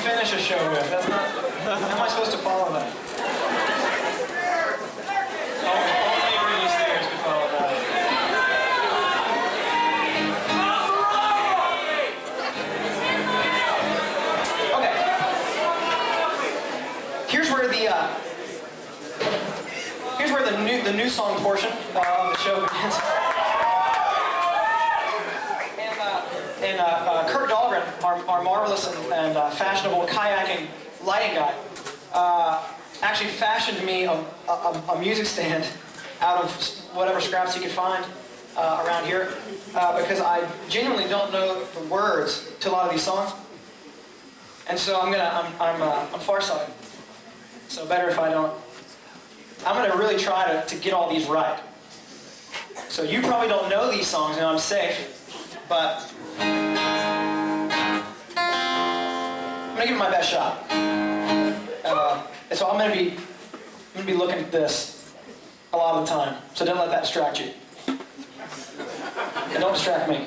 finish a show with. That's not. How am I supposed to follow that? Only Britney Spears can follow that. Okay. Here's where the new song portion of the show begins. And Kurt Dahlgren, our marvelous and fashionable kayaking lighting guy, actually fashioned me a music stand out of whatever scraps he could find around here, because I genuinely don't know the words to a lot of these songs, and so I'm farsighted. So better if I don't. I'm gonna really try to get all these right. So you probably don't know these songs, and I'm safe, but I'm gonna give it my best shot. And so I'm gonna be looking at this a lot of the time. So don't let that distract you. And don't distract me.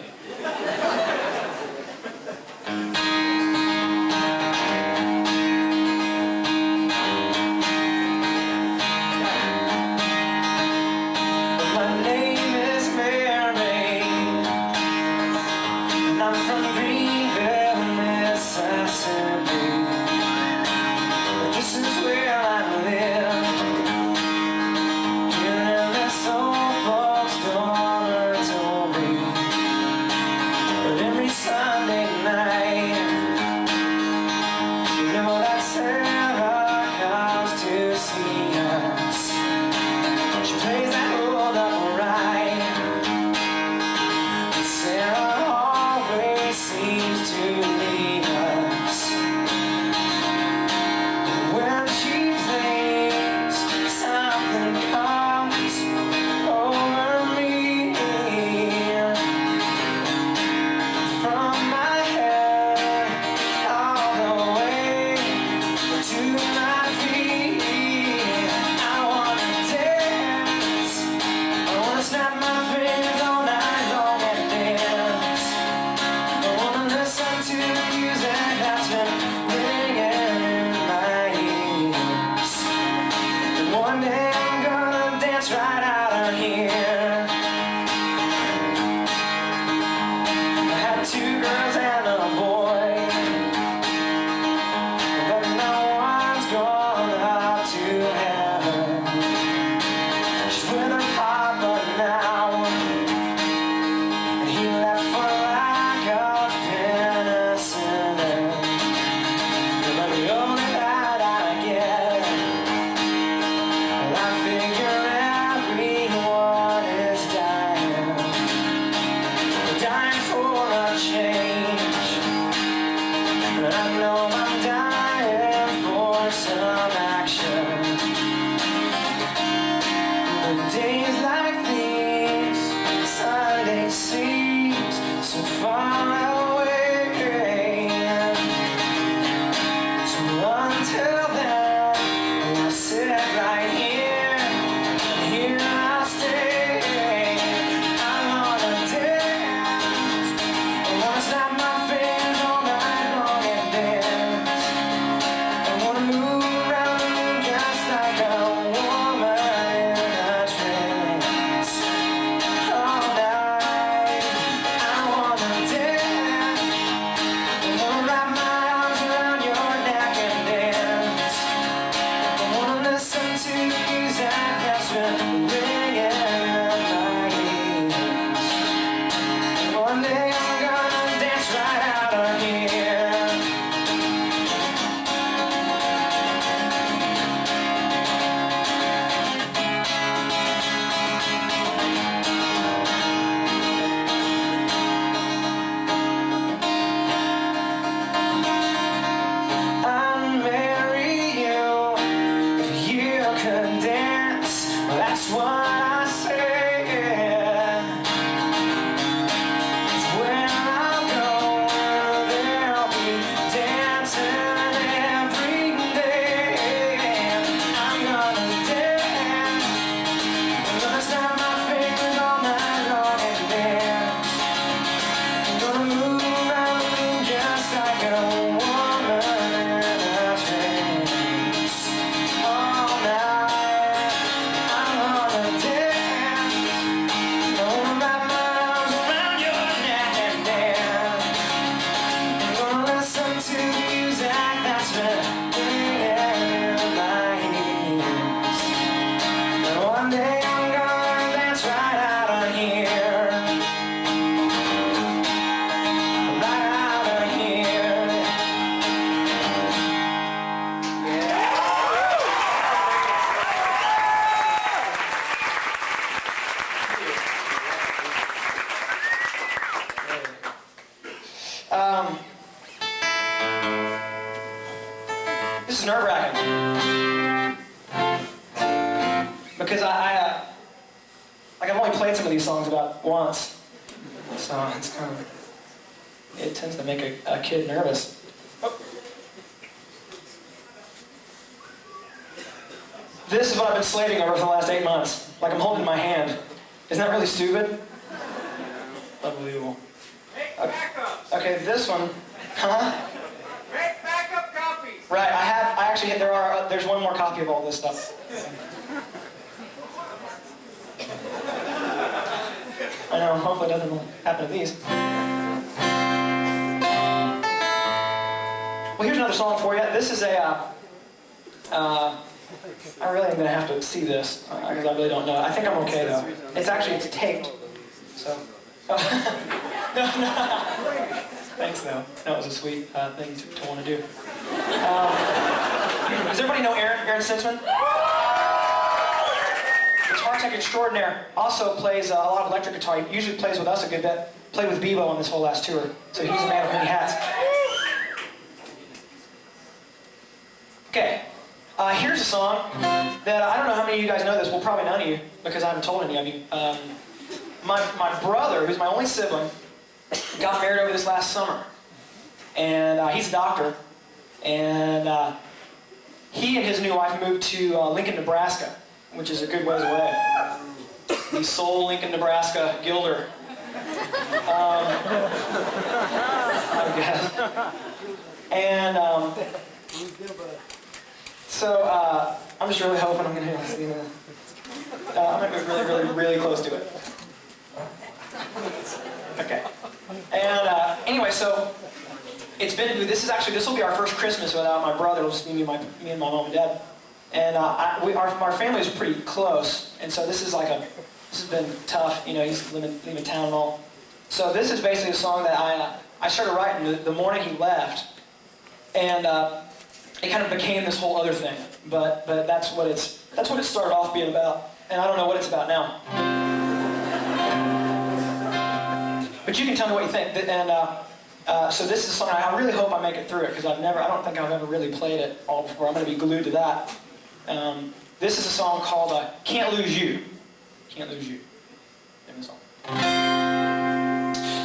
This is nerve-wracking. Because like I've only played some of these songs about once. So it's kind of, it tends to make a kid nervous. Oh. This is what I've been slaving over for the last 8 months. Like I'm holding my hand. Isn't that really stupid? Unbelievable. Okay, this one. Huh? Make backup copies. Right, there's one more copy of all this stuff. I know, hopefully it doesn't happen to these. Well, here's another song for you. This is I really am going to have to see this, because I really don't know. I think I'm okay, though. It's taped, so. No. Thanks, though. That was a sweet thing to want to do. Does everybody know Aaron Sinsman? Guitar tech extraordinaire. Also plays a lot of electric guitar. He usually plays with us a good bit. Played with Bebo on this whole last tour. So he's a man of many hats. Okay. Here's a song that I don't know how many of you guys know this. Well, probably none of you, because I haven't told any of you. My brother, who's my only sibling, got married over this last summer. And he's a doctor. And he and his new wife moved to Lincoln, Nebraska, which is a good ways away. The Soul, Lincoln, Nebraska, Gilder. I guess. And so I'm just really hoping I'm going to see that. I'm going to be really, really, really close to it. Okay. And anyway, so this will be our first Christmas without my brother. It'll just be me and my mom and dad. And our family is pretty close, and so this has been tough. You know, he's leaving town and all. So this is basically a song that I started writing the morning he left, and it kind of became this whole other thing. But that's what it started off being about, and I don't know what it's about now. But you can tell me what you think. And so this is a song I really hope I make it through it, because I don't think I've ever really played it all before. I'm going to be glued to that. This is a song called Can't Lose You. Can't Lose You. Name the song.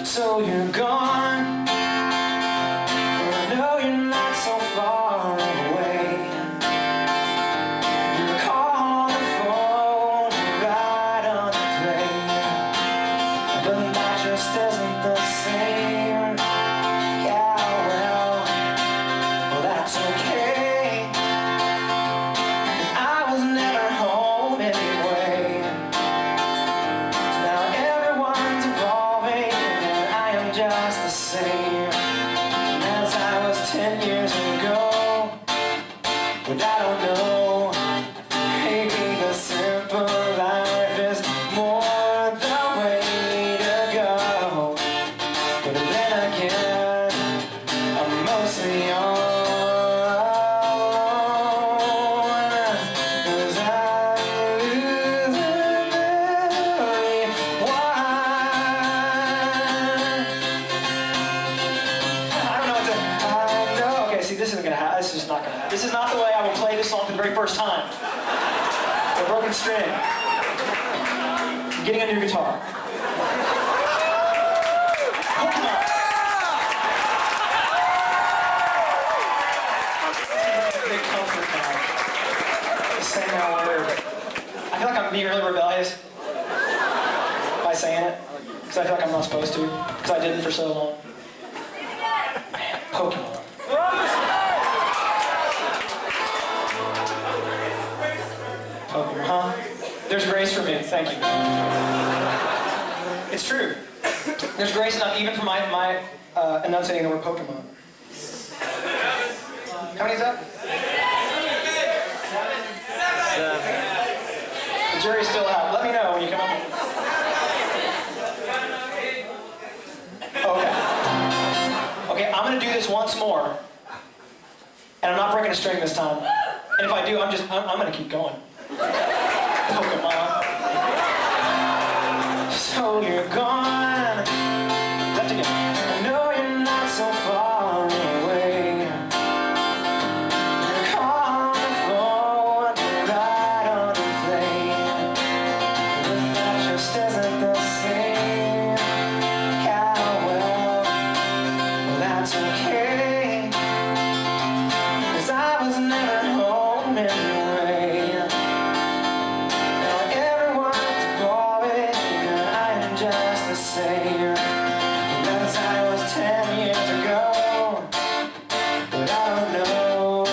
So you're gone. I know you're not so far away. You call on the phone, right on the plane. But that just isn't the same. Yeah, well, that's okay. But I don't know, maybe the simple life is more the way to go. But then again, I'm mostly alone, 'cause I lose the memory. Why? I don't know what to. I know. Okay, see, this isn't gonna happen. This is not gonna happen. This is not the way I will play this song for the very first time. A broken string. Getting a new guitar. Pokemon. Big comfort now. Just saying that word. I feel like I'm being really rebellious by saying it, because I feel like I'm not supposed to, because I didn't for so long. Man, Pokemon. Pokemon, huh? There's grace for me, thank you. It's true. There's grace enough even for my enunciating the word Pokemon. How many is that? 7. The jury's still out. Let me know when you come up. Okay. Okay, I'm gonna do this once more. And I'm not breaking a string this time. And if I do, I'm gonna keep going. Pokemon. So you're gone. Left again. I know you're not so far away. You're same as I was 10 years ago. But I don't know,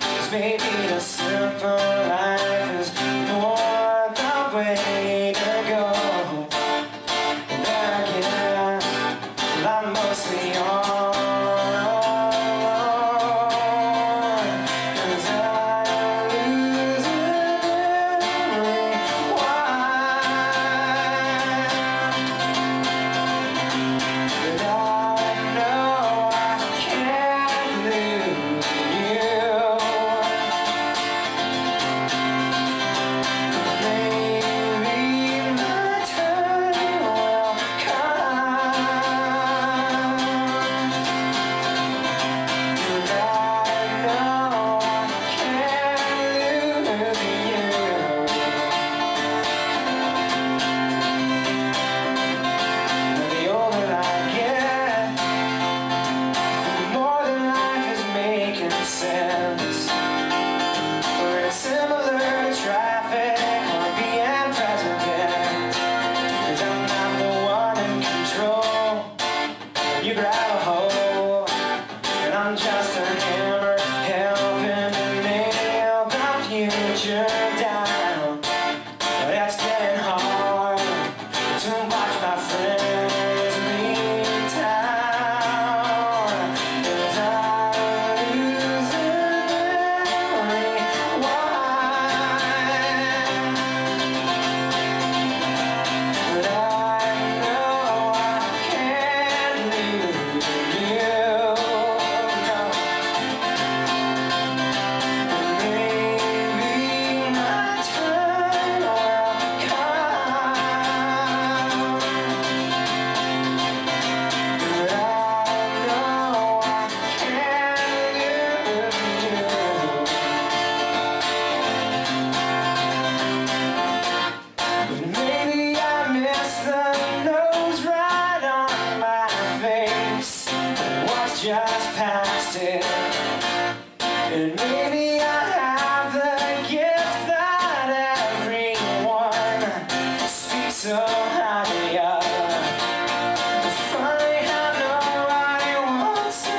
'cause maybe the simple life is more the way to go. And then again, I'm mostly all alone, 'cause I'm losing memory. Why? But I know I can't lose you. Maybe my time will come. But I know I can't lose you. The older I get, the more than life is making sense. We're in similar traffic or being present tense. 'Cause I'm not the one in control. You grab a hold, and I'm just a hammer helping to nail the future down. But it's getting hard to watch my friends leave town. 'Cause I'm losing memory. Why? But I know I can't lose you. No. Maybe my time will come. But I know I can't lose you. But maybe I miss the nose right on my face. Was just past it. And maybe I have the gift that everyone speaks so highly of. It's funny how nobody wants it.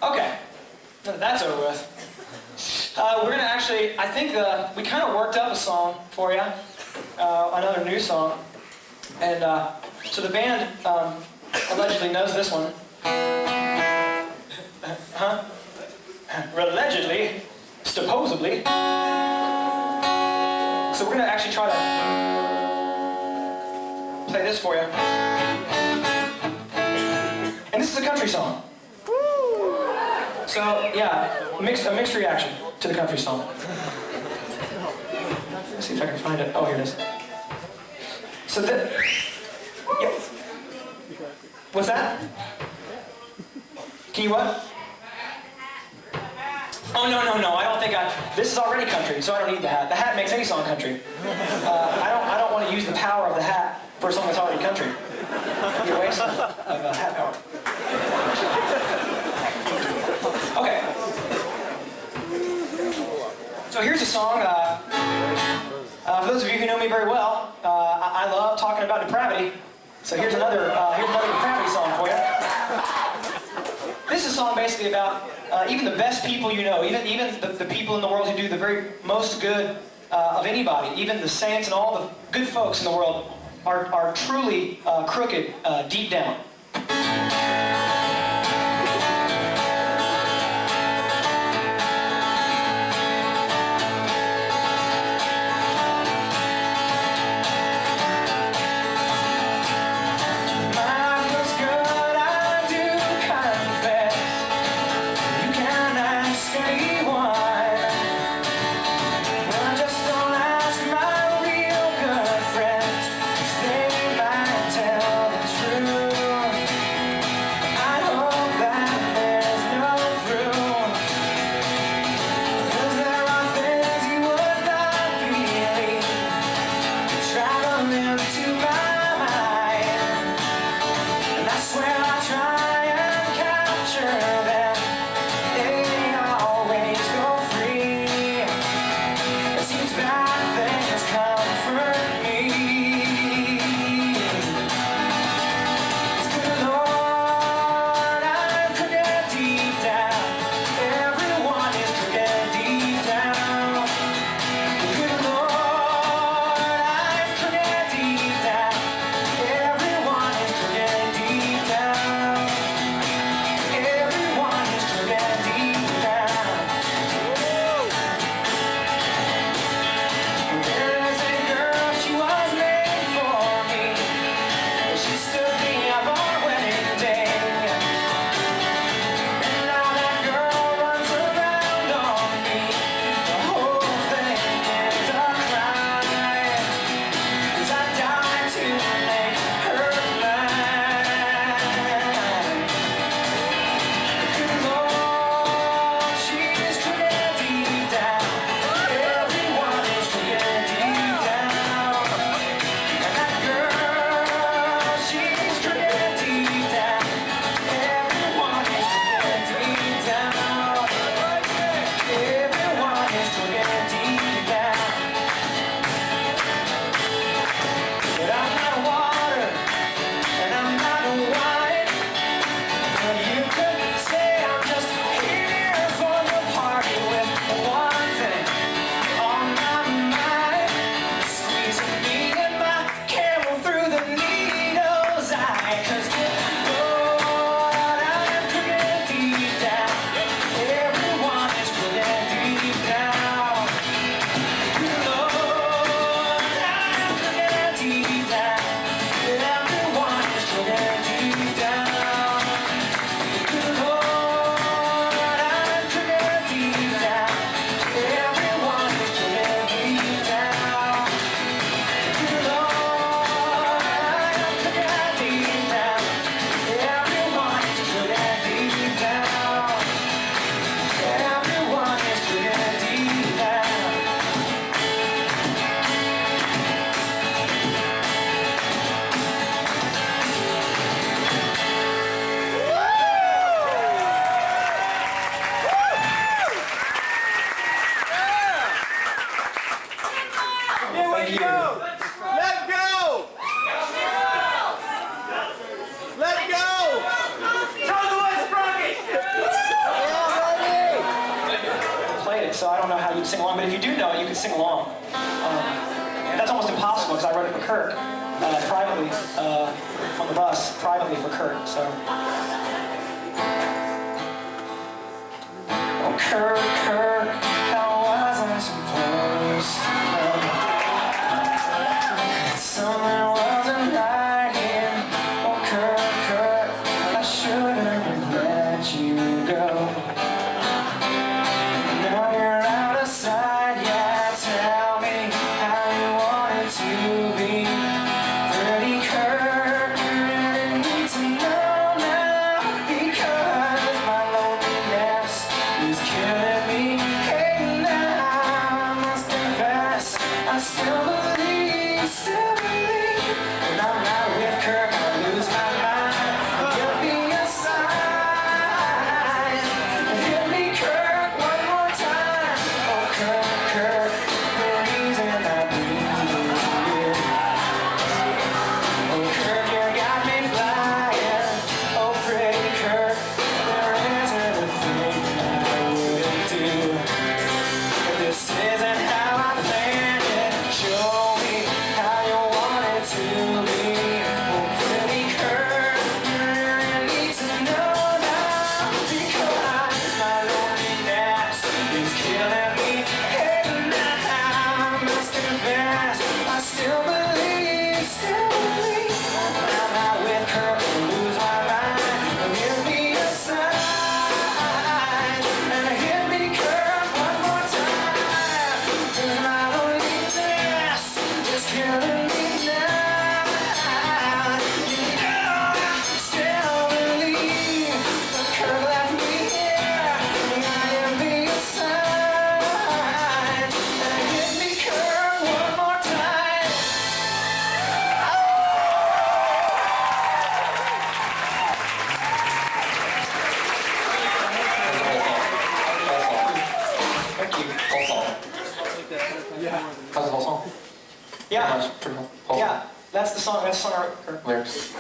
Okay, now that that's over with. We're gonna actually, I think we kind of worked up a song for you, another new song. And so the band allegedly knows this one. Huh? Allegedly, supposedly. So we're gonna actually try to play this for you. And this is a country song. So yeah, a mixed reaction to the country song. Let's see if I can find it. Oh, here it is. So yep. What's that? Can you what? Oh no, I don't think this is already country, so I don't need the hat. The hat makes any song country. I don't want to use the power of the hat for a song that's already country. You're wasting of hat power. Okay. So here's a song. For those of you who know me very well, I love talking about depravity. So here's another depravity song for you. This is a song basically about even the best people you know, even the people in the world who do the very most good of anybody, even the saints and all the good folks in the world are truly crooked deep down. So I don't know how you'd sing along, but if you do know it, you can sing along. And that's almost impossible because I wrote it for Kirk, privately, on the bus, privately for Kirk. So. Oh, Kirk, how was I supposed to know that something wasn't right here? Oh, Kirk, I shouldn't have let you go. Killing me. Hey. Whole song. How's the whole song? Yeah. Pretty much, pretty much. Whole Yeah. That's the song. That's the song. lyrics.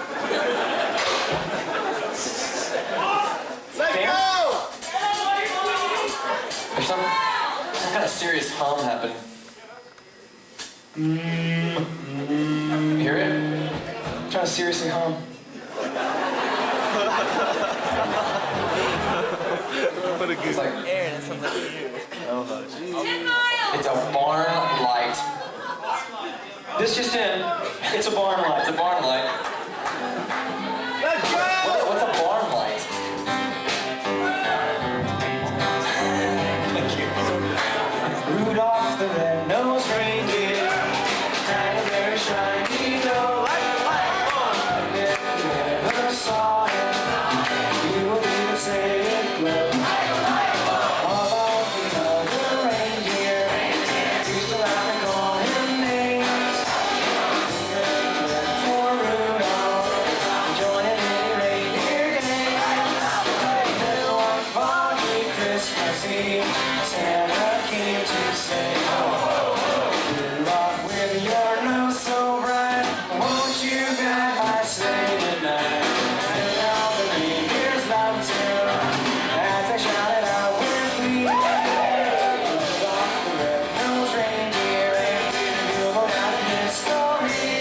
Let's go! There's some kind of serious hum happening. You hear it? I'm trying to seriously hum. It's like Aaron, that sounds like you. 10 miles. it's a barn light. This just in. It's a barn light. It's a barn light. Let's go! What's a barn light? Thank you. Rudolph the red-nosed reindeer had a very shiny nose. And if you ever saw him, you would even say it glowed. All of the other reindeer used to laugh and call him names. Poor Rudolph, joining any reindeer game. Then one foggy Christmas Eve, Santa came to say, Rudolph, with your nose so bright, won't you guide my sleigh tonight? And all the reindeers loved him as they shouted out with glee. Rudolph the red-nosed reindeer, and you'll go down in history.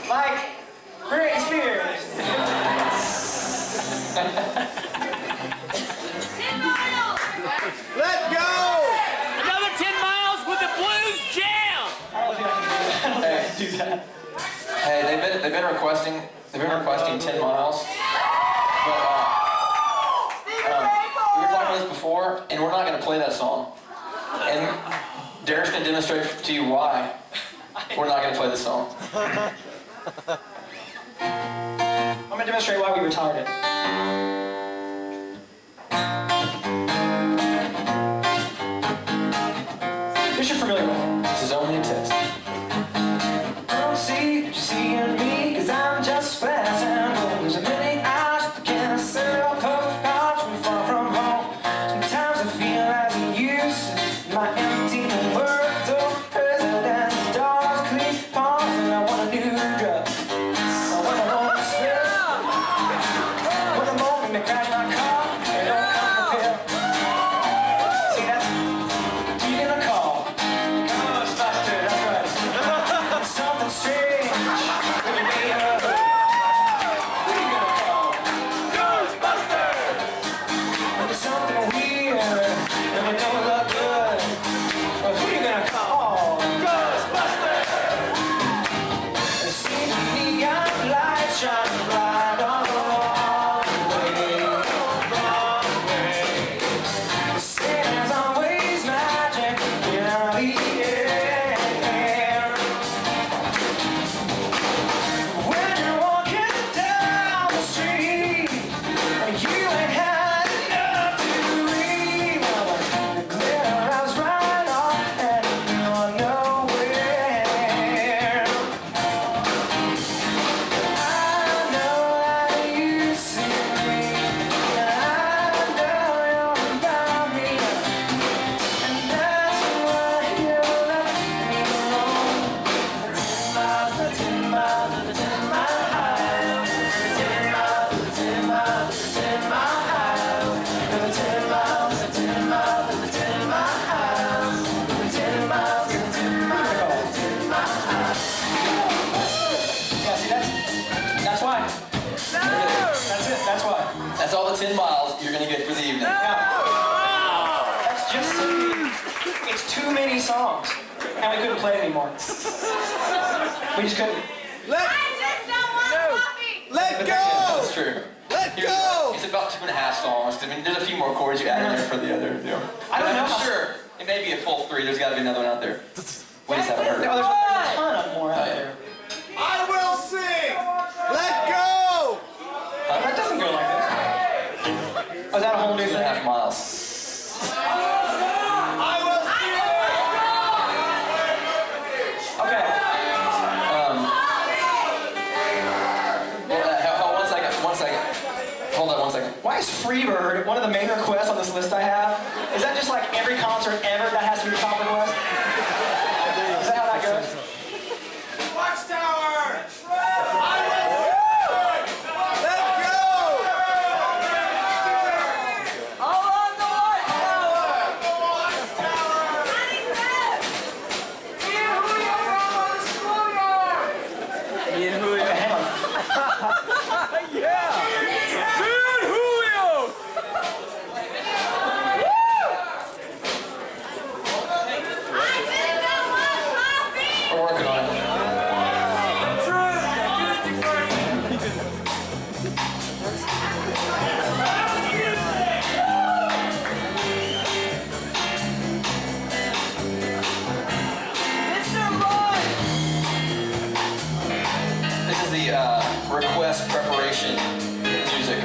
Like Britney Spears. 10 miles. Let's go! Another 10 miles with the blues jam! I don't think I can do that. Hey, they've been requesting 10 miles. But we were talking about this before, and we're not gonna play that song. And Derek's gonna demonstrate to you why we're not gonna play this song. I'm gonna demonstrate why we retired it. This you're familiar with. This is only a test. Don't see what you see in me, 'cause I'm just passing home. There's a many hours that can send a postcards from far from home. Sometimes I feel as a use my empty world, though president's doors clean palms, and I want a new drug. I want a long slip. When I'm home, they crash my car, they don't come prepared. See, that's who you gonna call. Ghostbusters, that's right. Something strange in your neighborhood. Who you gonna call? Ghostbusters! When there's something weird and it don't look good, well, who you gonna call? Ghostbusters! There seems to be neon lights shining bright on the hallway. They say there's always magic in the air. When you're walking down the street and you ain't had enough to eat, well, the glitter has run off and you're nowhere. I know that you see me, and I know you're about me, and that's why you let me alone. 10 miles, 10 miles, 10 miles, 10 miles, 10 miles, 10 miles, 10 miles, 10 miles, 10 miles, 10 miles. Yeah, see, that's why. That's it, that's why. That's all the 10 miles you're gonna get for the evening. That's just it's too many songs, and we couldn't play it anymore. We just couldn't. I just don't want coffee. Let's go! That's true. Let's go! It's about 2.5 songs. I mean, there's a few more chords you add in there for the other. You know. I don't know I'm how- sure it may be a full 3. There's got to be another one out there. We just haven't heard There's it. a ton of more out there. I will sing! Let's go! That doesn't go like this. Oh, is that a whole new thing? 2.5 miles. I will Okay. Well, one second. Hold on 1 second. Why is Freebird one of the main requests on this list I have? Is that just like every concert ever that has to be the top request? Is that how that goes? Watchtower! Let go! All on the Watchtower! Ian Julio. Okay, hang on. Yeah! Dude, Julio! We're working on it. This is the request preparation music.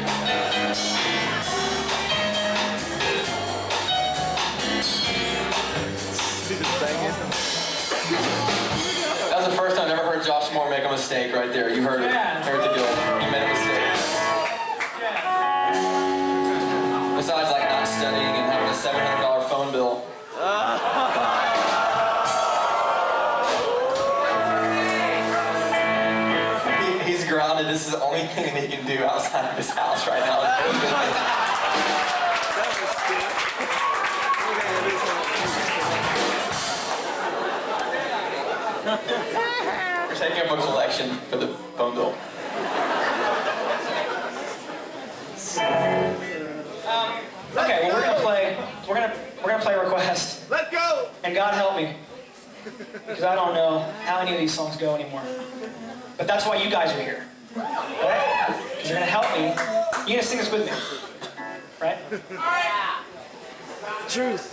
That was the first time I've ever heard Josh Moore make a mistake right there. You heard it. Heard the deal. He made a mistake. Besides like not studying and having a $700 phone bill. He's grounded. This is the only thing that he can do outside of his house right now. We're taking up a collection for the phone bill. Okay, well we're gonna play Request. Let go! And God help me, because I don't know how any of these songs go anymore. But that's why you guys are here, right? Because you're gonna help me. You're gonna sing this with me, right? Truth.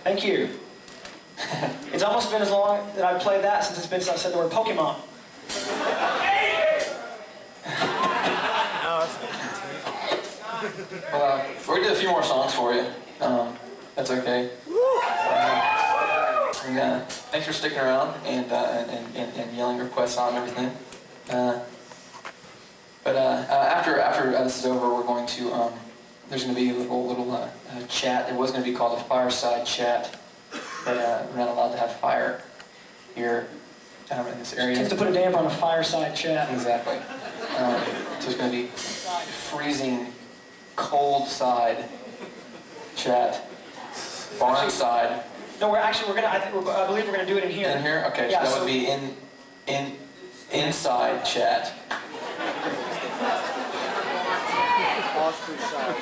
Thank you. It's almost been as long that I've played that since it's been since I said the word Pokemon. We're gonna do a few more songs for you. That's okay. Thanks for sticking around and yelling requests on and everything. But after this is over, we're going to there's going to be a little chat. It was going to be called a fireside chat, but we're not allowed to have fire here in this area. Just to put a damper on a fireside chat. Exactly. So it's going to be freezing, cold side chat, barn side. No, we're gonna. I believe we're gonna do it in here. In here? Okay. Yeah, so that would be inside chat.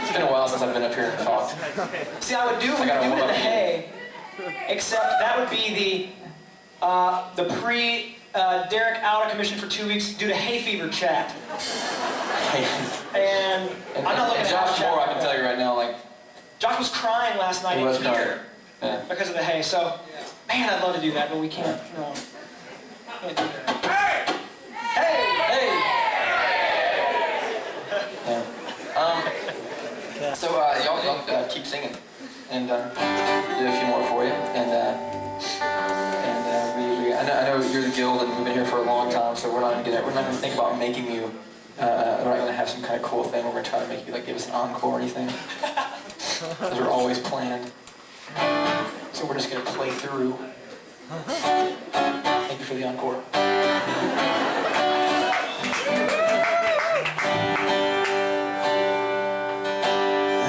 It's been a while since I've been up here and talked. See, I would do it in the hay, except that would be the pre-Derek out of commission for 2 weeks due to hay fever chat. And I'm not looking at Josh Moore, I can tell you right now, like Josh was crying last night in here because of the hay. So, man, I'd love to do that, but we can't. No, can't do that. Hey! Hey! Yeah. So y'all keep singing, and do a few more for you. I know you're the guild, and we've been here for a long time, so we're not gonna think about making you. We're not gonna have some kind of cool thing where we're trying to make you like give us an encore or anything. Those are always planned. So we're just gonna play through. Thank you for the encore.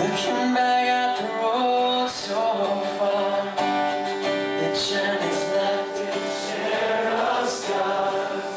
Looking back at the road so far, the journey's left its share of scars.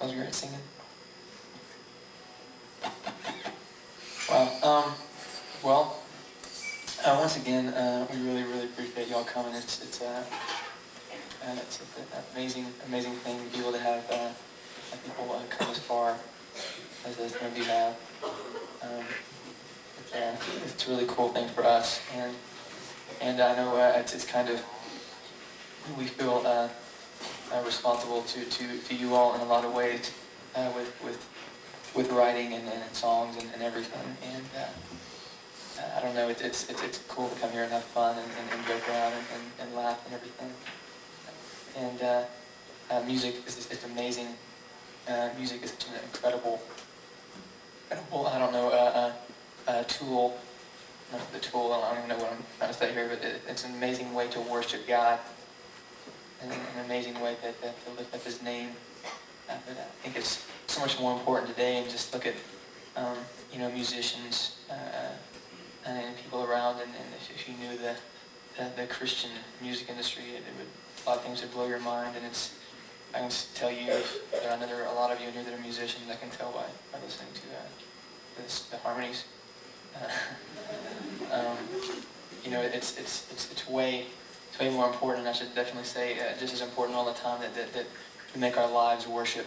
was great singing. Wow. Well, once again, we really appreciate y'all coming. It's an amazing thing to be able to have people come as far as we have. It's a really cool thing for us, and I know it's kind of, we feel responsible to you all in a lot of ways with writing and songs and everything. And I don't know, it's cool to come here and have fun and joke around and laugh and everything. And music is amazing. Music is such an incredible, I don't know, tool. Not the tool, I don't even know what I'm trying to say here, but it's an amazing way to worship God, and an amazing way to lift up His name. But I think it's so much more important today, and just look at, musicians and people around, and if you knew the Christian music industry, a lot of things would blow your mind, and I can tell you, I know there are a lot of you in here that are musicians. I can tell by listening to the harmonies. It's way more important. I should definitely say just as important all the time that we make our lives worship.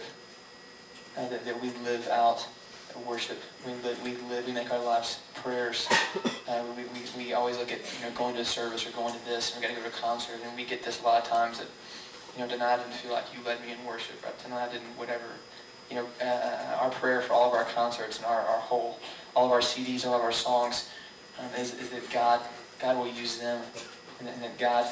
That we live out worship. We make our lives prayers. We always look at going to a service or going to this, and we're going to go to a concert, and we get this a lot of times that tonight I didn't feel like you led me in worship. Right? Tonight I didn't, whatever. Our prayer for all of our concerts and all of our CDs, all of our songs, is that God will use them, and that God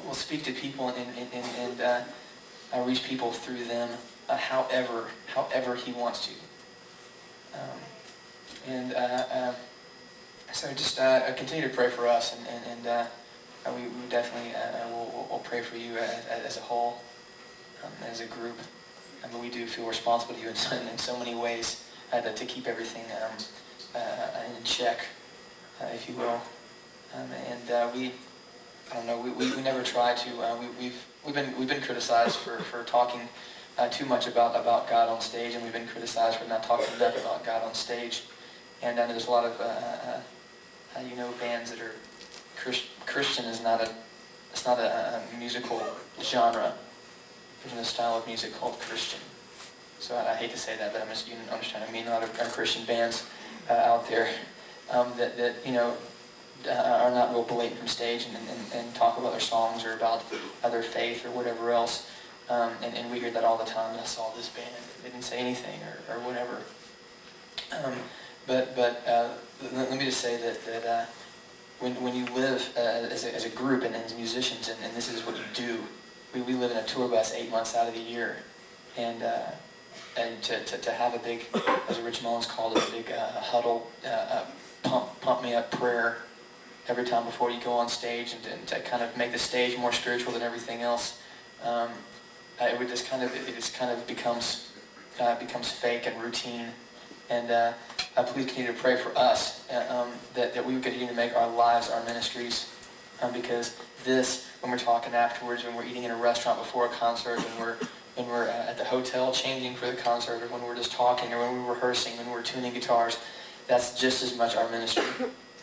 will speak to people and reach people through them, however He wants to. So just continue to pray for us, and we definitely will pray for you as a whole, as a group. But we do feel responsible to you in so many ways to keep everything in check, if you will. We never try to. We've been criticized for talking too much about God on stage, and we've been criticized for not talking enough about God on stage. And I know there's a lot of bands that are Christian is not a musical genre. There's a style of music called Christian. So I hate to say that, but I'm just trying to mean a lot of Christian bands out there that are not real blatant from stage and talk about their songs or about their faith or whatever else. And we hear that all the time. I saw this band, they didn't say anything or whatever. But let me just say that when you live as a group and as musicians, and this is what you do, we live in a tour bus 8 months out of the year, and to have a big, as Rich Mullins called it, a big huddle, pump me up prayer every time before you go on stage, and to kind of make the stage more spiritual than everything else. It just kind of becomes fake and routine. And please continue to pray for us that we would continue to make our lives our ministries, because this, when we're talking afterwards, when we're eating in a restaurant before a concert, when we're at the hotel changing for the concert, or when we're just talking, or when we're rehearsing, when we're tuning guitars, that's just as much our ministry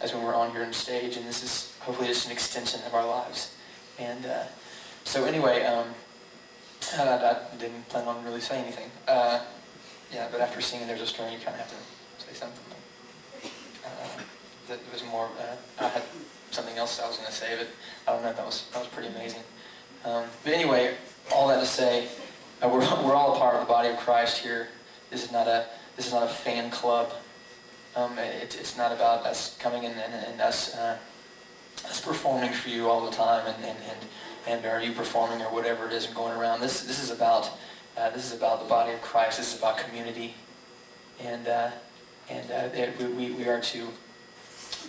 as when we're on here on stage. And this is hopefully just an extension of our lives. And so anyway, I didn't plan on really saying anything. But after singing There's a String, you kind of have to say something. That was more, I had something else I was going to say, but I don't know, that was pretty amazing. But anyway, all that to say, we're all a part of the body of Christ here. This is not a fan club. It's not about us coming in and us performing for you all the time, and are you performing or whatever it is and going around. This is about the body of Christ. This is about community, and we are to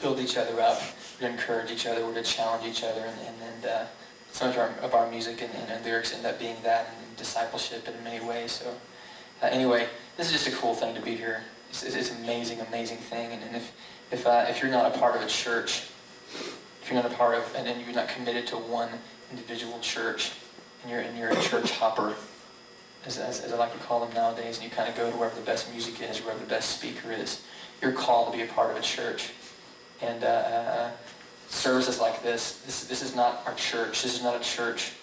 build each other up, to encourage each other, we're to challenge each other, and so much of our music and lyrics end up being that, and discipleship in many ways. So anyway, this is just a cool thing to be here. It's an amazing thing, and if you're not a part of a church, if you're not a part of, and you're not committed to one individual church, and you're a church hopper, as I like to call them nowadays, and you kind of go to wherever the best music is, wherever the best speaker is. You're called to be a part of a church. And services like this is not our church. This is not a church.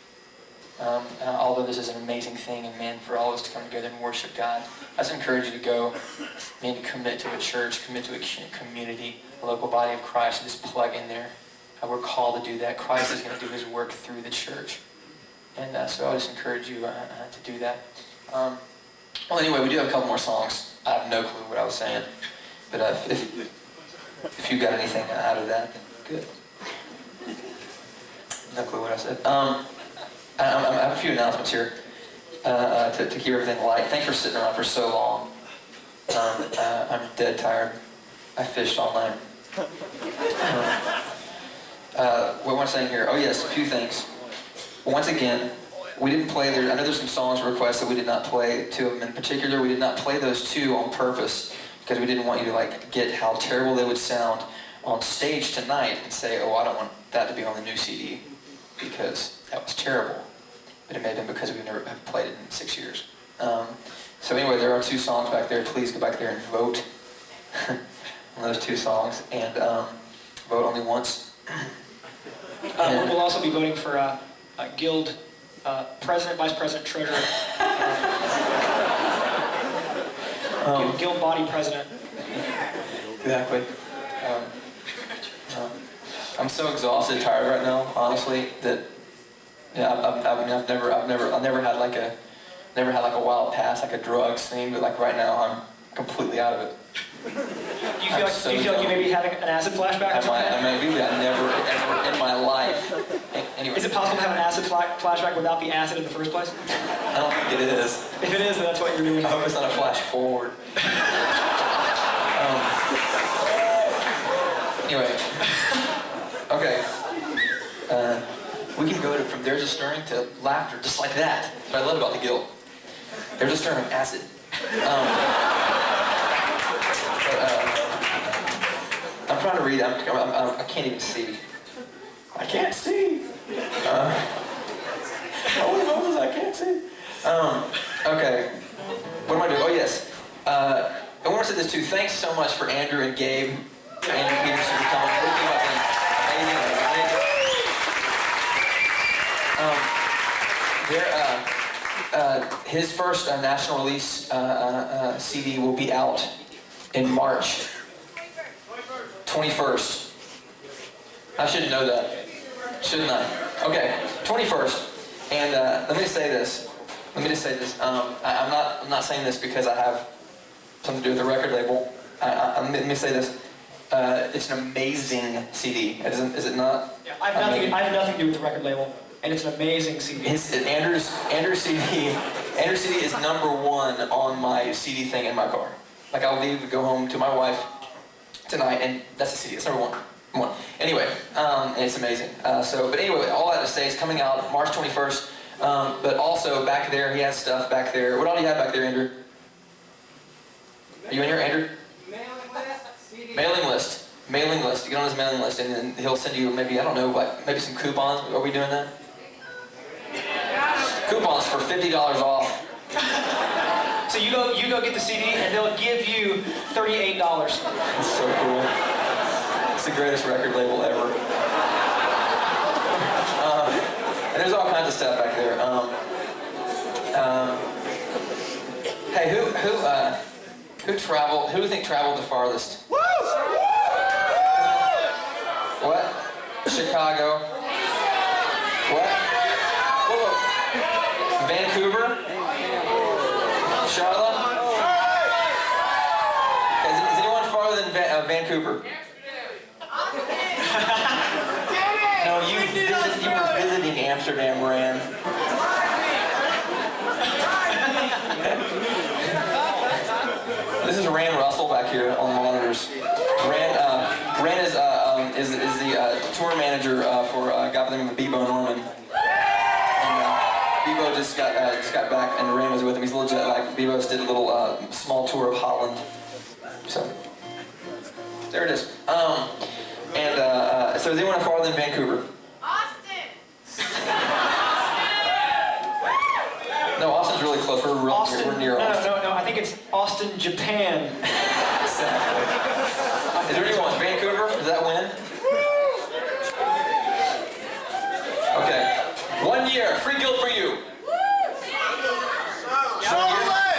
Although this is an amazing thing, and man, for all of us to come together and worship God, I just encourage you to go, man, to commit to a church, commit to a community, a local body of Christ, and just plug in there. We're called to do that. Christ is going to do his work through the church. And so I just encourage you to do that. Well, anyway, we do have a couple more songs. I have no clue what I was saying. But if you got anything out of that, then good. No clue what I said. I have a few announcements here to keep everything light. Thanks for sitting around for so long. I'm dead tired. I fished all night. What am I saying here? Oh yes, a few things. Once again, we didn't play there. I know there's some songs requests that we did not play. Two of them in particular, we did not play those two on purpose because we didn't want you to get how terrible they would sound on stage tonight and say, oh, I don't want that to be on the new CD because that was terrible. But it may have been because we never have played it in 6 years. So anyway, there are two songs back there. Please go back there and vote on those two songs, and vote only once. We'll also be voting for Guild President, Vice President, Treasurer, Guild Body President. Exactly. I'm so exhausted, tired right now, honestly, that I've never had like a wild pass, like a drugs thing, but like right now I'm completely out of it. Do you feel like you may be having an acid flashback? I never ever in my life. Anyway. Is it possible to have an acid flashback without the acid in the first place? I don't think it is. If it is, then that's what you're doing. I hope it's not a flash forward. Anyway. Okay. We can go from there's a stirring to laughter, just like that. That's what I love about the Guild. There's a stirring of acid. I'm trying to read. I can't even see. I can't see. Holy Moses, I can't see. Okay. What am I doing? Oh, yes. I want to say this too. Thanks so much for Andrew and Gabe, Andrew Peterson for coming. His first national release CD will be out in March 21st. I should know that, shouldn't I? Okay, 21st. And let me just say this. I'm not saying this because I have something to do with the record label. Let me say this. It's an amazing CD. Is it not? Yeah, I have nothing to do with the record label, and it's an amazing CD. Andrew's CD is #1 on my CD thing in my car. Like I'll leave and go home to my wife tonight, and that's the CD. It's #1. Anyway, and it's amazing. But anyway, all that to say is coming out March 21st. But also back there, he has stuff back there. What all do you have back there, Andrew? Are you in here, Andrew? Mailing list. Mailing list. You get on his mailing list, and then he'll send you maybe, I don't know, maybe some coupons. Are we doing that? Coupons for $50 off. So you go get the CD, and they'll give you $38. That's so cool. It's the greatest record label ever. And there's all kinds of stuff back there. Hey, who do you think traveled the farthest? Woo! What? Chicago. What? Whoa. Vancouver? Charlotte? Is anyone farther than Vancouver? No, you were visiting Amsterdam, Rand. This is Rand Russell back here on the monitors. Rand is the tour manager for a guy by the name of Bebo Norman. And Bebo just got back, and Rand was with him. He's a little jet lagged. Bebo just did a little small tour of Holland. So there it is. So is anyone farther than Vancouver? Austin! No, Austin's really close. We're Boston, Japan. Exactly. Is there anyone? Vancouver? Does that win? Okay. 1 year. Free guild for you.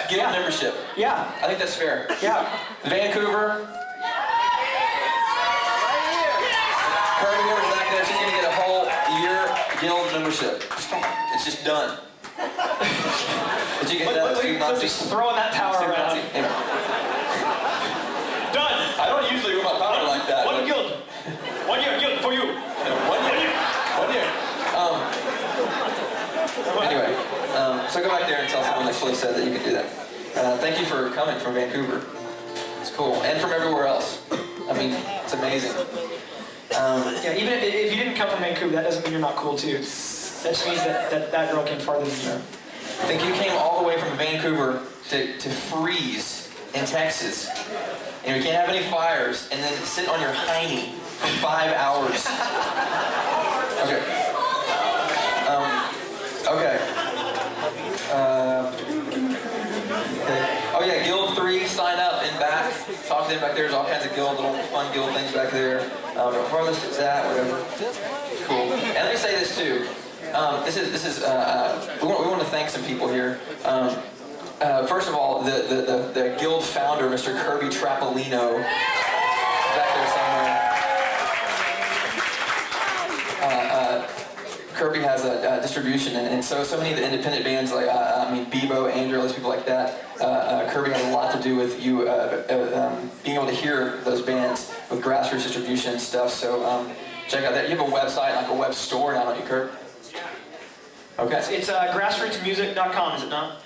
Guild membership. Yeah. I think that's fair. Yeah. Vancouver. Current member's back there. She's going to get a whole year guild membership. It's just done. Did you get that? Just throwing that power around. Done. I don't usually do my power like that. One guild. 1 year guild for you. 1 year. 1 year. Anyway, so go back there and tell someone that Chloe said that you can do that. Thank you for coming from Vancouver. It's cool. And from everywhere else. I mean, it's amazing. Yeah, even if you didn't come from Vancouver, that doesn't mean you're not cool too. That just means that girl came farther than you. I think you came all the way from Vancouver to freeze in Texas. And we can't have any fires, and then sit on your hiney for 5 hours. Okay. Okay. Oh yeah, Guild 3, sign up in back. Talk to them back there. There's all kinds of guild, little fun guild things back there. Regardless of that, whatever. Cool. And let me say this too. We want to thank some people here. First of all, the guild founder, Mr. Kirby Trapolino, is back there somewhere. Kirby has a distribution, and so many of the independent bands, like Bebo, Andrew, those people like that. Kirby has a lot to do with you being able to hear those bands with grassroots distribution and stuff. So check out that. You have a website, like a web store now, don't you, Kirby? Okay. It's grassrootsmusic.com, is it not?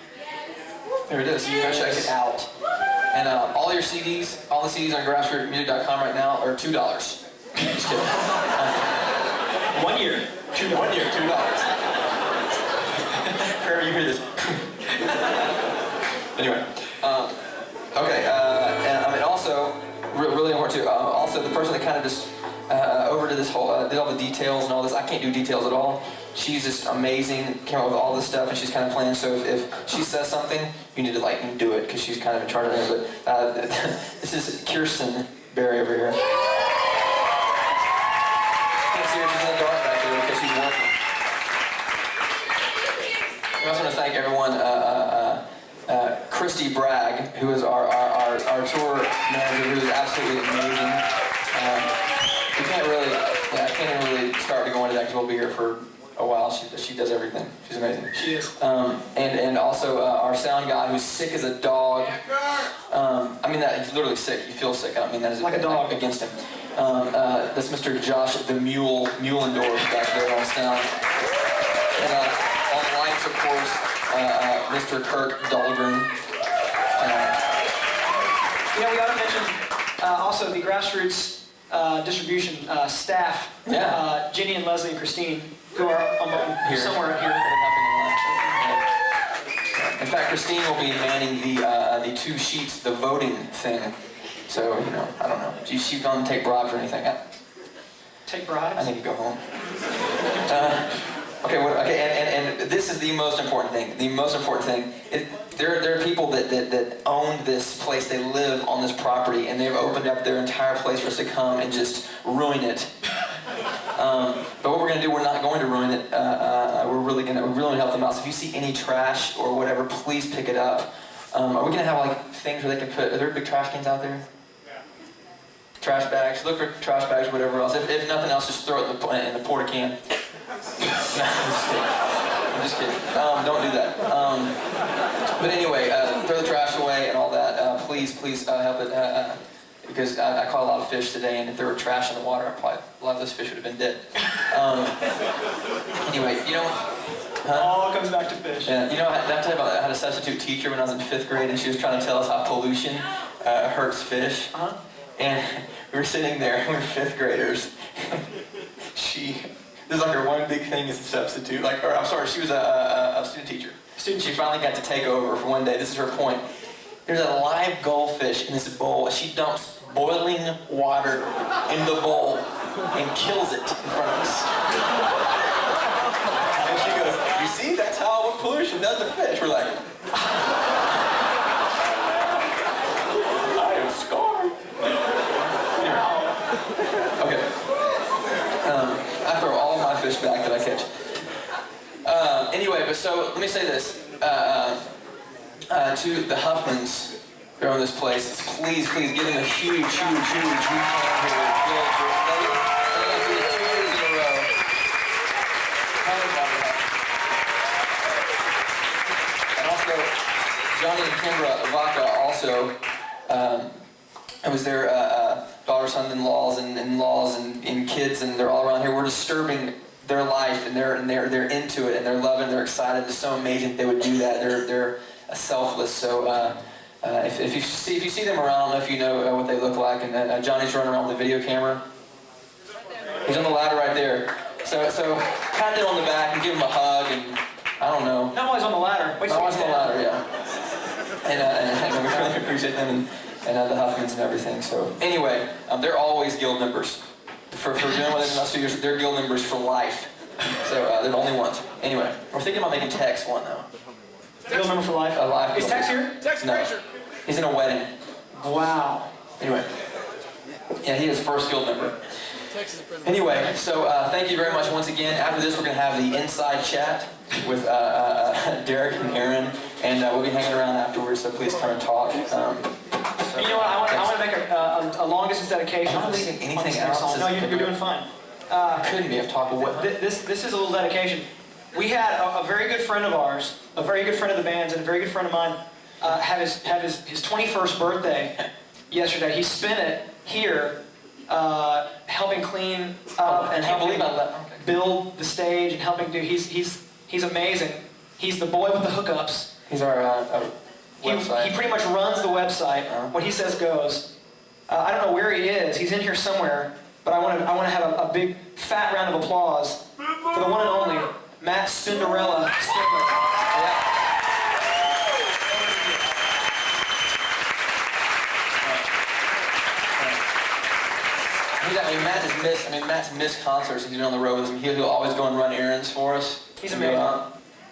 There it is. You go check it out. And all the CDs on grassrootsmusic.com right now are $2. Just kidding. 1 year. $2. 1 year, $2. Kirby, you hear this? Anyway. Okay. And also, really important too. Also, the person that kind of just overdid this whole, did all the details and all this. I can't do details at all. She's just amazing, came up with all this stuff, and she's kind of playing. So if she says something, you need to do it, because she's kind of in charge of it. But this is Kirsten Berry over here. You can't see her, she's in the dark back there because she's working. We also want to thank everyone, Christy Bragg, who is our tour manager, who is absolutely amazing. I can't even really start to go into that because we'll be here for a while. She does everything. She's amazing. She is. And also our sound guy, who's sick as a dog. I mean that he's literally sick. You feel sick. I don't mean that as like a dog against him. That's Mr. Josh the Muhlendorf back there on sound. And on lights, of course, Mr. Kirk Dahlgren. Yeah, we ought to mention also the grassroots distribution staff, Ginny and Leslie and Christine, who are among somewhere here. In fact, Christine will be manning the 2 sheets, the voting thing. So, I don't know. Do you don't take bribes or anything? Take bribes? I think you go home. Okay, and this is the most important thing. The most important thing. There are people that own this place. They live on this property, and they've opened up their entire place for us to come and just ruin it. But what we're going to do, we're not going to ruin it. We're really going to help them out. So if you see any trash or whatever, please pick it up. Are we going to have things where they can put? Are there big trash cans out there? Yeah. Trash bags. Look for trash bags, whatever else. If nothing else, just throw it in the porta can. No, I'm just kidding. Don't do that. But anyway, throw the trash away and all that. Please help it. Because I caught a lot of fish today, and if there were trash in the water, a lot of those fish would have been dead. Anyway, all comes back to fish. Yeah, I tell you about I had a substitute teacher when I was in 5th grade, and she was trying to tell us how pollution hurts fish. And we were sitting there, we were 5th graders. This is like her one big thing as a substitute. She was a student teacher. She finally got to take over for one day. This is her point. There's a live goldfish in this bowl. She dumps boiling water in the bowl and kills it in front of us. And she goes, "You see, that's what pollution does to fish." We're like, let me say this. To the Huffmans who own this place, please give them a huge hand here. They 2 years in a row. And also, Johnny and Kimbra Vaca also, it was their daughter, son-in-laws, and in-laws, and kids, and they're all around here. We're disturbing their life, and they're into it, and they're loving, they're excited. It's so amazing that they would do that. They're selfless. So if you see them around, I don't know if you know what they look like. And Johnny's running around with a video camera. He's on the ladder right there. So pat them on the back and give him a hug, and I don't know. Not always on the ladder. Not always on the ladder, yeah. And we really appreciate them and the Huffmans and everything. So anyway, they're always guild members. For doing what they've done the last 2 years, they're guild members for life. So they're the only ones. Anyway, we're thinking about making Tex one though. Guild member for life? A life. Is Tex here? Tex No. Frazier. He's in a wedding. Wow. Anyway. Yeah, he is first guild member. Anyway, so thank you very much once again. After this, we're going to have the inside chat with Derek and Aaron, and we'll be hanging around afterwards, so please come and talk. You know what? I want to make a long distance dedication. I'm not leaving anything else. No, you're doing fine. Couldn't be. I've talked what? This is a little dedication. We had a very good friend of ours, a very good friend of the band's, and a very good friend of mine have his 21st birthday yesterday. He spent it here helping clean up and helping build the stage and helping do. He's amazing. He's the boy with the hookups. He's our website. He pretty much runs the website. What he says goes. I don't know where he is. He's in here somewhere. But I want to have a big fat round of applause for the one and only Matt Spinderella Stigler. Matt's missed concerts. He's been on the road with him. He'll always go and run errands for us. He's amazing.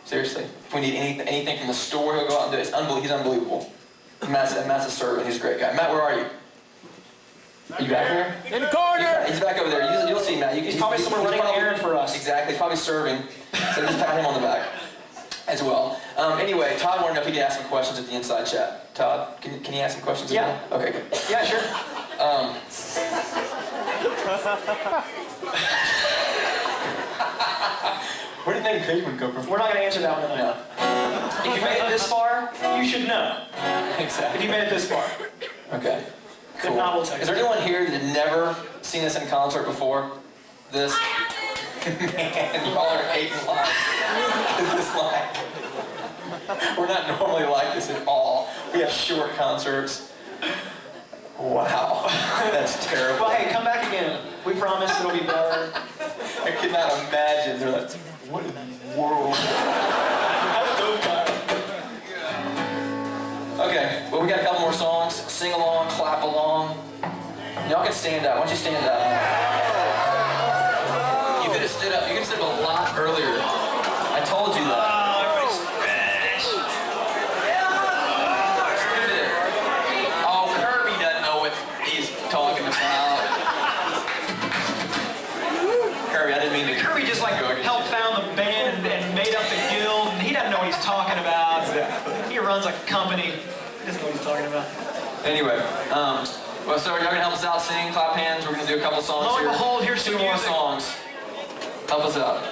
Seriously. If we need anything from the store, he'll go out and do it. He's unbelievable. Matt's a servant. He's a great guy. Matt, where are you? Are you back here? In the corner! He's back over there. You'll see Matt. He's probably someone running an errand for us. Exactly. He's probably serving. So just pat him on the back as well. Anyway, Todd wanted to know if he could ask some questions at the inside chat. Todd, can you ask some questions? Yeah. As well? Okay, good. Yeah, sure. Where did that Caedmon come from? We're not going to answer that one tonight. No. If you made it this far, you should know. Exactly. If you made it this far. Okay. Cool. If not, we'll text Is there anyone here that had never seen us in concert before? This? Man, y'all are hating live. This is like... We're not normally like this at all. We have short concerts. Wow. That's terrible. Well, hey, come back again. We promise it'll be better. I could not imagine. They're like, what in the world? Okay, well, we got a couple more songs. Sing along, clap along. Y'all can stand up. Why don't you stand up? You could have stood up. You could have stood up a lot earlier. I told you that. Oh, Kirby doesn't know what he's talking about. Kirby, I didn't mean to. Kirby just like helped found the band and made up the guild, and he doesn't know what he's talking about. He runs a company. He doesn't know what he's talking about. Anyway, well, so y'all gonna help us out, sing, clap hands. We're gonna do a couple songs Lo and here. behold, here's two some more music. songs. Help us out.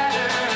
Letters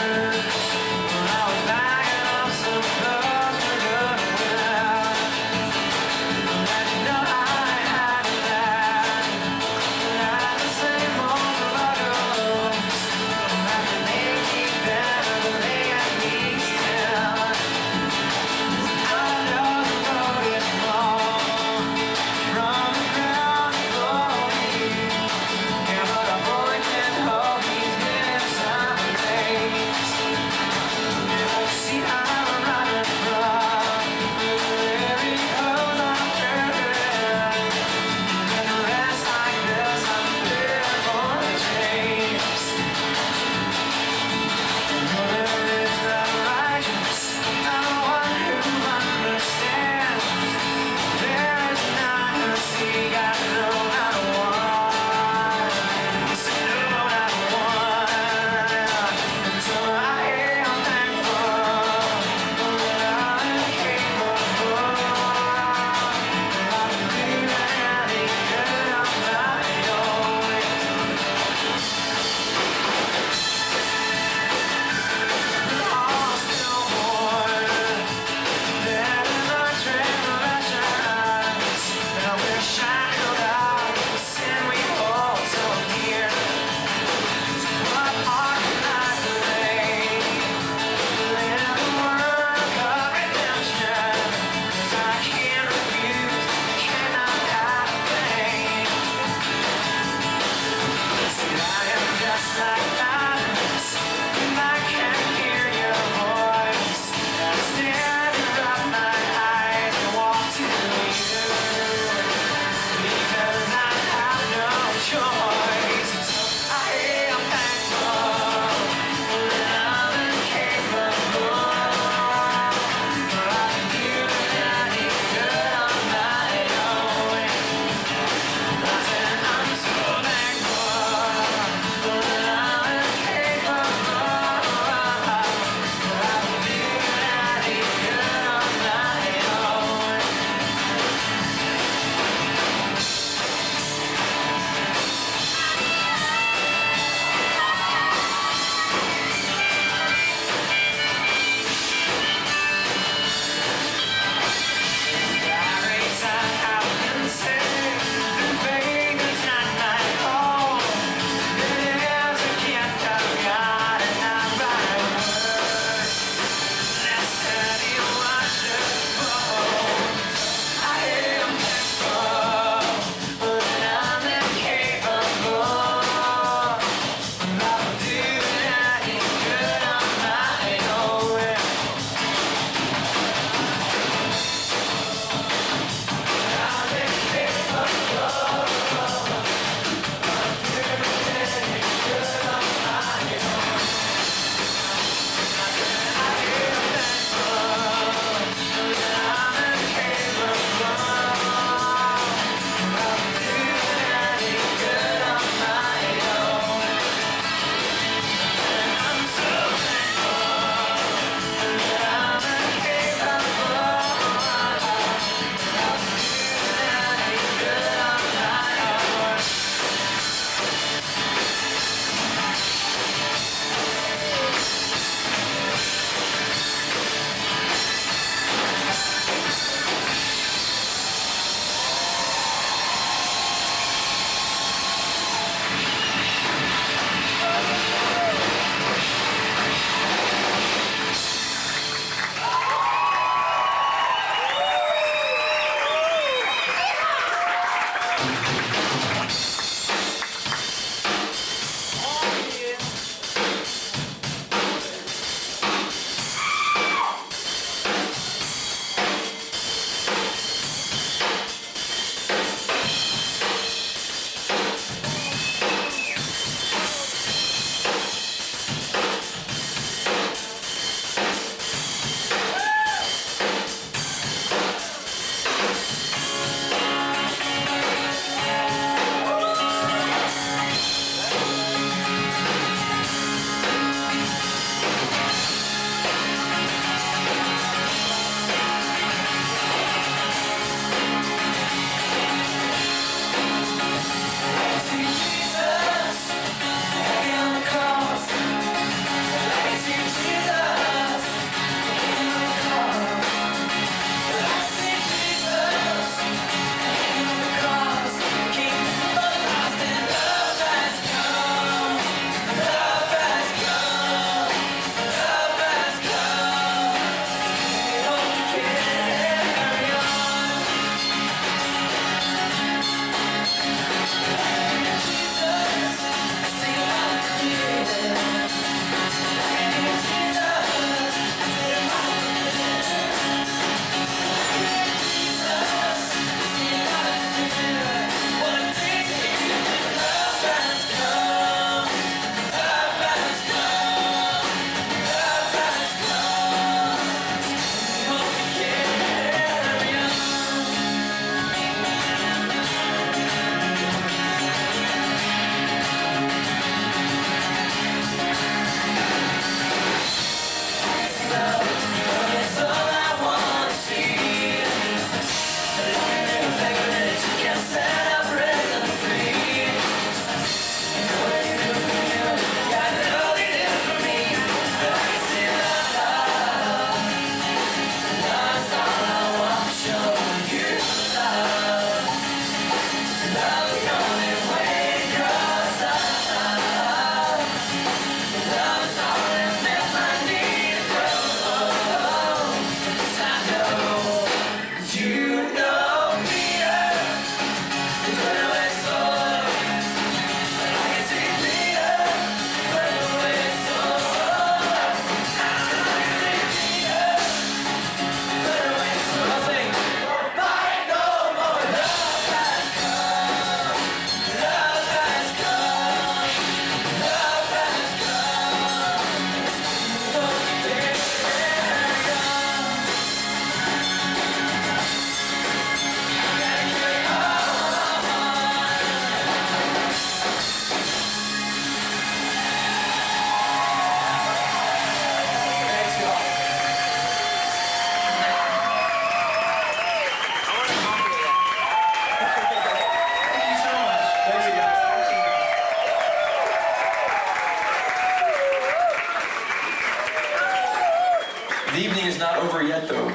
So,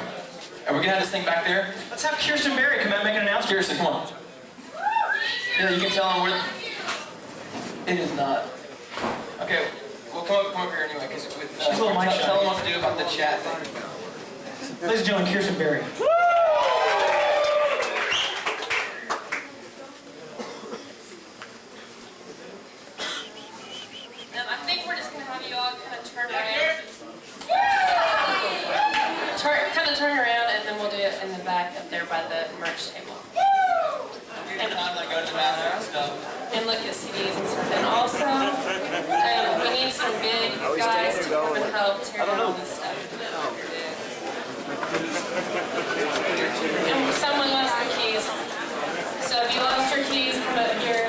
are we gonna have this thing back there? Let's have Kirsten Berry come out and make an announcement. Kirsten, come on. Yeah, you can tell them where. It is not. Okay, we'll come up here anyway, because She's a little mic shy. tell them what to do about the chat thing. Ladies and gentlemen, Kirsten Berry. I think we're just going to have you all kind of turn around. Kind of turn around, and then we'll do it in the back up there by the merch table. And look at CDs and stuff. And also, we need some big guys to come and help tear down all this stuff. And someone lost their keys. So if you lost your keys, come up here.